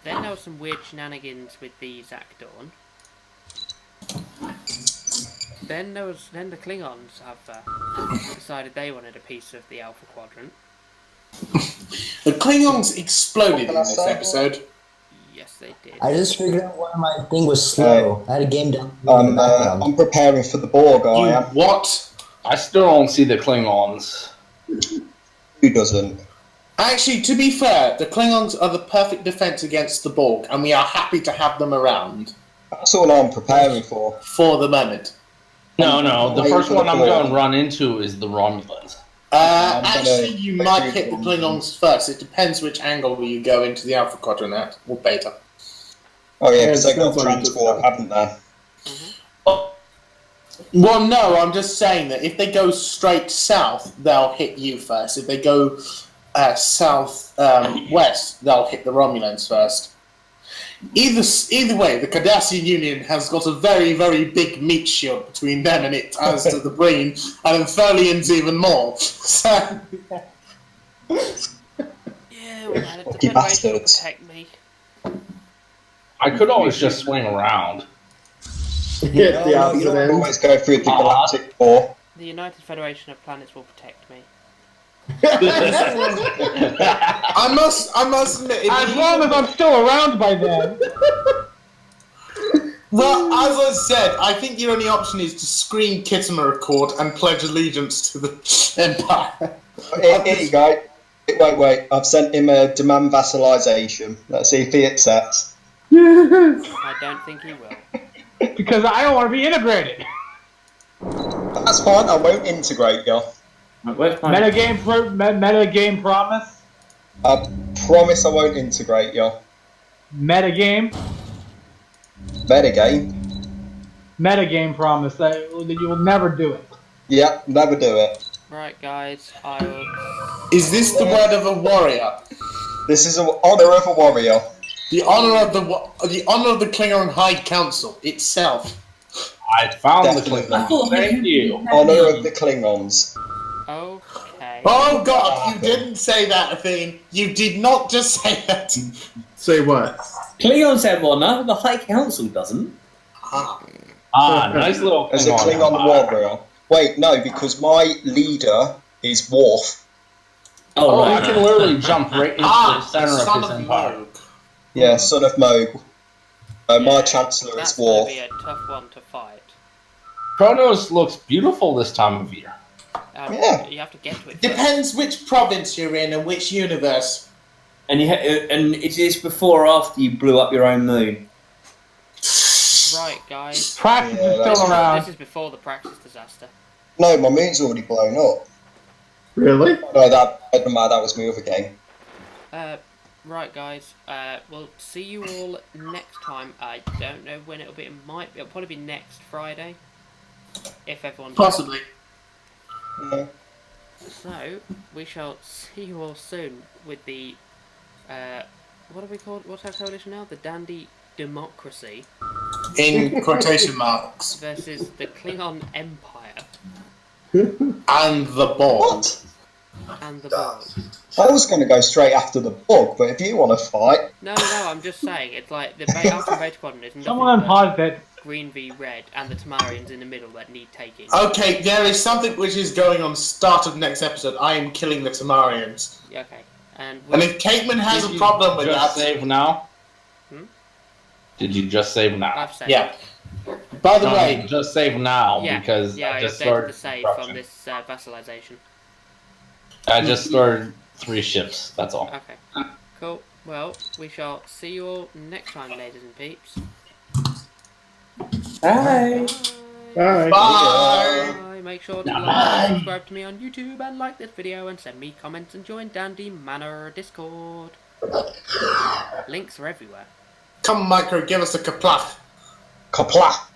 Then there was some weird shenanigans with the Zakdawn. Then the Klingons have decided they wanted a piece of the Alpha Quadrant. The Klingons exploded in this episode. Yes, they did. I just figured out why my thing was slow. I had a game down. I'm preparing for the Borg. I am. What? I still don't see the Klingons. Who doesn't? Actually, to be fair, the Klingons are the perfect defense against the Borg, and we are happy to have them around. That's all I'm preparing for. For the moment. No, the first one I'm going to run into is the Romulans. Actually, you might hit the Klingons first. It depends which angle you go into the Alpha Quadrant at, or Beta. Oh yeah, because they got transport, haven't they? Well, no, I'm just saying that if they go straight south, they'll hit you first. If they go south west, they'll hit the Romulans first. Either way, the Cardassian Union has got a very, very big meat shield between them and it, as to the Breen, and Tholians even more. So... yeah, well, the Federation will protect me. I could always just swing around. You don't always go through the Galactic War. The United Federation of Planets will protect me. I must admit, as long as I'm still around by then. Well, as I said, I think your only option is to scream Kittimer Accord and pledge allegiance to the Empire. Here you go. Wait. I've sent him a demand vassalization. Let's see if he accepts. I don't think he will. Because I don't want to be integrated. That's fine. I won't integrate you. Metagame promise. I promise I won't integrate you. Metagame. Metagame promise that you will never do it. Yeah, never do it. Right, guys. I will. Is this the word of a warrior? This is an honor of a warrior. The honor of the Klingon High Council itself. I found the Klingons. Thank you. Honor of the Klingons. Okay. Oh God! You didn't say that, Athene. You did not just say that. Say what? Klingons have honor. The High Council doesn't. Nice little. As a Klingon warrior. Wait, no, because my leader is Worf. Oh, right. I can literally jump right into the center of his empire. Yeah, son of Moog. My Chancellor is Worf. That's going to be a tough one to fight. Kronos looks beautiful this time of year. Yeah. You have to get to it. Depends which province you're in and which universe. And and it is before or after you blew up your own moon. Right, guys. Praxis is still around. This is before the Praxis disaster. No, my moon's already blown up. Really? No, that was my other game. Right, guys. We'll see you all next time. I don't know when it'll be. It'll probably be next Friday, if everyone. Possibly. Yeah. So we shall see you all soon with the. What are we called? What's our coalition now? The Dandy Democracy. In quotation marks. Versus the Klingon Empire. And the Borg. And the Borg. I was going to go straight after the Borg, but if you want to fight... No, I'm just saying, it's like, the Alpha Beta Quadrant is someone pause that. Green v Red, and the Tamarians in the middle that need taking. Okay, there is something which is going on start of next episode. I am killing the Tamarians. Yeah, okay. And if Caitman has a problem with that... Save now? Did you just save now? I've saved. Yeah. By the way... Just save now, yeah, because I just updated started the save from this vassalization. I just started 3 ships, that's all. Okay. Cool. Well, we shall see you all next time, ladies and peeps. Bye. Bye. Bye. Make sure to like and subscribe to me on YouTube and like this video and send me comments and join Dandy Manor Discord. Links are everywhere. Come, Micro, give us a kapla. Kapla.